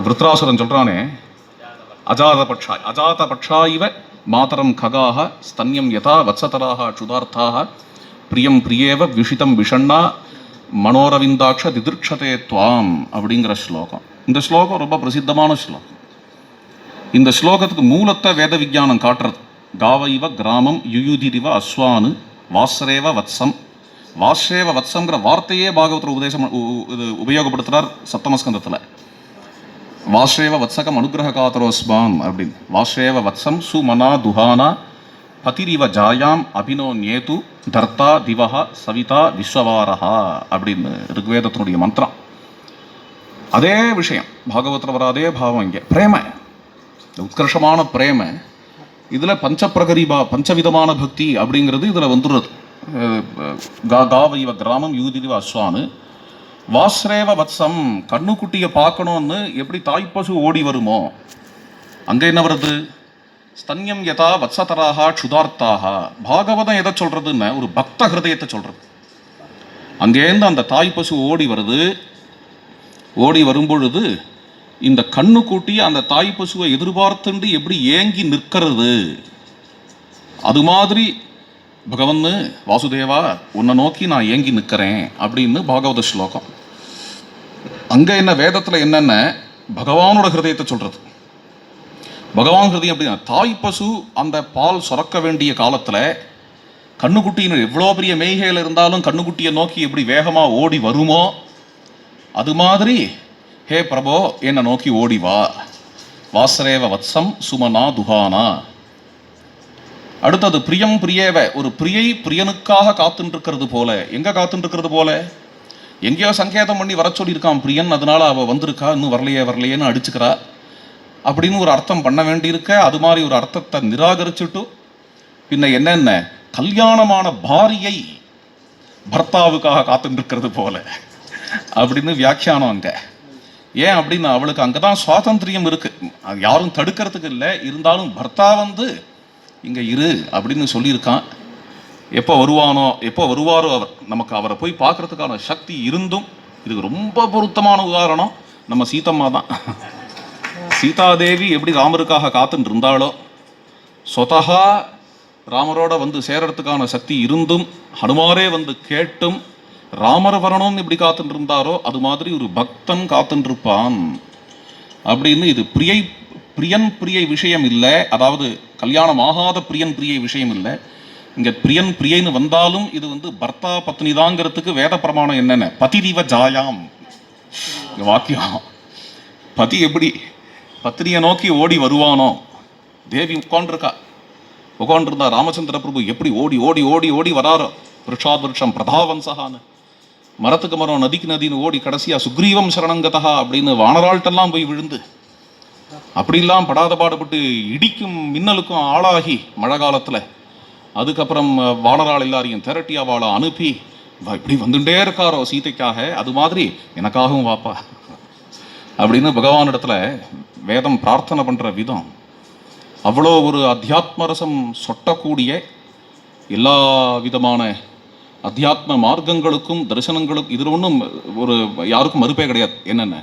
விருத்ராசுரன் சொல்கிறானே, அஜாத பட்சா இவ மாதரம் ககாக ஸ்தன்யம் யதா வத்சதராக சுதார்த்தாக பிரியம் பிரியேவ விஷிதம் விஷண்ணா மனோரவிந்தாட்ச திதிர்க்ஷதே துவாம் அப்படிங்கிற ஸ்லோகம். இந்த ஸ்லோகம் ரொம்ப பிரசித்தமான ஸ்லோகம். இந்த ஸ்லோகத்துக்கு மூலத்தை வேத விஞ்ஞானம் காட்டுறது. காவ இவ கிராமம் யுயுதிரிவ அஸ்வானு வாஸ்ரேவ வத்சம். வாஸ்ரேவ வத்சங்கிற வார்த்தையே பாகவத்தில் இது உபயோகப்படுத்துகிறார் சப்தமஸ்கந்தத்தில். வாஸ்ரேவ வத்சகம் அனுகிரக காத்தரோஸ்மான் அப்படின்னு. வாஸ்ரேவ வத்சம் சுமனா துஹானா பதிரிவ ஜாயாம் அபினோ நேது தர்த்தா திவஹா சவிதா விஸ்வவாரஹா அப்படின்னு ருக்வேதத்தினுடைய மந்திரம். அதே விஷயம் பாகவத்தில் வர அதே பாவம் இங்கே. பிரேம, உத்கர்ஷமான பிரேம. இதில் பஞ்சவிதமான பக்தி அப்படிங்கிறது இதில் வந்துடுறது. காவ இவ கிராமம் யூதிரிவ அஸ்வானு வாஸ்ரேவ வத்சம். கண்ணுக்குட்டியை பார்க்கணும்னு எப்படி தாய்ப்பசு ஓடி வருமோ, அங்கே என்ன வருது? ஸ்தன்யம் யதா வத்சதராக க்ஷுதார்த்தாக. பாகவதம் எதை சொல்றதுன்னு ஒரு பக்த ஹிருதயத்தை சொல்றது. அங்கேருந்து அந்த தாய்ப்பசு ஓடி வருது. ஓடி வரும்பொழுது இந்த கண்ணுக்குட்டி அந்த தாய்ப்பசுவை எதிர்பார்த்துண்டு எப்படி ஏங்கி நிற்கிறது, அது மாதிரி பகவன் வாசுதேவா உன்னை நோக்கி நான் ஏங்கி நிற்கிறேன் அப்படின்னு பாகவத ஸ்லோகம். அங்கே என்ன வேதத்தில் என்னென்ன பகவானோட ஹிருதயத்தை சொல்கிறது. பகவான் ஹிருதயம் அப்படின்னா தாய்ப்பசு அந்த பால் சுரக்க வேண்டிய காலத்தில் கண்ணுக்குட்டின்னு எவ்வளோ பெரிய மேய்கையில் இருந்தாலும் கண்ணுக்குட்டியை நோக்கி எப்படி வேகமாக ஓடி வருமோ, அது மாதிரி ஹே பிரபோ என்னை நோக்கி ஓடி வா. வாசரேவ வத்சம் சுமனா துஹானா. அடுத்தது பிரியம் பிரியேவ. ஒரு பிரியை பிரியனுக்காக காத்துருக்கிறது போல. எங்க காத்துருக்கிறது போல? எங்கேயோ சங்கேதம் பண்ணி வர சொல்லியிருக்கான் பிரியன், அதனால அவள் வந்திருக்கா, இன்னும் வரலையேன்னு அடிச்சுக்கிறா அப்படின்னு ஒரு அர்த்தம் பண்ண வேண்டியிருக்க. அது மாதிரி ஒரு அர்த்தத்தை நிராகரிச்சுட்டு பின்ன என்னென்ன கல்யாணமான பாரியை பர்த்தாவுக்காக காத்துருக்கிறது போல அப்படின்னு வியாக்கியானம் அங்க. ஏன் அப்படின்னா அவளுக்கு அங்கதான் சுவாதந்திரியம் இருக்கு, யாரும் தடுக்கிறதுக்கு இல்லை. இருந்தாலும் பர்த்தா இங்கே இரு அப்படின்னு சொல்லியிருக்கான். எப்போ வருவாரோ அவர், நமக்கு அவரை போய் பார்க்கறதுக்கான சக்தி இருந்தும். இதுக்கு ரொம்ப பொருத்தமான உதாரணம் நம்ம சீதம்மா தான். சீதாதேவி எப்படி ராமருக்காக காத்துன்னு இருந்தாலோ, சொதகா ராமரோட சேர்றதுக்கான சக்தி இருந்தும் ஹனுமாரே கேட்டும் ராமர் வரணும்னு எப்படி காத்துட்டு இருந்தாரோ, அது மாதிரி ஒரு பக்தன் காத்துட்டு இருப்பான் அப்படின்னு. இது பிரியன் பிரியை விஷயம் இல்லை, அதாவது கல்யாணம் ஆகாத பிரியன் பிரியை விஷயம் இல்லை. இங்கே பிரியன் பிரியன்னு வந்தாலும் இது பர்த்தா பத்னி தாங்கிறதுக்கு வேத பிரமாணம் என்னென்ன? பதிரிவ ஜாயாம் வாக்கியம். பதி எப்படி பத்னியை நோக்கி ஓடி வருவானோ, தேவி உட்காண்டிருந்தா ராமச்சந்திர பிரபு எப்படி ஓடி ஓடி ஓடி ஓடி வராரோ, விருஷாத் விருஷம் பிரதாவன்சகான்னு, மரத்துக்கு மரம் நதிக்கு நதின்னு ஓடி கடைசியா சுக்ரீவம் சரணங்கதா அப்படின்னு வானராள்கிட்டெல்லாம் போய் விழுந்து அப்படிலாம் படாத பாடுபட்டு இடிக்கும் மின்னலுக்கும் ஆளாகி மழை காலத்தில், அதுக்கப்புறம் வானராள் எல்லாரையும் திரட்டி அவளை அனுப்பி இப்படி வந்துட்டே இருக்காரோ சீதைக்காக, அது மாதிரி எனக்காகவும் வாப்பா அப்படின்னு பகவானிடத்துல வேதம் பிரார்த்தனை பண்ணுற விதம் அவ்வளோ ஒரு அத்தியாத்ம ரசம் சொட்டக்கூடிய, எல்லா விதமான அத்தியாத்ம மார்க்கங்களுக்கும் தரிசனங்களுக்கும் இதில் ஒன்றும் ஒரு யாருக்கும் மறுப்பே கிடையாது. என்னென்ன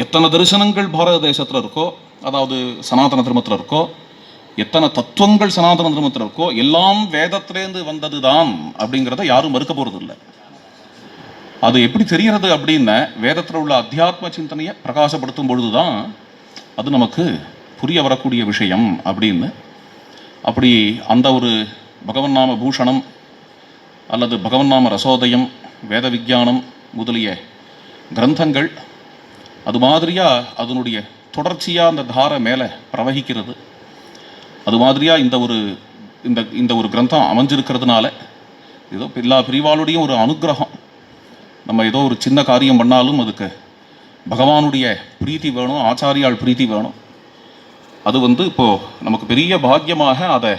எத்தனை தரிசனங்கள் பாரத தேசத்தில் இருக்கோ, அதாவது சனாதன தர்மத்தில் இருக்கோ, எத்தனை தத்துவங்கள் சனாதன தர்மத்தில் இருக்கோ, எல்லாம் வேதத்திலேருந்து வந்தது தான் அப்படிங்கிறத யாரும் மறுக்க போகிறது இல்லை. அது எப்படி தெரிகிறது அப்படின்னா, வேதத்தில் உள்ள அத்தியாத்ம சிந்தனையை பிரகாசப்படுத்தும் பொழுது தான் அது நமக்கு புரிய வரக்கூடிய விஷயம் அப்படின்னு. அப்படி அந்த ஒரு பகவன் நாம பூஷணம் அல்லது பகவன் நாம ரசோதயம், வேத விஞ்ஞானம் முதலிய கிரந்தங்கள் அது மாதிரியாக அதனுடைய தொடர்ச்சியாக அந்த தாரை மேலே பிரவகிக்கிறது. அது மாதிரியாக இந்த ஒரு கிரந்தம் அமைஞ்சிருக்கிறதுனால ஏதோ எல்லா பிரிவாளுடையும் ஒரு அனுகிரகம். நம்ம ஏதோ ஒரு சின்ன காரியம் பண்ணாலும் அதுக்கு பகவானுடைய பிரீத்தி வேணும், ஆச்சாரியால் பிரீத்தி வேணும். அது இப்போது நமக்கு பெரிய பாக்கியமாக அதை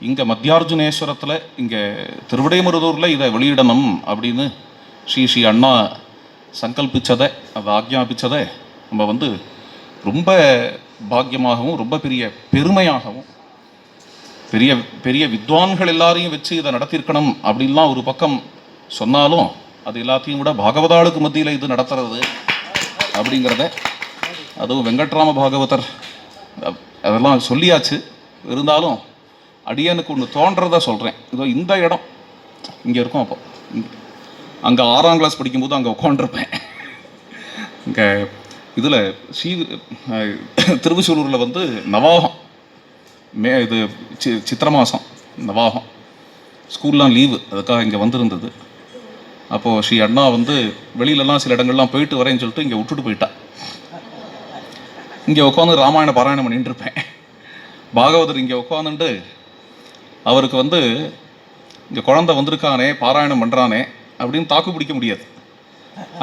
இங்கே மத்தியார்ஜுனேஸ்வரத்தில் இங்கே திருவிடைமருதூரில் இதை வெளியிடணும் அப்படின்னு ஸ்ரீ அண்ணா சங்கல்பிச்சதை, அதை ஆக்ஞாபிச்சதை நம்ம ரொம்ப பாக்கியமாகவும் ரொம்ப பெரிய பெருமையாகவும், பெரிய பெரிய வித்வான்கள் எல்லாரையும் வச்சு இதை நடத்தியிருக்கணும் அப்படின்லாம் ஒரு பக்கம் சொன்னாலும், அது எல்லாத்தையும் விட பாகவதாளுக்கு மத்தியில் இது நடத்துறது அப்படிங்கிறத, அதுவும் வெங்கட்ராம பாகவதர் அதெல்லாம் சொல்லியாச்சு. இருந்தாலும் அடியனுக்கு ஒன்று தோன்றதை சொல்கிறேன். இதோ இந்த இடம் இங்கே இருக்கும். அப்போ அங்கே 6ஆம் கிளாஸ் படிக்கும்போது அங்கே உட்காண்டிருப்பேன். இங்கே இதில் திருவசூலூரில் நவாகம் இது சித்திரை மாதம் நவாகம், ஸ்கூல்லாம் லீவு, அதுக்காக இங்கே வந்திருந்தது. அப்போது ஸ்ரீ அண்ணா வெளியிலலாம் சில இடங்கள்லாம் போயிட்டு வரேன்னு சொல்லிட்டு இங்கே விட்டுட்டு போயிட்டா. இங்கே உட்காந்து ராமாயண பாராயணம் பண்ணிட்டு இருப்பேன். பாகவதர் இங்கே உட்காந்துட்டு அவருக்கு இங்கே குழந்தை வந்திருக்கானே, பாராயணம் பண்ணுறானே அப்படின்னு தாக்கு பிடிக்க முடியாது.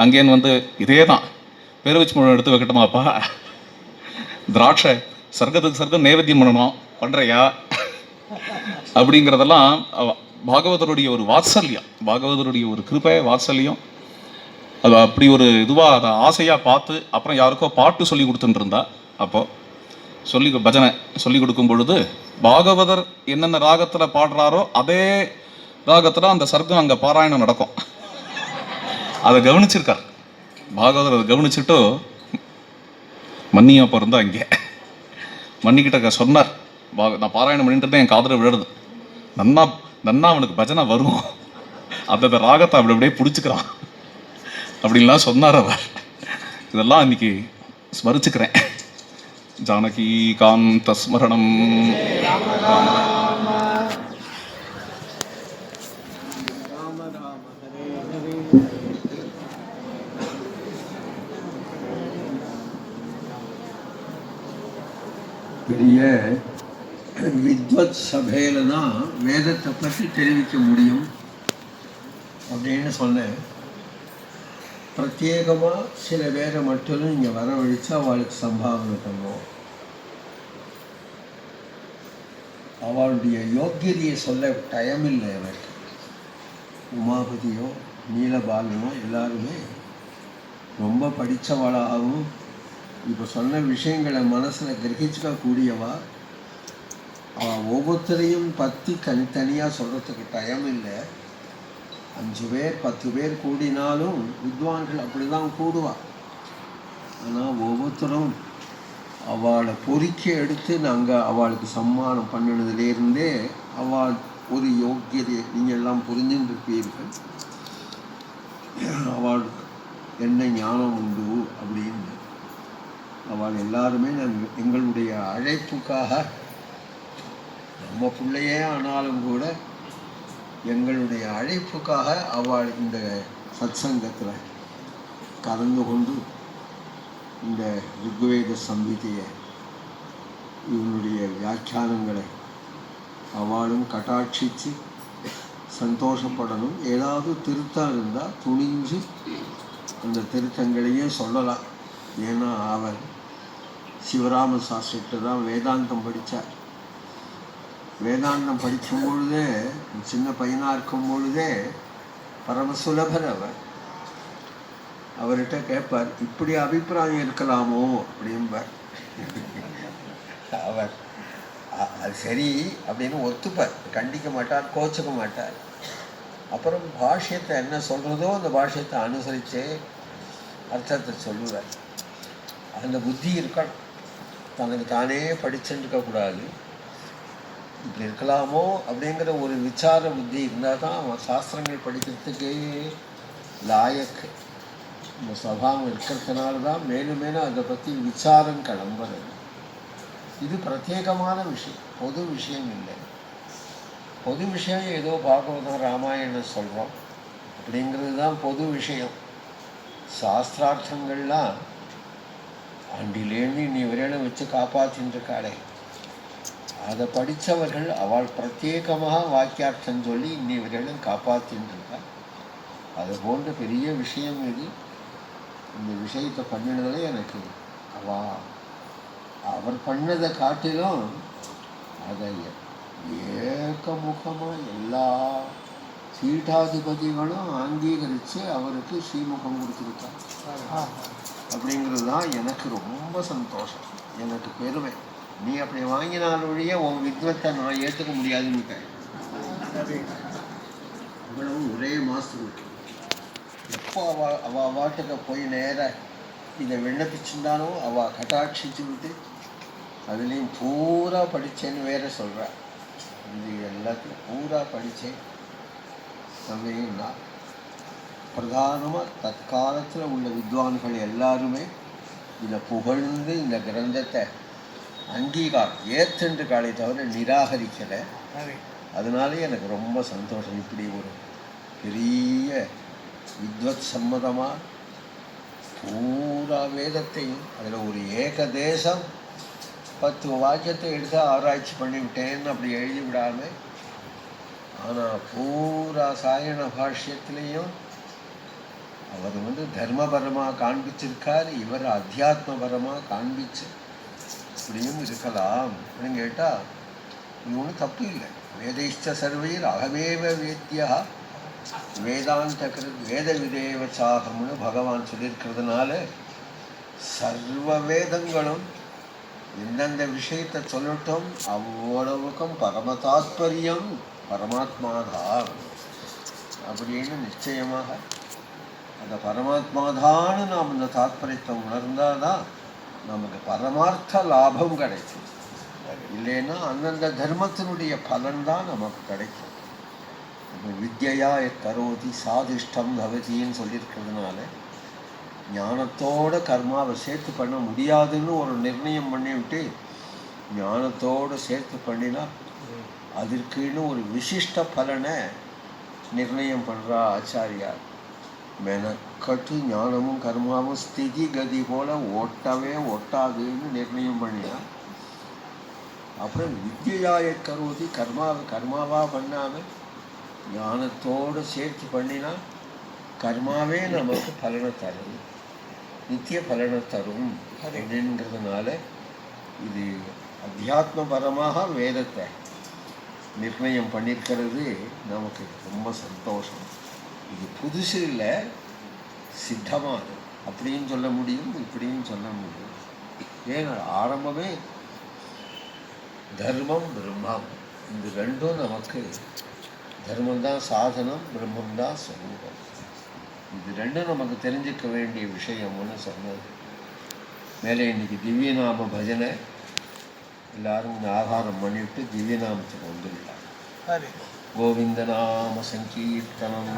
அங்கேன்னு இதே தான், பேரவச்சு முழு எடுத்து வைக்கட்டுமாப்பா, திராட்சை சர்க்கத்துக்கு சர்க்கம் நைவேத்தியம் பண்ணணும், பண்ணுறையா அப்படிங்கிறதெல்லாம் பாகவதருடைய ஒரு வாத்சல்யம், பாகவதருடைய ஒரு கிருபை வாத்சல்யம். அது அப்படி ஒரு இதுவாக அதை ஆசையாக பார்த்து அப்புறம் யாருக்கோ பாட்டு சொல்லி கொடுத்துட்டு இருந்தா. அப்போது பஜனை சொல்லி கொடுக்கும் பொழுது பாகவதர் என்னென்ன ராகத்தில் பாடுறாரோ அதே ராகத்தில் அந்த சர்க்கம் அங்கே பாராயணம் நடக்கும். அதை கவனிச்சிருக்கார் பாகவதர். அதை கவனிச்சுட்டு மன்னியா பிறந்தா இங்கே மன்னிக்கிட்ட சொன்னார், நான் பாராயணம் பண்ணிட்டு இருந்தேன், என் காதில் விழுறது, நன்னா அவனுக்கு பஜனை வரும், அந்த ராகத்தை அப்படி அப்படியே பிடிச்சிக்கிறான் அப்படின்லாம் சொன்னார் அவர். இதெல்லாம் இன்னைக்கு ஸ்மரிச்சுக்கிறேன். ஜானகி காந்த ஸ்மரணம். பெரிய வித்வத் சபையில தான் வேதத்தை பற்றி தெரிவிக்க முடியும் அப்படின்னு சொன்னேன். பிரத்யேகமாக சில பேரை மட்டும் இங்கே வரவழைச்சு அவளுக்கு சம்பாவனை பண்ணுவோம். அவளுடைய யோக்கியதையை சொல்ல டைம் இல்லை எனக்கு. உமாபதியோ நீலபாலனோ எல்லாருமே ரொம்ப படித்தவளாகவும் இப்போ சொன்ன விஷயங்களை மனசில் கிரகிச்சிக்கக்கூடியவா. அவள் ஒவ்வொருத்தரையும் பற்றி தனித்தனியாக சொல்கிறதுக்கு டைம் இல்லை. 5 பேர் 10 பேர் கூடினாலும் வித்வான்கள் அப்படி தான் கூடுவா. ஆனால் ஒவ்வொருத்தரும் அவளை பொறுக்கி எடுத்து நாங்கள் அவளுக்கு சம்மானம் பண்ணினதுலேருந்தே அவள் ஒரு யோக்கியதை நீங்கள் எல்லாம் புரிஞ்சுருப்பீர்கள். அவள் என்ன ஞானம் உண்டு அப்படின்னு அவள் எல்லாருமே எங்களுடைய அழைப்புக்காக, நம்ம பிள்ளையே ஆனாலும் கூட எங்களுடைய அழைப்புக்காக அவள் இந்த சத்சங்கத்தில் கலந்து கொண்டு இந்த ருக்வேத சம்ஹிதையை இவனுடைய வியாக்கியானங்களை அவளும் கட்டாட்சித்து சந்தோஷப்படணும். ஏதாவது திருத்தம் இருந்தால் துணிஞ்சு அந்த திருத்தங்களையே சொல்லலாம். ஏன்னா அவள் சிவராம சாஸ்திரிகிட்ட தான் வேதாந்தம் படித்தார். வேதாந்தம் படிக்கும் பொழுதே, சின்ன பையனாக இருக்கும் பொழுதே பரமசுலபர் அவர். அவர்கிட்ட கேட்பார், இப்படி அபிப்பிராயம் இருக்கலாமோ அப்படிம்பார். அவர் அது சரி அப்படின்னு ஒத்துப்பார், கண்டிக்க மாட்டார், கோச்சிக்க மாட்டார். அப்புறம் பாஷ்யத்தை என்ன சொல்கிறதோ அந்த பாஷ்யத்தை அனுசரித்தே அர்த்தத்தை சொல்லுவார். அந்த புத்தி இருக்கணும். தனக்கு தானே படிச்சுருக்கக்கூடாது. இப்படி இருக்கலாமோ அப்படிங்கிற ஒரு விசார புத்தி இருந்தால் தான் அவன் சாஸ்திரங்கள் படிக்கிறதுக்கே லாயக்கு. இந்த சபாவம் இருக்கிறதுனால தான் மேலும் மேலும் அதை பற்றி விசாரம் கிளம்புறது. இது பிரத்யேகமான விஷயம், பொது விஷயம் இல்லை. பொது விஷயம் ஏதோ பாகவதம் ராமாயணம் சொல்கிறோம் அப்படிங்கிறது தான் பொது விஷயம். சாஸ்திரார்த்தங்கள்லாம் அண்டிலேருந்து இன்னி வரையிலும் வச்சு காப்பாற்றின்னு இருக்காளே, அதை படித்தவர்கள் அவள் பிரத்யேகமாக வாக்கியார்த்தம் சொல்லி இன்னி வரையிலும் காப்பாற்றின்னு இருக்கா. அது போன்ற பெரிய விஷயம் இது. இந்த விஷயத்தை பண்ணினதுல எனக்கு அவர் பண்ணதை காட்டிலும் அதை ஏகமுகமாக எல்லா பீட்டாதிபதிகளும் அங்கீகரித்து அவருக்கு ஸ்ரீமுகம் கொடுத்துருக்காங்க. அப்படிங்கிறது தான் எனக்கு ரொம்ப சந்தோஷம், எனக்கு பெருமை. நீ அப்படி வாங்கினால் ஒழிய உன் வித்வத்தை நான் ஏற்றுக்க முடியாதுன்னு இவ்வளவு ஒரே மாதத்துக்கு எப்போ அவள் வாட்டுக்கு போய் நேராக இதை விண்ணப்பிச்சுருந்தானோ அவள் கட்டாட்சிச்சு விட்டு அதுலேயும் பூரா படித்தேன்னு வேற சொல்கிறாள். இது எல்லாத்தையும் பூரா படித்தேன். தந்தைன்னா பிரதானமாக தற்காலத்தில் உள்ள வித்வான்கள் எல்லாருமே இதை புகழ்ந்து இந்த கிரந்தத்தை ஏற்றுண்டு காலை தவிர நிராகரிக்கலை. அதனாலே எனக்கு ரொம்ப சந்தோஷம். இப்படி ஒரு பெரிய வித்வத் சம்மதமாக பூரா வேதத்தையும் அதில் ஒரு ஏகதேசம் 10 வாக்கியத்தை எடுத்து ஆராய்ச்சி பண்ணிவிட்டேன்னு அப்படி எழுதி விடாமல், ஆனால் பூரா சாயண பாஷ்யத்திலையும் அவர் தர்மபரமாக காண்பிச்சிருக்கார், இவர் அத்தியாத்மபரமாக காண்பிச்சு இப்படியும் இருக்கலாம் அப்படின்னு கேட்டால் இது ஒன்றும் தப்பு இல்லை. வேதைஷ்ட சர்வையில் அகமேவ வேத்தியா வேதாந்த வேத விதேவச்சாகம்னு பகவான் சொல்லியிருக்கிறதுனால சர்வ வேதங்களும் எந்தெந்த விஷயத்தை சொல்லட்டும் அவ்வளவுக்கும் பரம தாத்பரியம் பரமாத்மாதான் அப்படின்னு நிச்சயமாக அந்த பரமாத்மாதான்னு நாம் இந்த தாத்பரியத்தை உணர்ந்தால் தான் நமக்கு பரமார்த்த லாபம் கிடைக்கும். இல்லைன்னா அந்தந்த தர்மத்தினுடைய பலன்தான் நமக்கு கிடைக்கும். வித்யா கரோதி சாதிஷ்டம் பவதின்னு சொல்லியிருக்கிறதுனால ஞானத்தோட கர்மாவை சேர்த்து பண்ண முடியாதுன்னு ஒரு நிர்ணயம் பண்ணிவிட்டு ஞானத்தோடு சேர்த்து பண்ணினா அதற்குன்னு ஒரு விசிஷ்ட பலனை நிர்ணயம் பண்ணுறா ஆச்சாரியார். மெனக்கட்டு ஞானமும் கர்மாவும் ஸ்திதி கதி போல ஒட்டவே ஒட்டாதுன்னு நிர்ணயம் பண்ணினா அப்புறம் வித்யாய கரோதி கர்மாவாக பண்ணாமல் ஞானத்தோடு சேர்த்து பண்ணினா கர்மாவே நமக்கு பலனை தரும், நித்திய பலனை தரும் அப்படின்றதுனால இது அத்தியாத்மபரமாக வேதத்தை நிர்ணயம் பண்ணியிருக்கிறது நமக்கு ரொம்ப சந்தோஷம். இது புதுசு இல்லை, சித்தமானது அப்படின்னு சொல்ல முடியும், இப்படின்னு சொல்ல முடியும். ஏன்னா ஆரம்பமே தர்மம் பிரம்மம் இது ரெண்டும் நமக்கு தர்மம்தான் சாதனம், பிரம்மம்தான் சொரூபம். இது ரெண்டும் நமக்கு தெரிஞ்சுக்க வேண்டிய விஷயம்னு சொன்னது. மேலே இன்னைக்கு திவ்யநாம பஜனை எல்லாரும் ஆகாரம் பண்ணிவிட்டு திவ்யநாமத்துக்கு வந்துடலாம். கோவிந்த நாம சங்கீர்த்தனம்.